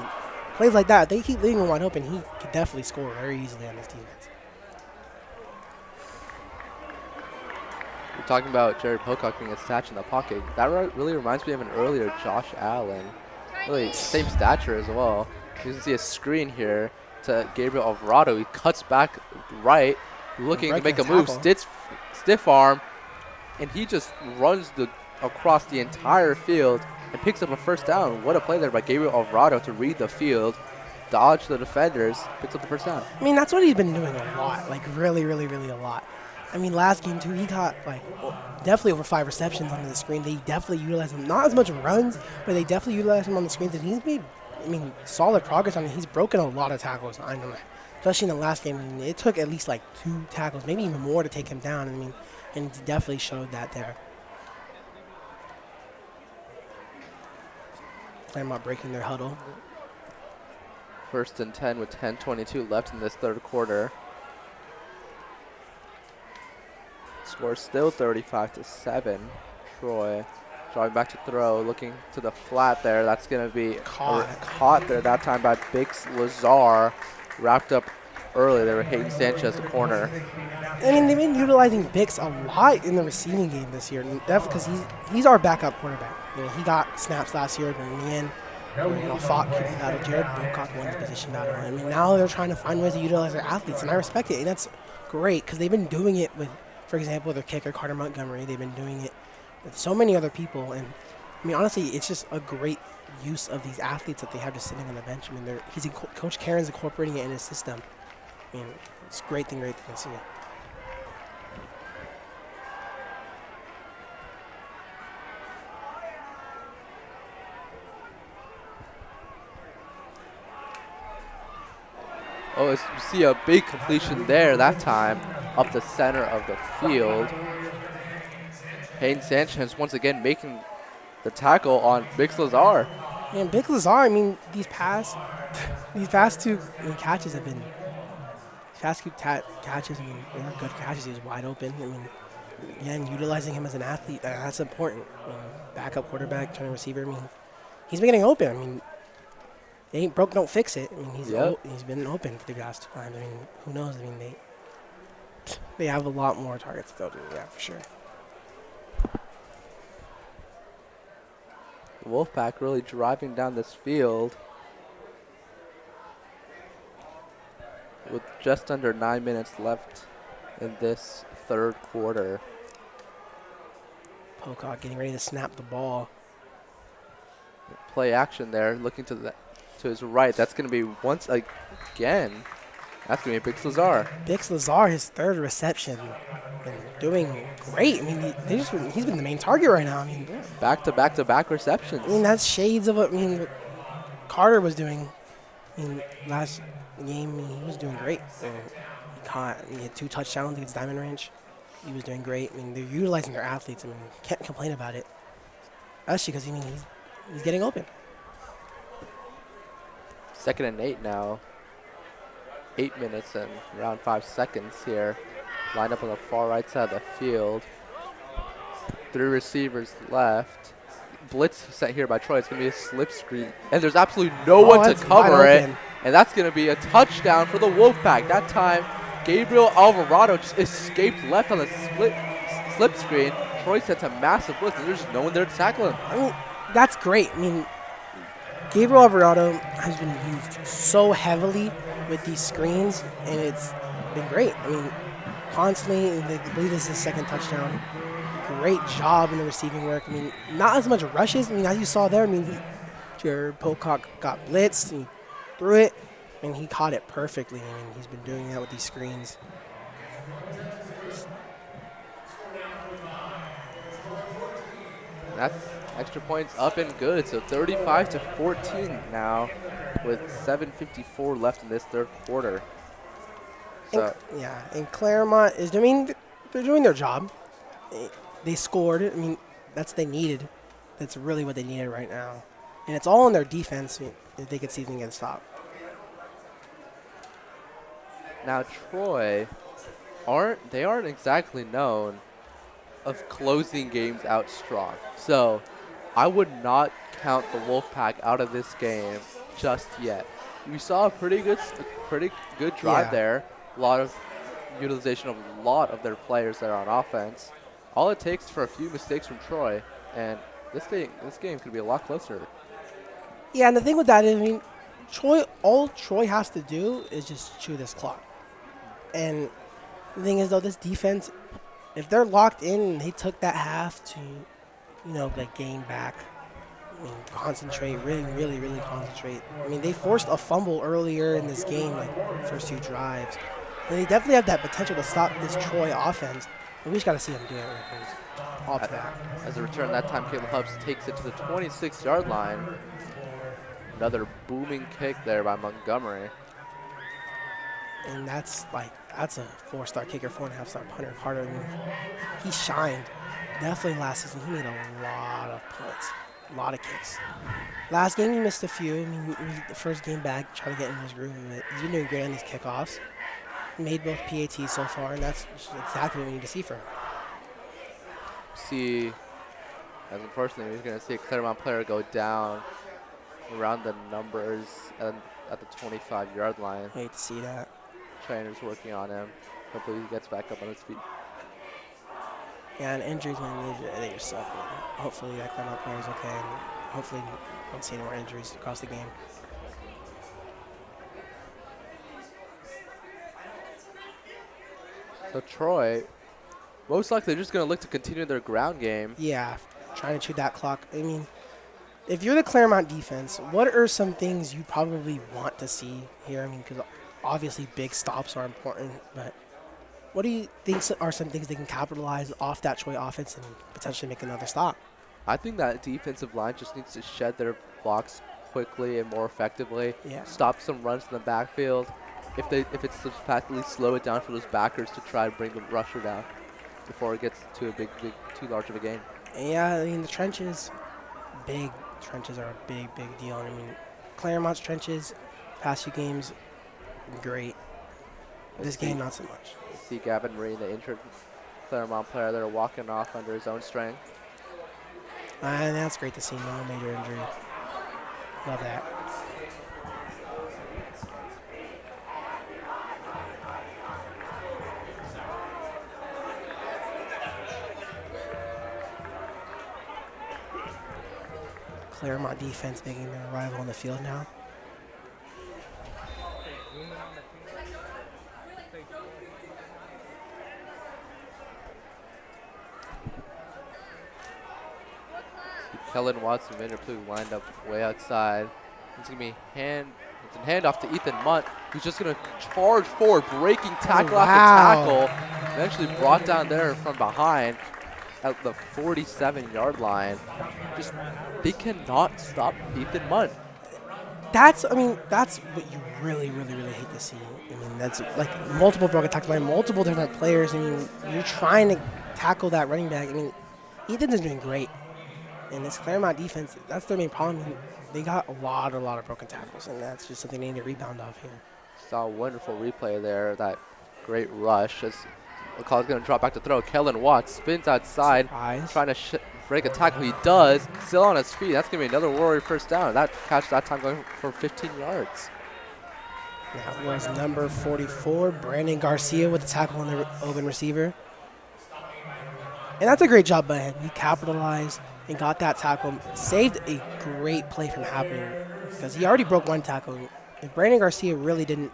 plays like that, they keep leaving him wide open. He could definitely score very easily on this defense. We're talking about Jared Pocock being attached in the pocket. That really reminds me of an earlier Josh Allen. Really same stature as well. You can see a screen here to Gabriel Alvarado. He cuts back right, looking to make a move, stiff arm, and he just runs across the entire field and picks up a first down. What a play there by Gabriel Alvarado to read the field, dodge the defenders, picks up the first down. I mean, that's what he's been doing a lot, like really, really, really a lot. I mean, last game, too, he got, like, definitely over 5 receptions on the screen. They definitely utilized him. Not as much runs, but they definitely utilized him on the screens. And he's made, I mean, solid progress. I mean, he's broken a lot of tackles on him, especially in the last game. I mean, it took at least, like, 2 tackles, maybe even more to take him down. I mean, and he definitely showed that there. Claremont breaking their huddle. 1st and 10 with 10:22 left in this third quarter. Score still 35-7. Troy drawing back to throw, looking to the flat there. That's going to be caught there that time by Bix Lazar. Wrapped up early there with Hayden Sanchez, the corner. I mean, they've been utilizing Bix a lot in the receiving game this year. Because he's our backup quarterback. You know, he got snaps last year, but in the end, fought keeping battle. Jared Pocock won the position battle. I mean, now they're trying to find ways to utilize their athletes, and I respect it. And that's great because they've been doing it with, for example, their kicker, Carter Montgomery. They've been doing it with so many other people. And, I mean, honestly, it's just a great use of these athletes that they have just sitting on the bench. I mean, Coach Karen's incorporating it in his system. I mean, it's a great thing to see. Oh, you see a big completion there that time up the center of the field. Hayden Sanchez once again making the tackle on Bix Lazar. Man, Bix Lazar, I mean, these past 2 catches have been, catches, I mean, they were good catches. He was wide open. I mean, again, utilizing him as an athlete, that's important. I mean, backup quarterback, turning receiver, I mean, he's been getting open. I mean, it ain't broke, don't fix it. I mean, he's been open for the last 2 times. I mean, who knows? I mean, they have a lot more targets to go to, yeah, for sure. The Wolfpack really driving down this field with just under 9 minutes left in this third quarter. Pocock getting ready to snap the ball. Play action there, looking to his right. That's going to be once again. That's going to be Bix Lazar. Bix Lazar, his 3rd reception, and doing great. I mean, he's been the main target right now. I mean, Back-to-back receptions. I mean, that's shades of what Carter was doing. I mean, last game he was doing great. He had 2 touchdowns against Diamond Ranch. He was doing great. I mean, they're utilizing their athletes. I mean, can't complain about it. Especially because, I mean, he's getting open. 2nd and 8 now. 8 minutes and around 5 seconds here. Lined up on the far right side of the field. 3 receivers left. Blitz set here by Troy. It's going to be a slip screen. And there's absolutely no one to cover it. And that's going to be a touchdown for the Wolfpack. That time, Gabriel Alvarado just escaped left on the slip screen. Troy sent a massive blitz, and there's no one there to tackle him. I mean, that's great. I mean, Gabriel Alvarado has been used so heavily with these screens, and it's been great. I mean, constantly, I believe this is his 2nd touchdown. Great job in the receiving work. I mean, not as much rushes. I mean, as you saw there, I mean, Jared Pocock got blitzed, and he threw it, and he caught it perfectly. I mean, he's been doing that with these screens. That's extra points up and good. So 35-14 now with 7:54 left in this third quarter. So and Claremont is doing, they're doing their job. they scored. I mean, that's what they needed. That's really what they needed right now. And it's all in their defense if they could see if they can get a stop. Now Troy aren't exactly known of closing games out strong. So I would not count the Wolfpack out of this game just yet. We saw a pretty good drive there. A lot of utilization of a lot of their players there on offense. All it takes for a few mistakes from Troy, and this game could be a lot closer. Yeah, and the thing with that is, I mean, all Troy has to do is just chew this clock. And the thing is, though, this defense, if they're locked in and they took that half to, like gain back, I mean, concentrate, really concentrate. I mean, they forced a fumble earlier in this game, like first 2 drives. And they definitely have that potential to stop this Troy offense. And we just got to see them do it. All to that. As a return that time, Caleb Hubbs takes it to the 26-yard line. Another booming kick there by Montgomery. And that's a 4-star kicker, 4.5-star punter. Carter, he shined. Definitely last season, he made a lot of punts, a lot of kicks. Last game, he missed a few. I mean, it was the first game back, trying to get in his groove of it. He's been doing great on these kickoffs. Made both PATs so far, and that's exactly what we need to see from him. As unfortunately, we're going to see a Claremont player go down around the numbers and at the 25-yard line. I hate to see that. Trainer's working on him. Hopefully he gets back up on his feet. Yeah, and injuries, man, they just suck. Hopefully that Claremont player is okay, and hopefully we don't see any more injuries across the game. So Troy, most likely just going to look to continue their ground game. Yeah, trying to chew that clock. I mean, if you're the Claremont defense, what are some things you probably want to see here? I mean, because obviously big stops are important, but what do you think are some things they can capitalize off that Troy offense and potentially make another stop? I think that defensive line just needs to shed their blocks quickly and more effectively. Yeah. Stop some runs in the backfield. If it's substantially slow it down for those backers to try to bring the rusher down before it gets to too large of a gain. Yeah, I mean, the trenches are a big deal. I mean, Claremont's trenches, past few games, great. This game, not so much. See Gavin Marine, the injured Claremont player there, walking off under his own strength. And that's great to see. No major injury. Love that. Claremont defense making their arrival on the field now. Kellen Watson, Vanderploeg lined up way outside. It's going to be it's a handoff to Ethan Munt, who's just going to charge forward, breaking tackle after tackle. Eventually brought down there from behind at the 47-yard line. They cannot stop Ethan Munt. That's what you really hate to see. I mean, that's like multiple broken tackles by multiple different players. I mean, you're trying to tackle that running back. I mean, Ethan's doing great. And this Claremont defense, that's their main problem. They got a lot of broken tackles, and that's just something they need to rebound off here. Saw a wonderful replay there, that great rush. As McCall's going to drop back to throw. Kellen Watts spins outside, trying to break a tackle. He does, still on his feet. That's going to be another Warrior first down. That catch that time going for 15 yards. That was number 44, Brandon Garcia with the tackle on the open receiver. And that's a great job by him. He capitalized and got that tackle, saved a great play from happening because he already broke one tackle. If Brandon Garcia didn't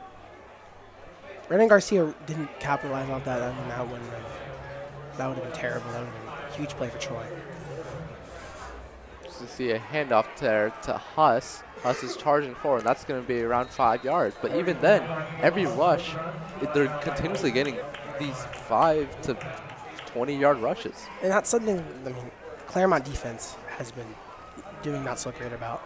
capitalize off that, I mean, that would have been terrible. That would have been a huge play for Troy. Just to see a handoff there to Huss. Huss is charging forward. That's going to be around 5 yards. But even then, every rush, they're continuously getting these 5 to 20-yard rushes. And that's something, I mean, Claremont defense has been doing not so great about.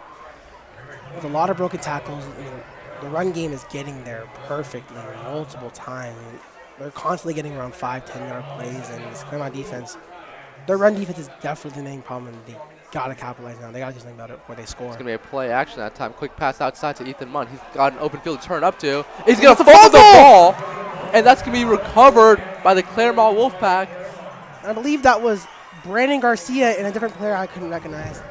With a lot of broken tackles, I mean, the run game is getting there perfectly multiple times. They're constantly getting around 5-10 yard plays, and this Claremont defense, their run defense is definitely the main problem, and they got to capitalize now. They got to do something about it before they score. It's going to be a play action that time. Quick pass outside to Ethan Munn. He's got an open field to turn up to. He's going to fumble the ball, and that's going to be recovered by the Claremont Wolfpack. I believe that was Brandon Garcia and a different player I couldn't recognize.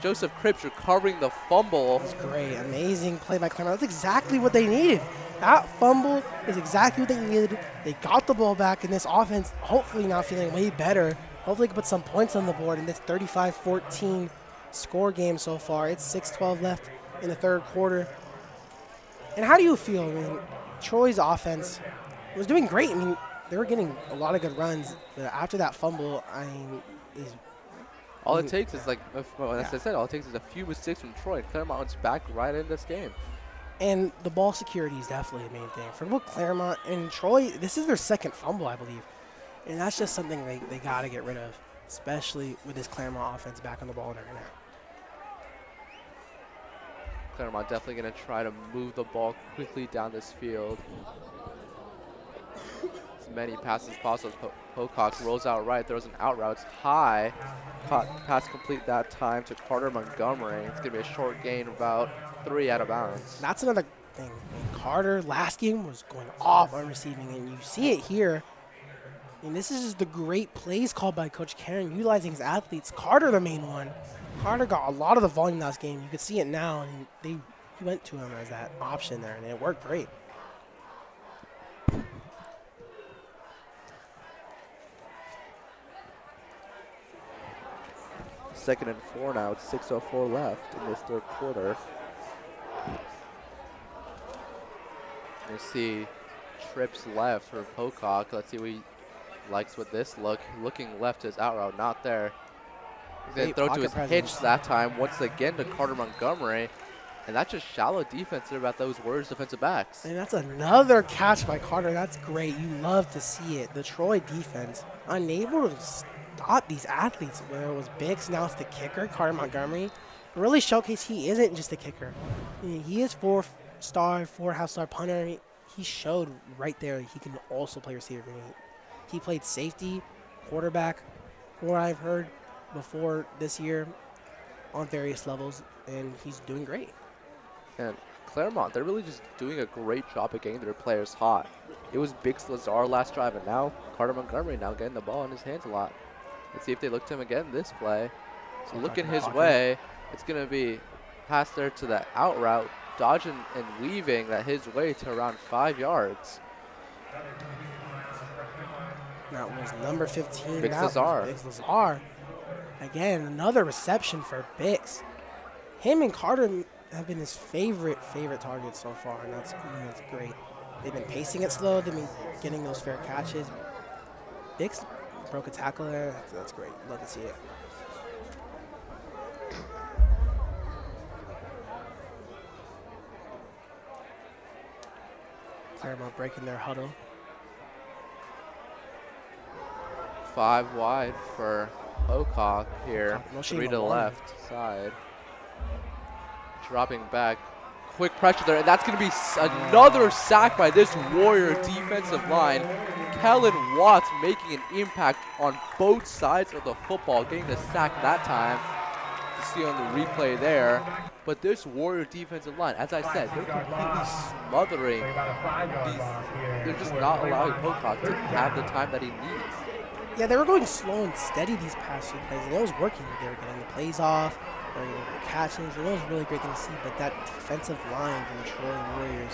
Joseph Cripps recovering the fumble. That's great. Amazing play by Claremont. That's exactly what they needed. That fumble is exactly what they needed. They got the ball back in this offense, hopefully now feeling way better. Hopefully can put some points on the board in this 35-14 score game so far. It's 6:12 left in the third quarter. And how do you feel? I mean, Troy's offense was doing great. I mean, they were getting a lot of good runs. But after that fumble, I mean, all it takes is, like, as I said, all it takes is a few mistakes from Troy. Claremont's back right in this game. And the ball security is definitely the main thing. For both Claremont and Troy, this is their second fumble, I believe. And that's just something they got to get rid of, especially with this Claremont offense back on the ball right now. Claremont definitely going to try to move the ball quickly down this field. As many passes as possible. Pocock rolls out right, throws an out route. It's high. Pass complete that time to Carter Montgomery. It's going to be a short gain, about 3 out of bounds. That's another thing. Carter last game was going off on receiving, and you see it here. And this is just the great plays called by Coach Karen, utilizing his athletes. Carter, the main one. Carter got a lot of the volume last game. You could see it now, and he went to him as that option there, and it worked great. Second and 4 now. It's 6:04 left in this third quarter. You see trips left for Pocock. Let's see what he likes with this look. Looking left his out route, not there. He's going to throw to his hitch that time. Once again to Carter Montgomery. And that's just shallow defense there about those Warriors defensive backs. And that's another catch by Carter. That's great. You love to see it. The Troy defense unable to stop these athletes, whether it was Bix, now it's the kicker, Carter Montgomery. Really showcase he isn't just a kicker. I mean, he is 4-star, 4.5-star punter. He showed right there he can also play receiver. He played safety, quarterback, from what I've heard before this year on various levels, and he's doing great. And Claremont, they're really just doing a great job of getting their players hot. It was Bix Lazar last drive, and now Carter Montgomery now getting the ball in his hands a lot. Let's see if they look to him again this play. So looking his way, it's going to be pass there to the out route, dodging and weaving that his way to around 5 yards. That was number 15. Bix Lazar. Bix Lazar. Again, another reception for Bix. Him and Carter have been his favorite targets so far, and that's great. They've been pacing it slow. They've been getting those fair catches. Bix broke a tackle there. That's great. Love to see it. Claremont breaking their huddle. 5 wide for Pocock here. No 3 to the left side. Dropping back. Quick pressure there, and that's going to be another sack by this Warrior defensive line. Kellen Watts making an impact on both sides of the football, getting the sack that time. You see on the replay there. But this Warrior defensive line, as I said, they're completely smothering these. They're just not allowing Pocock to have the time that he needs. Yeah, they were going slow and steady these past few plays, and it was working. They were getting the plays off, they were getting the catches, and it was really great to see. But that defensive line from the Troy Warriors,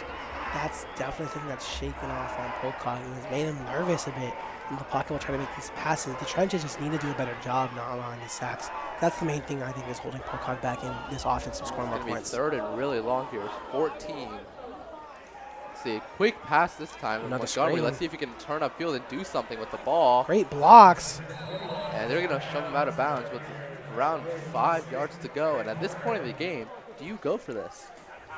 that's definitely something that's shaken off on Pocock and has made him nervous a bit. In the pocket will try to make these passes. The trenches just need to do a better job not allowing these sacks. That's the main thing I think is holding Pocock back in this offense to score more points. Third and really long here. It's 14. Let's see, quick pass this time. Montgomery, let's see if he can turn upfield and do something with the ball. Great blocks. And they're going to shove him out of bounds with around 5 yards to go. And at this point in the game, do you go for this?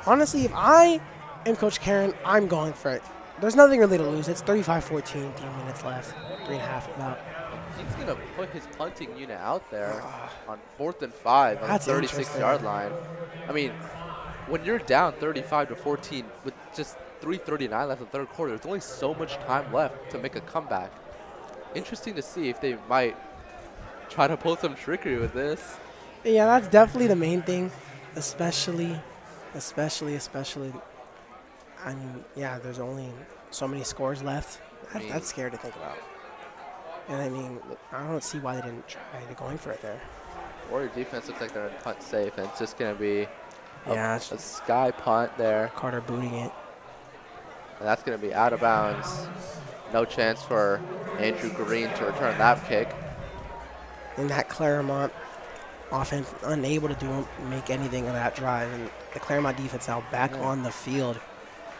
Honestly, if I am Coach Karen, I'm going for it. There's nothing really to lose. It's 35-14, 3 minutes left, 3.5 about. He's going to put his punting unit out there on 4th and 5 on the 36-yard line. I mean, when you're down 35-14 with just 3:39 left in the third quarter, there's only so much time left to make a comeback. Interesting to see if they might try to pull some trickery with this. Yeah, that's definitely the main thing, especially. I mean, yeah, there's only so many scores left. That's scary to think about. And I mean, I don't see why they didn't try going for it there. Warrior defense looks like they're in punt safe, and it's just going to be Yeah, a sky punt there. Carter booting it. And that's going to be out of bounds. No chance for Andrew Green to return that kick. And that Claremont offense unable to make anything of that drive. And the Claremont defense now back on the field.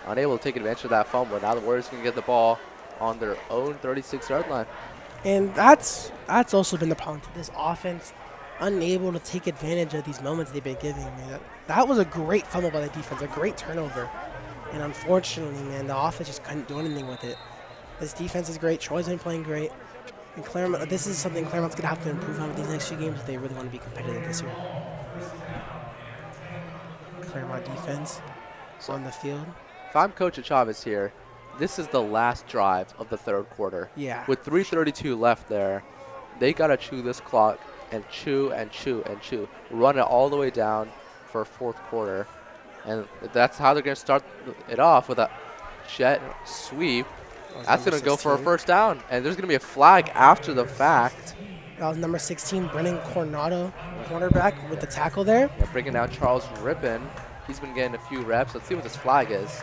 Unable to take advantage of that fumble. Now the Warriors can get the ball on their own 36-yard line. And that's also been the problem to this offense, unable to take advantage of these moments they've been giving. Man, that was a great fumble by the defense, a great turnover. And unfortunately, man, the offense just couldn't do anything with it. This defense is great. Troy's been playing great. And Claremont, this is something Claremont's going to have to improve on with these next few games if they really want to be competitive this year. Claremont defense on the field. If I'm Coach Chavez here, this is the last drive of the third quarter. Yeah. With 3:32 left there, they got to chew this clock and chew and chew and chew. Run it all the way down for fourth quarter. And that's how they're going to start it off, with a jet sweep. That's going to go for a first down. And there's going to be a flag after the fact. That was number 16, Brennan Coronado, cornerback, with the tackle there. Yeah, bringing down Charles Rippon. He's been getting a few reps. Let's see what this flag is.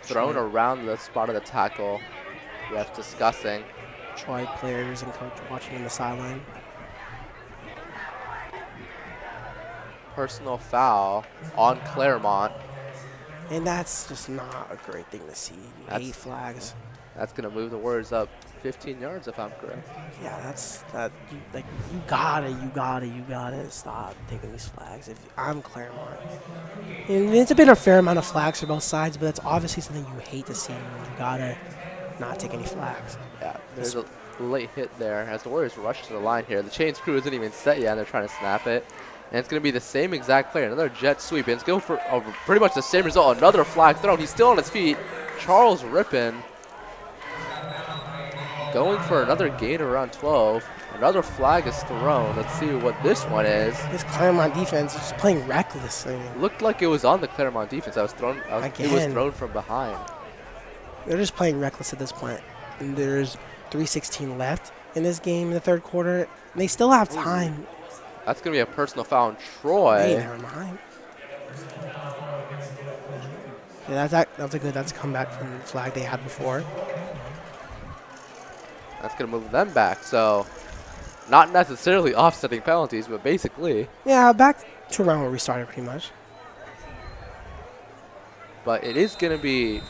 Thrown around the spot of the tackle. Refs discussing. Troy players and coach watching on the sideline. Personal foul on Claremont. And that's just not a great thing to see. You hate flags. That's going to move the Warriors up 15 yards if I'm correct. Yeah, you gotta stop taking these flags. If I'm Claremont, and it's been a fair amount of flags for both sides, but that's obviously something you hate to see. You gotta not take any flags. Yeah, there's a late hit there as the Warriors rush to the line here. The chain screw isn't even set yet, and they're trying to snap it. And it's going to be the same exact player, another jet sweep. And it's going for pretty much the same result. Another flag thrown. He's still on his feet. Charles Rippon going for another gain around 12. Another flag is thrown. Let's see what this one is. This Claremont defense is just playing reckless. I mean, looked like it was on the Claremont defense. It was thrown from behind. They're just playing reckless at this point. And there's 3:16 left in this game in the third quarter. And they still have time. That's going to be a personal foul on Troy. Hey, never mind. Yeah, that's a comeback from the flag they had before. That's going to move them back. So, not necessarily offsetting penalties, but basically. Yeah, back to around where we started pretty much. But it is going to be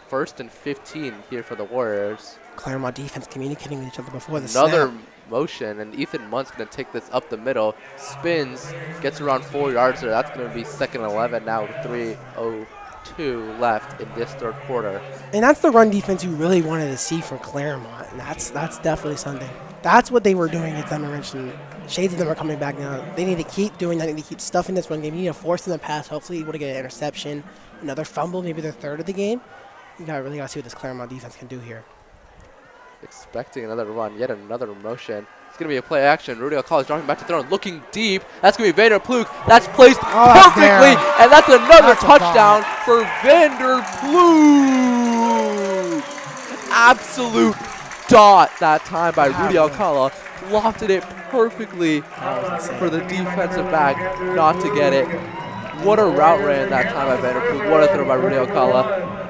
1st and 15 here for the Warriors. Claremont defense communicating with each other before the Another snap. motion, and Ethan Munt's going to take this up the middle. Spins, gets around 4 yards there. That's going to be 2nd and 11 now with 3:02 left in this third quarter. And that's the run defense you really wanted to see from Claremont, and that's definitely something. That's what they were doing at Diamond Ridge, and shades of them are coming back now. They need to keep doing that. They need to keep stuffing this run game. You need to force them to pass. Hopefully able to get an interception, another fumble, maybe their third of the game. You really got to see what this Claremont defense can do here. Expecting another run, yet another motion. It's going to be a play action. Rudy Alcala is dropping back to throw, looking deep. That's going to be Vander Plug. That's placed perfectly, and that's another touchdown for Vander Plug. Absolute dot that time by Rudy Alcala. Lofted it perfectly for the defensive back not to get it. What a route ran that time by Vander Plug. What a throw by Rudy Alcala.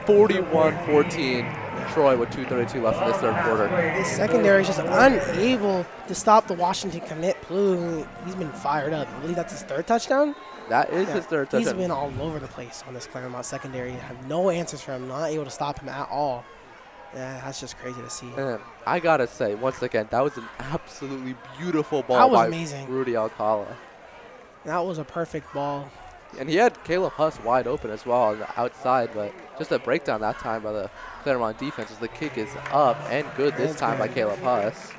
41-14. Troy with 2:32 left in this third quarter. The secondary is just unable to stop the Washington commit. Plug, he's been fired up. I believe that's his third touchdown. That is his third touchdown. He's been all over the place on this Claremont secondary. Have no answers for him. Not able to stop him at all. Yeah, that's just crazy to see. And I gotta say, once again, that was an absolutely beautiful ball by amazing. Rudy Alcala. That was a perfect ball. And he had Caleb Huss wide open as well on the outside, but just a breakdown that time by the Claremont defense as the kick is up and good this time by Caleb Huss.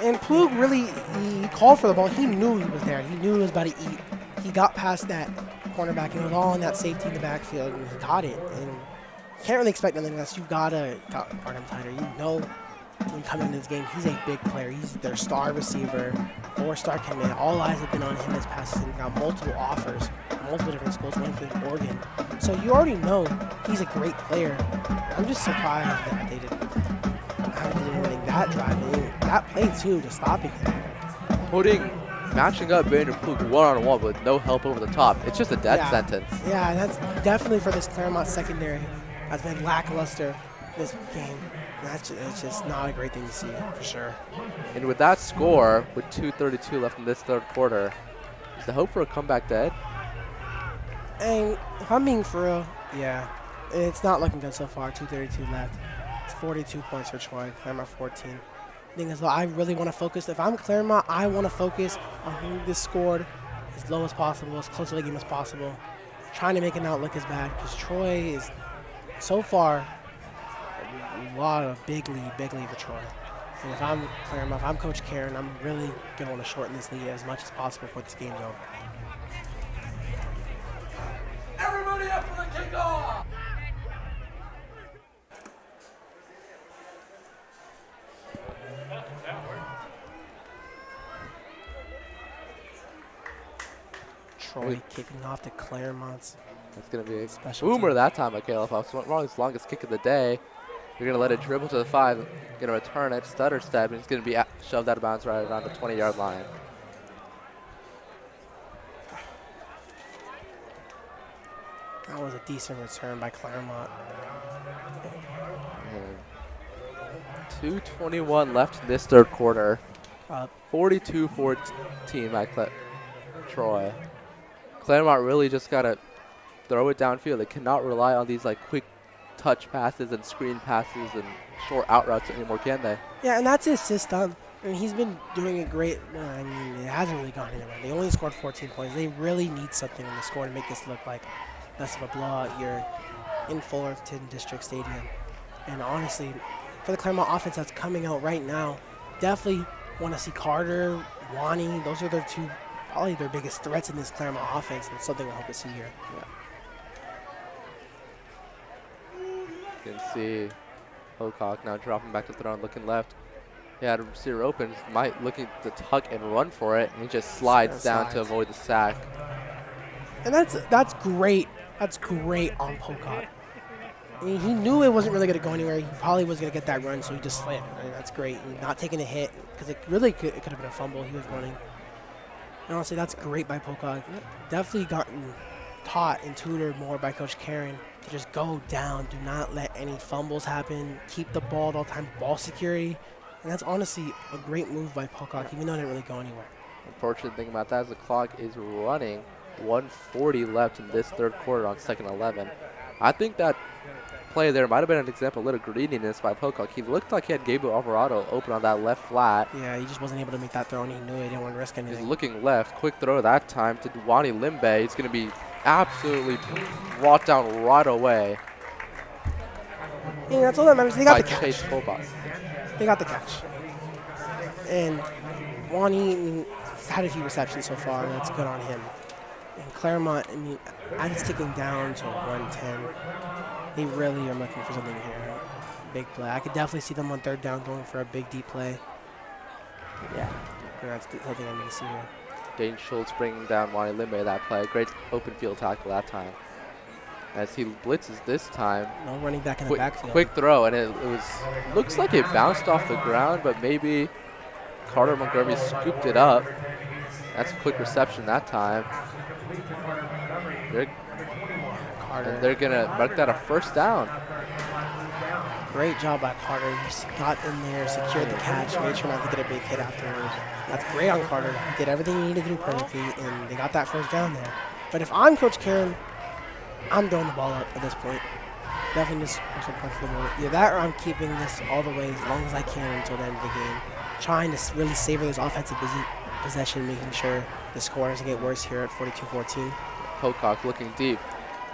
And Plug really, he called for the ball. He knew he was there. He knew he was about to eat. He got past that cornerback and it was all in that safety in the backfield and he got it. And you can't really expect nothing less. You gotta guard him tighter. You know when coming into this game. He's a big player. He's their star receiver, 4-star commit. All eyes have been on him this past season. Got multiple offers, multiple different schools, one from Oregon. So you already know he's a great player. I'm just surprised that they didn't have anything that drive. I mean, that play too, just stopping him. Matching up Vanderpool one-on-one with no help over the top. It's just a death sentence. Yeah, that's definitely for this Claremont secondary. Has been lackluster this game. It's just not a great thing to see, for sure. And with that score, with 2:32 left in this third quarter, is the hope for a comeback dead? And if I'm being for real, yeah, it's not looking good so far. 2:32 left. It's 42 points for Troy. Claremont 14. Thing is, though, I really want to focus. If I'm Claremont, I want to focus on who this scored as low as possible, as close to the game as possible, trying to make it not look as bad, because Troy is so far a lot of big lead for Troy. And if I'm Claremont, if I'm Coach Karen, I'm really going to want to shorten this lead as much as possible before this game's over. Everybody up for the kickoff! Troy kicking off to Claremont's. It's going to be a special boomer team. that time by Caleb. His longest kick of the day. You're going to let it dribble to the 5. Going to return it, stutter step, and it's going to be shoved out of bounds right around the 20-yard line. That was a decent return by Claremont. 2:21 left in this third quarter. Up. 42-14 by Troy. Claremont really just got to throw it downfield. They cannot rely on these like quick touch passes and screen passes and short out routes anymore, can they? Yeah, and that's his system. I mean, he's been doing it great. I mean, it hasn't really gone anywhere. They only scored 14 points. They really need something in the score to make this look like less of a blowout here in Fullerton District Stadium. And honestly, for the Claremont offense that's coming out right now, definitely want to see Carter, Wani. Those are their two, probably their biggest threats in this Claremont offense, and something I hope to see here. You can see Pocock now dropping back to throw and looking left. He had a receiver open, might looking to tuck and run for it, and he just slides down to avoid the sack. And that's great. That's great on Pocock. I mean, he knew it wasn't really going to go anywhere. He probably was going to get that run, so he just slid. I mean, that's great. And not taking a hit, because it really could have been a fumble. He was running. And honestly, that's great by Pocock. Definitely gotten taught and tutored more by Coach Karen to just go down. Do not let any fumbles happen. Keep the ball at all time. Ball security. And that's honestly a great move by Pocock, even though it didn't really go anywhere. Unfortunate thing about that is the clock is running. 1:40 left in this third quarter on 2nd 11. I think that play there might have been an example of a little greediness by Pocock. He looked like he had Gabriel Alvarado open on that left flat. Yeah, he just wasn't able to make that throw, and he knew he didn't want to risk anything. He's looking left. Quick throw that time to Wani Limbe. He's going to be absolutely brought down right away. Yeah, that's all that matters. They got the by catch. Chase Colbach. They got the catch. And Wani, I mean, he's had a few receptions so far. That's good on him. And Claremont, I mean, as it's ticking down to 110, they really are looking for something here. Big play. I could definitely see them on third down going for a big deep play. Yeah, and that's something I need to see here. Dane Schultz bringing down Wani Limbe that play. Great open field tackle that time. As he blitzes this time. No running back in the backfield. Quick throw, and it looks like it bounced off the ground, but maybe Carter Montgomery scooped it up. That's a quick reception that time. They're going to mark that a first down. Great job by Carter. He just got in there, secured the catch, made sure not to get a big hit afterwards. That's great on Carter. He did everything he needed to do perfectly, and they got that first down there. But if I'm Coach Karen, I'm throwing the ball up at this point. Definitely just push some points for the board. Either that or I'm keeping this all the way as long as I can until the end of the game. Trying to really savor this offensive possession, making sure the score doesn't get worse here at 42-14. Pocock looking deep.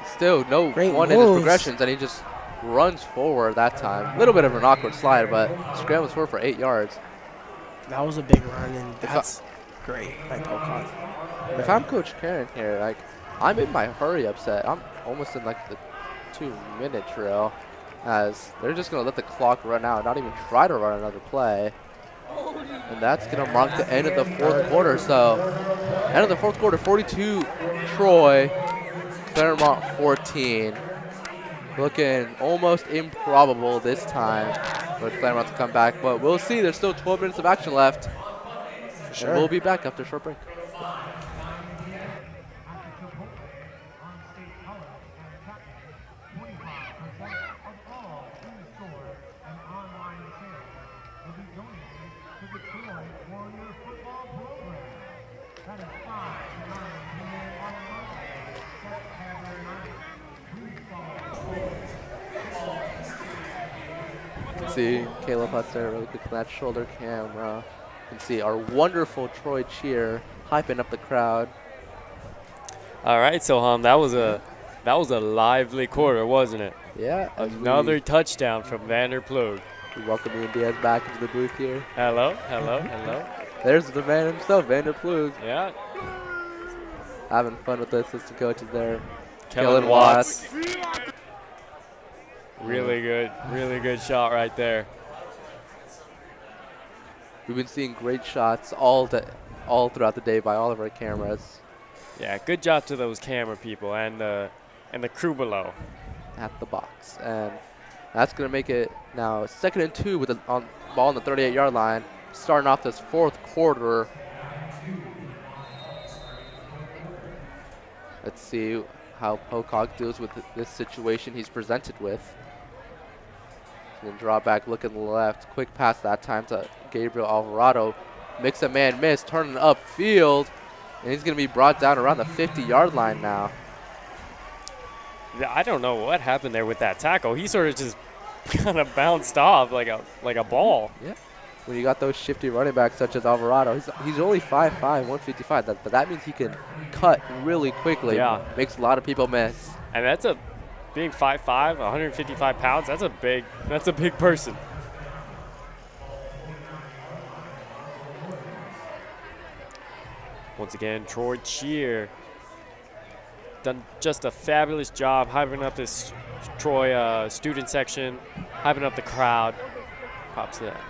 Still no Great one moves. in his progressions, and he just runs forward that time. A little bit of an awkward slide, but scrambles forward for 8 yards. That was a big run, and that's great by Pocock. If I'm Coach Karen here, like, I'm in my hurry up set. I'm almost in like the 2-minute drill. as they're just going to let the clock run out, not even try to run another play. And that's going to mark the end of the fourth quarter. So, end of the fourth quarter, 42 Troy, Claremont 14. Looking almost improbable this time for Claremont to come back, but we'll see. There's still 12 minutes of action left. Sure. And we'll be back after a short break. See Caleb Hutzer really quick on that shoulder camera. You can see our wonderful Troy cheer hyping up the crowd. All right, Soham, that was a lively quarter, wasn't it? Yeah. Another touchdown from Vander Plug. We welcome Ian Diaz back into the booth here. Hello, hello, hello. There's the man himself, Vander Plug. Yeah. Having fun with the assistant coaches there. Kellen Watts. Really good shot right there. We've been seeing great shots all throughout the day by all of our cameras. Yeah, good job to those camera people and the crew below. At the box. And that's going to make it now 2nd and 2 with the ball on the 38-yard line. Starting off this fourth quarter. Let's see how Pocock deals with this situation he's presented with. And draw back, looking left. Quick pass that time to Gabriel Alvarado. Makes a man miss, turning upfield. And he's going to be brought down around the 50-yard line now. Yeah, I don't know what happened there with that tackle. He sort of just kind of bounced off like a ball. Yeah. When you got those shifty running backs such as Alvarado, he's only 5'5", 155. But that means he can cut really quickly. Yeah. Makes a lot of people miss. And that's being 5'5", 155 pounds, that's a big person. Once again, Troy cheer done just a fabulous job hyping up this Troy student section, hyping up the crowd. Props to that.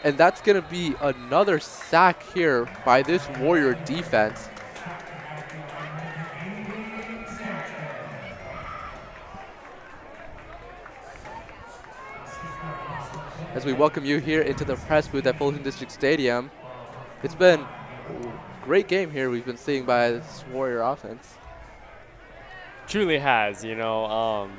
And that's going to be another sack here by this Warrior defense. As we welcome you here into the press booth at Fulton District Stadium. It's been a great game here we've been seeing by this Warrior offense. Truly has, you know.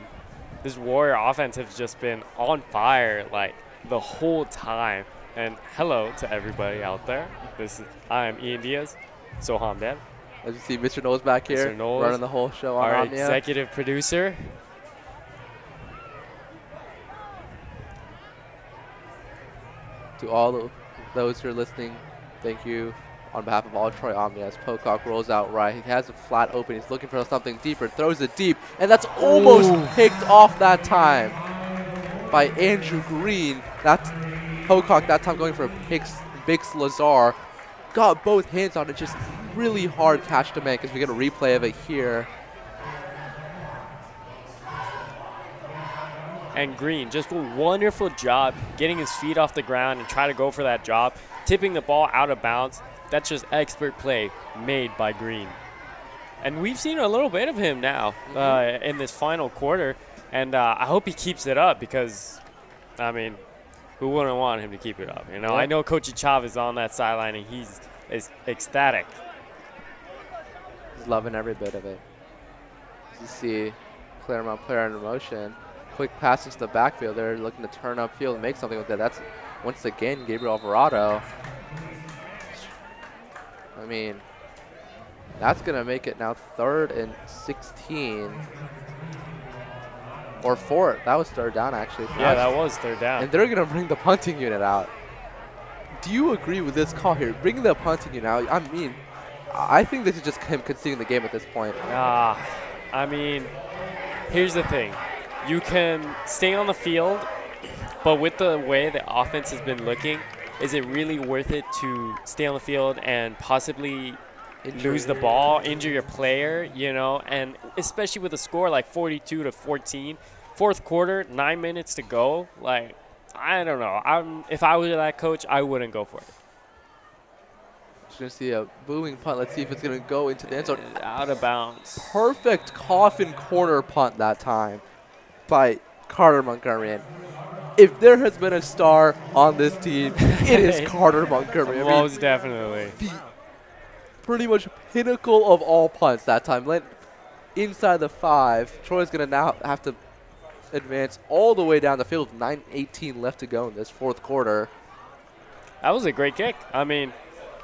This Warrior offense has just been on fire like the whole time. And hello to everybody out there. I am Ian Diaz, Soham Dev. As you see, Mr. Knowles back here, running the whole show on our Omnia. executive producer. To all those who are listening, thank you on behalf of all Troy Omnia. As Pocock rolls out right, he has a flat open. He's looking for something deeper, throws it deep, and that's almost picked off that time by Andrew Green. That's Pocock that time going for a Bix Lazar. Got both hands on it, just really hard catch to make as we get a replay of it here. And Green, just a wonderful job getting his feet off the ground and try to go for that job, tipping the ball out of bounds. That's just expert play made by Green. And we've seen a little bit of him now in this final quarter, and I hope he keeps it up because, I mean, who wouldn't want him to keep it up? You know, Yeah. I know Coach Chavez is on that sideline, and he's ecstatic. He's loving every bit of it. As you see Claremont player in motion. Quick pass into the backfield. They're looking to turn upfield and make something with it. That's, once again, Gabriel Alvarado. I mean, that's going to make it now 3rd and 16. Or 4th. That was 3rd down, actually. Yeah, that was 3rd down. And they're going to bring the punting unit out. Do you agree with this call here? Bring the punting unit out. I mean, I think this is just him conceding the game at this point. I mean, here's the thing. You can stay on the field, but with the way the offense has been looking, is it really worth it to stay on the field and possibly Injury. lose the ball, injure your player, you know, and especially with a score like 42-14, fourth quarter, 9 minutes to go, like, I don't know. If I was that coach, I wouldn't go for it. Just going to see a booming punt. Let's see if it's going to go into the end zone. Out of bounds. Perfect coffin corner punt that time by Carter Montgomery. And if there has been a star on this team, it is Carter Montgomery. I mean, Most definitely. the pretty much pinnacle of all punts that time. Inside the 5, Troy's going to now have to advance all the way down the field with 9:18 left to go in this fourth quarter. That was a great kick. I mean,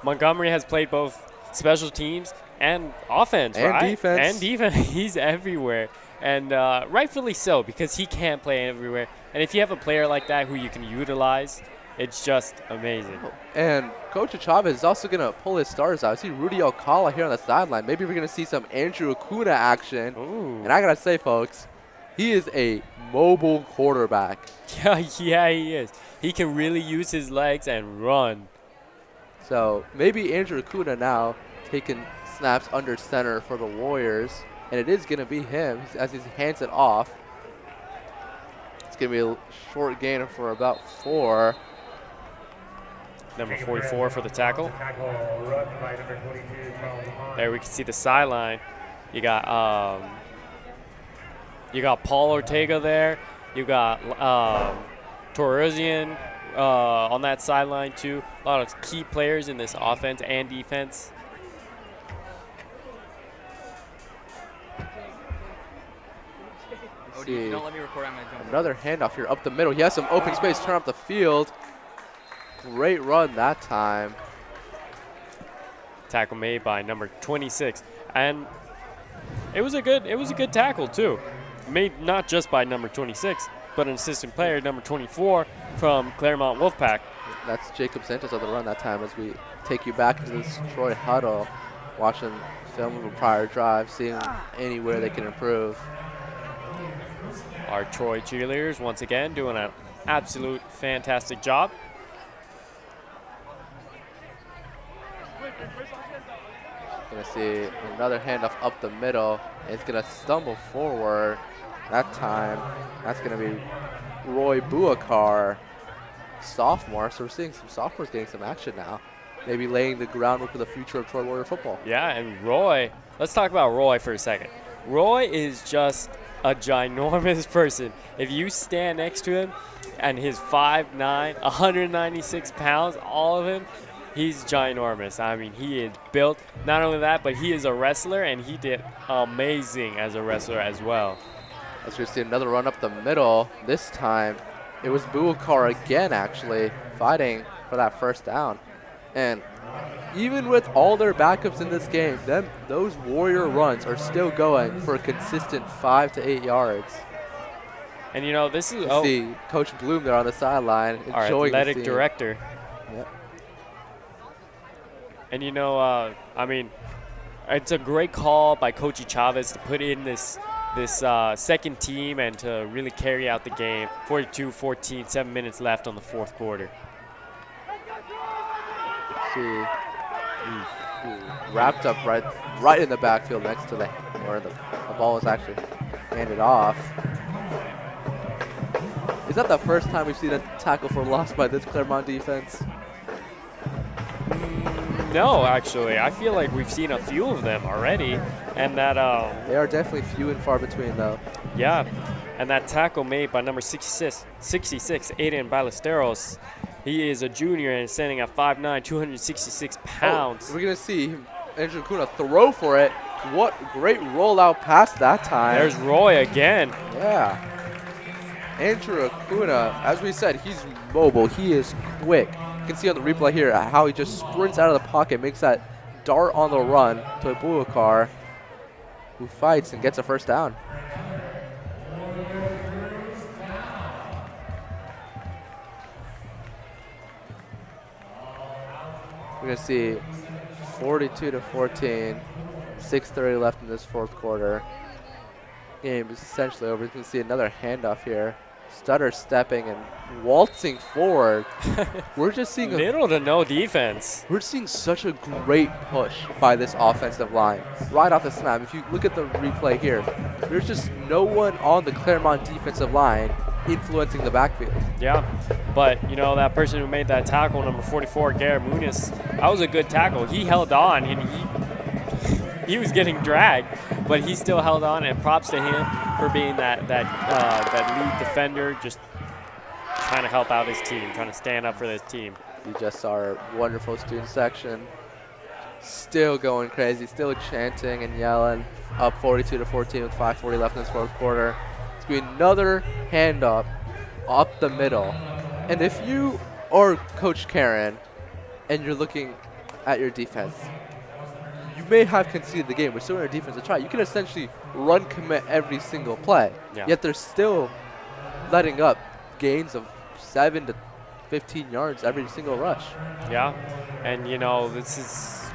Montgomery has played both special teams and offense, and right? defense. And defense. He's everywhere. And rightfully so, because he can't play everywhere. And if you have a player like that who you can utilize, it's just amazing. And Coach Chavez is also going to pull his stars out. I see Rudy Alcala here on the sideline. Maybe we're going to see some Andrew Acuna action. Ooh. And I got to say, folks, he is a mobile quarterback. Yeah, he is. He can really use his legs and run. So maybe Andrew Acuna now taking snaps under center for the Warriors. And it is going to be him as he hands it off. It's going to be a short gain for about 4. Number 44 for the tackle. There we can see the sideline. You got Paul Ortega there. You got Torrezian on that sideline too. A lot of key players in this offense and defense. See, don't let me record, I'm gonna jump. another handoff here up the middle. He has some open space, turn up the field. Great run that time. Tackle made by number 26, and it was a good tackle too. Made not just by number 26, but an assistant player, number 24 from Claremont Wolfpack. That's Jacob Santos on the run that time as we take you back into this Troy huddle, watching film of a prior drive, seeing anywhere they can improve. Our Troy cheerleaders once again doing an absolute fantastic job. Gonna see another handoff up the middle. It's gonna stumble forward. That time, that's gonna be Roy Buakar, sophomore. So we're seeing some sophomores getting some action now. Maybe laying the groundwork for the future of Troy Warrior football. Yeah, and Roy, let's talk about Roy for a second. Roy is just a ginormous person. If you stand next to him and his 5'9", 196 pounds, all of him, he's ginormous. I mean, he is built. Not only that, but he is a wrestler, and he did amazing as a wrestler as well. Let's just see another run up the middle. This time, it was Buakar again, actually, fighting for that first down. And even with all their backups in this game, those Warrior runs are still going for a consistent 5 to 8 yards. And, you know, this is see Coach Bloom there on the sideline our enjoying the athletic scene. director. Yep. And, you know, I mean, it's a great call by Coach Chavez to put in this second team and to really carry out the game. 42-14, 7 minutes left on the fourth quarter. See, wrapped up right in the backfield next to where the ball was actually handed off. Is that the first time we've seen a tackle for loss by this Claremont defense? No, actually. I feel like we've seen a few of them already. And that they are definitely few and far between, though. Yeah. And that tackle made by number 66 Aiden Ballesteros. He is a junior and standing at 5'9", 266 pounds. Oh, we're going to see Andrew Acuna throw for it. What great rollout pass that time. There's Roy again. Yeah. Andrew Acuna, as we said, he's mobile. He is quick. You can see on the replay here how he just sprints out of the pocket, makes that dart on the run to Buakar, who fights and gets a first down. We're going to see 42-14, 6:30 left in this fourth quarter. Game is essentially over. You can see another handoff here. stutter stepping and waltzing forward. We're just seeing little to no defense. We're seeing such a great push by this offensive line right off the snap. If you look at the replay here, there's just no one on the Claremont defensive line influencing the backfield. Yeah, but you know, that person who made that tackle, number 44, Garrett Muniz, that was a good tackle. He held on, and he was getting dragged, but he still held on, and props to him for being that lead defender, just trying to help out his team, trying to stand up for this team. You just saw our wonderful student section still going crazy, still chanting and yelling, up 42-14 with 5:40 left in this fourth quarter. It's going to be another handoff up the middle. And if you are Coach Karen and you're looking at your defense, you may have conceded the game, but still in your defense to try. You can essentially run commit every single play, yet they're still letting up gains of 7 to 15 yards every single rush. Yeah, and you know, it's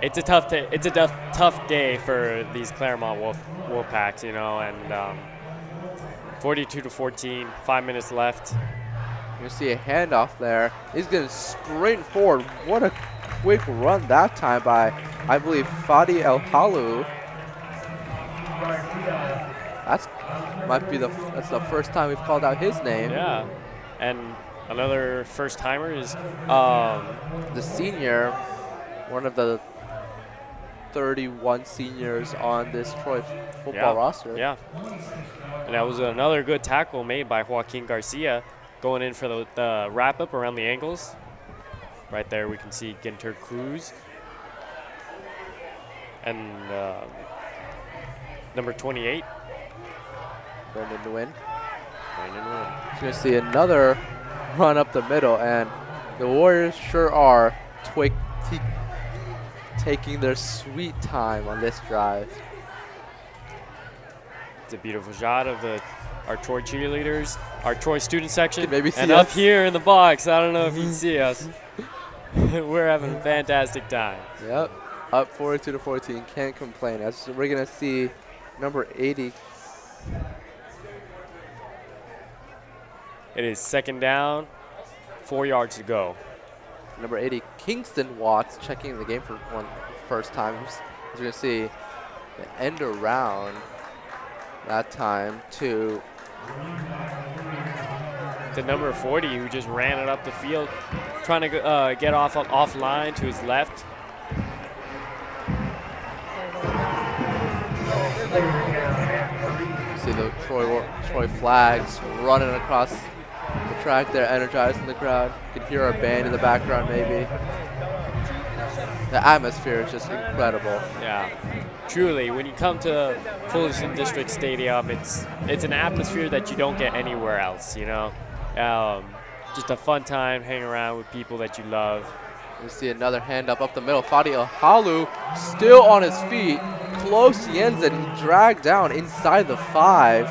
a tough day. It's a tough day for these Claremont Wolfpacks, you know, and 42-14, 5 minutes left. You're gonna see a handoff there. He's gonna sprint forward. What a quick run that time by, I believe, Fadi El Halu. That's the first time we've called out his name. Yeah, and another first timer is the senior, one of the 31 seniors on this Troy football roster. Yeah, and that was another good tackle made by Joaquin Garcia, going in for the wrap up around the ankles. Right there, we can see Ginter Cruz and number 28. Brandon Nguyen. You're going to see another run up the middle, and the Warriors sure are taking their sweet time on this drive. It's a beautiful shot of our Troy cheerleaders, our Troy student section, maybe see and us. up here in the box. I don't know if you can see us. We're having a fantastic time. Yep, up 42-14, can't complain. As we're going to see number 80. It is second down, 4 yards to go. Number 80, Kingston Watts, checking the game for first time. As you're going to see the end around that time to the number 40, who just ran it up the field, trying to get off line to his left. See the Troy flags running across the track there, energizing the crowd. You can hear our band in the background maybe. The atmosphere is just incredible. Yeah, truly. When you come to Fullerton District Stadium, it's an atmosphere that you don't get anywhere else, you know. Just a fun time, hang around with people that you love. You see another hand up the middle. Fadi El Halu still on his feet, close to the end zone, dragged down inside the 5.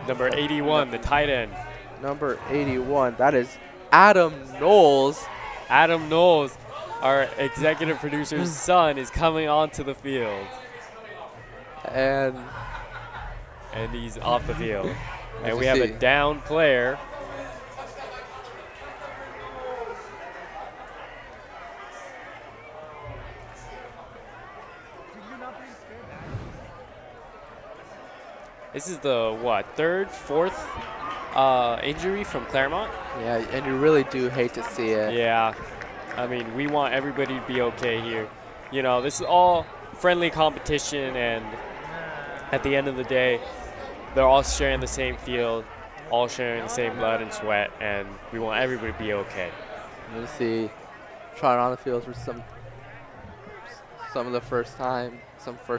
Number 81, the tight end. Number 81, that is Adam Knowles. Adam Knowles, our executive producer's son, is coming onto the field. And he's off the field. And we have a down player. This is the, third, fourth injury from Claremont? Yeah, and you really do hate to see it. Yeah. I mean, we want everybody to be okay here. You know, this is all friendly competition, and at the end of the day, they're all sharing the same field, all sharing the same blood and sweat, and we want everybody to be okay. You see trotting on the field for some of the first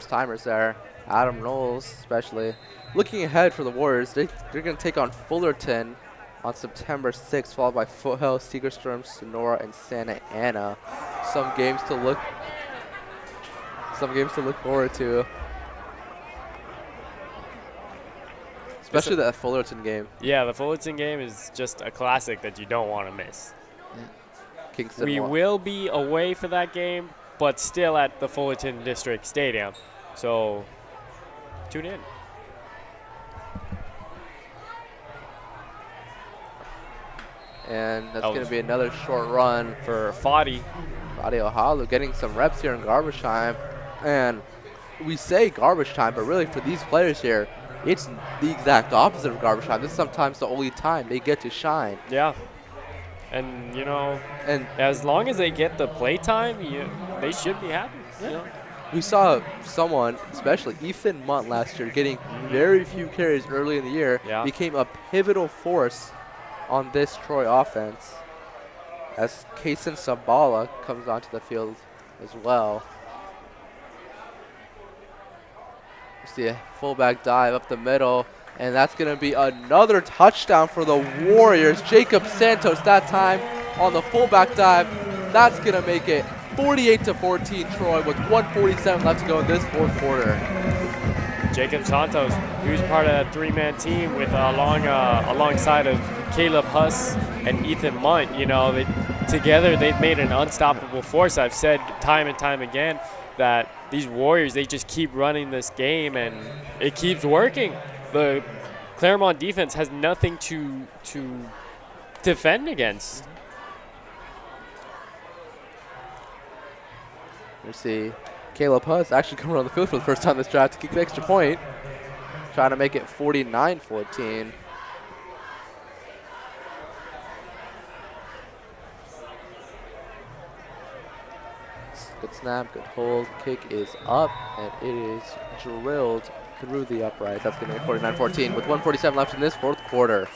timers there. Adam Knowles especially. Looking ahead for the Warriors, they're going to take on Fullerton on September 6th, followed by Foothill, Segerstrom, Sonora, and Santa Ana. Some games to look forward to. Especially that Fullerton game. Yeah, the Fullerton game is just a classic that you don't want to miss. Kingston we will be away for that game, but still at the Fullerton District Stadium. So tune in. And that's going to be another short run for Fadi. Fadi Ohalu getting some reps here in garbage time. And we say garbage time, but really for these players here, it's the exact opposite of garbage time. This is sometimes the only time they get to shine. Yeah. And, you know, and as long as they get the play time, they should be happy. Yeah. You know? We saw someone, especially Ethan Munt last year, getting very few carries early in the year, became a pivotal force on this Troy offense as Kason Sabala comes onto the field as well. You see a fullback dive up the middle, and that's going to be another touchdown for the Warriors. Jacob Santos that time on the fullback dive. That's going to make it 48-14 Troy with 1:47 left to go in this fourth quarter. Jacob Santos, he was part of that three-man team with alongside of Caleb Huss and Ethan Munt. You know, together they've made an unstoppable force. I've said time and time again that these Warriors, they just keep running this game and it keeps working. The Claremont defense has nothing to defend against. You see Caleb Huss actually coming on the field for the first time this drive to kick the extra point, trying to make it 49-14. Good snap, good hold. Kick is up, and it is drilled through the upright. That's going to be 49-14 with 1:47 left in this fourth quarter.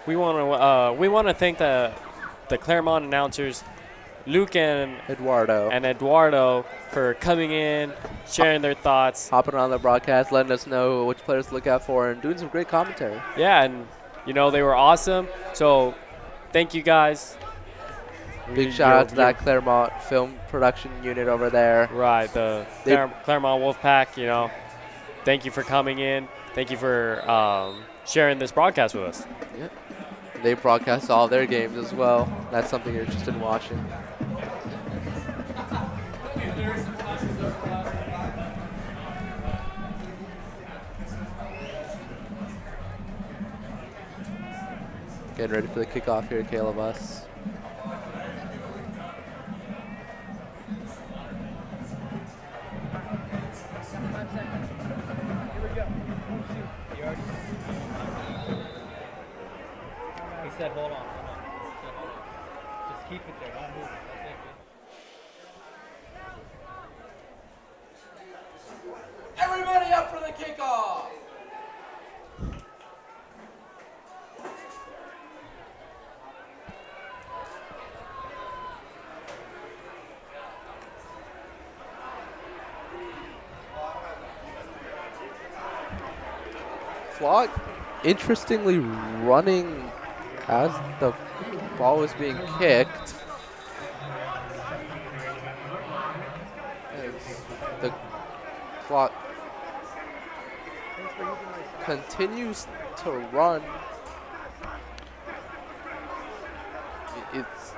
We want to thank the Claremont announcers, Luke and Eduardo for coming in, sharing their thoughts, hopping on the broadcast, letting us know which players to look out for, and doing some great commentary. Yeah, and you know they were awesome. So thank you guys. Big shout out to that Claremont film production unit over there. Right, the Claremont Wolfpack. You know, thank you for coming in. Thank you for sharing this broadcast with us. Yep. They broadcast all their games as well. That's something you're interested in watching. Getting ready for the kickoff here at Caleb Huss. He said, hold on. He said, hold on. Just keep it there. Don't move it. That's it. Everybody up for the kickoff! Clock, interestingly, running as the ball was being kicked. As the clock continues to run. It's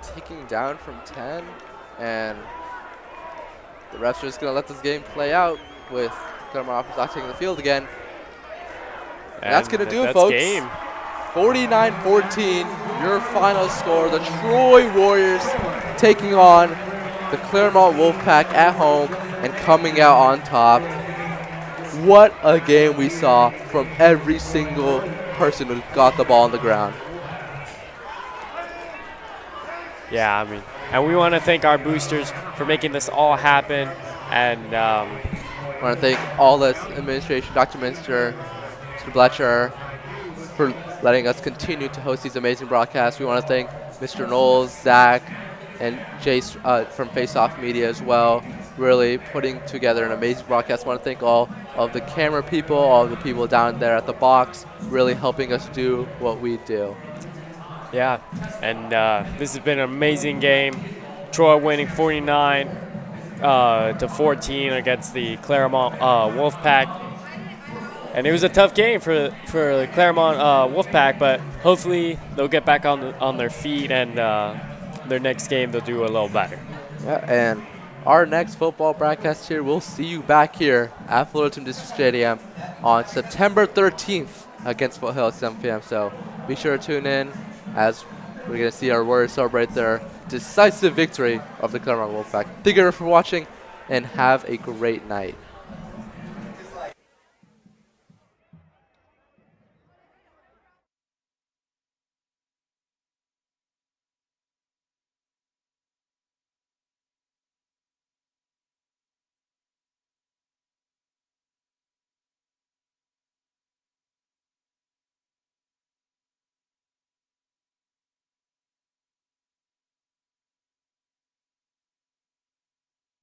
ticking down from 10, and the refs are just going to let this game play out with Claremont not taking the field again. And that's going to do it, folks. Game. 49-14, your final score. The Troy Warriors taking on the Claremont Wolfpack at home and coming out on top. What a game we saw from every single person who got the ball on the ground. Yeah, I mean, and we want to thank our boosters for making this all happen. And I want to thank all the administration, Dr. Minster, Mr. Bletcher, for letting us continue to host these amazing broadcasts. We want to thank Mr. Knowles, Zach, and Jace from Face Off Media as well, really putting together an amazing broadcast. I want to thank all of the camera people, all of the people down there at the box, really helping us do what we do. Yeah, and this has been an amazing game. Troy winning 49 to 14 against the Claremont Wolfpack. And it was a tough game for the Claremont Wolfpack, but hopefully they'll get back on their feet, and their next game they'll do a little better. Yeah, and our next football broadcast here, we'll see you back here at Fullerton District Stadium on September 13th against Foothill at 7 p.m. So be sure to tune in as we're going to see our Warriors celebrate their decisive victory of the Claremont Wolfpack. Thank you for watching, and have a great night.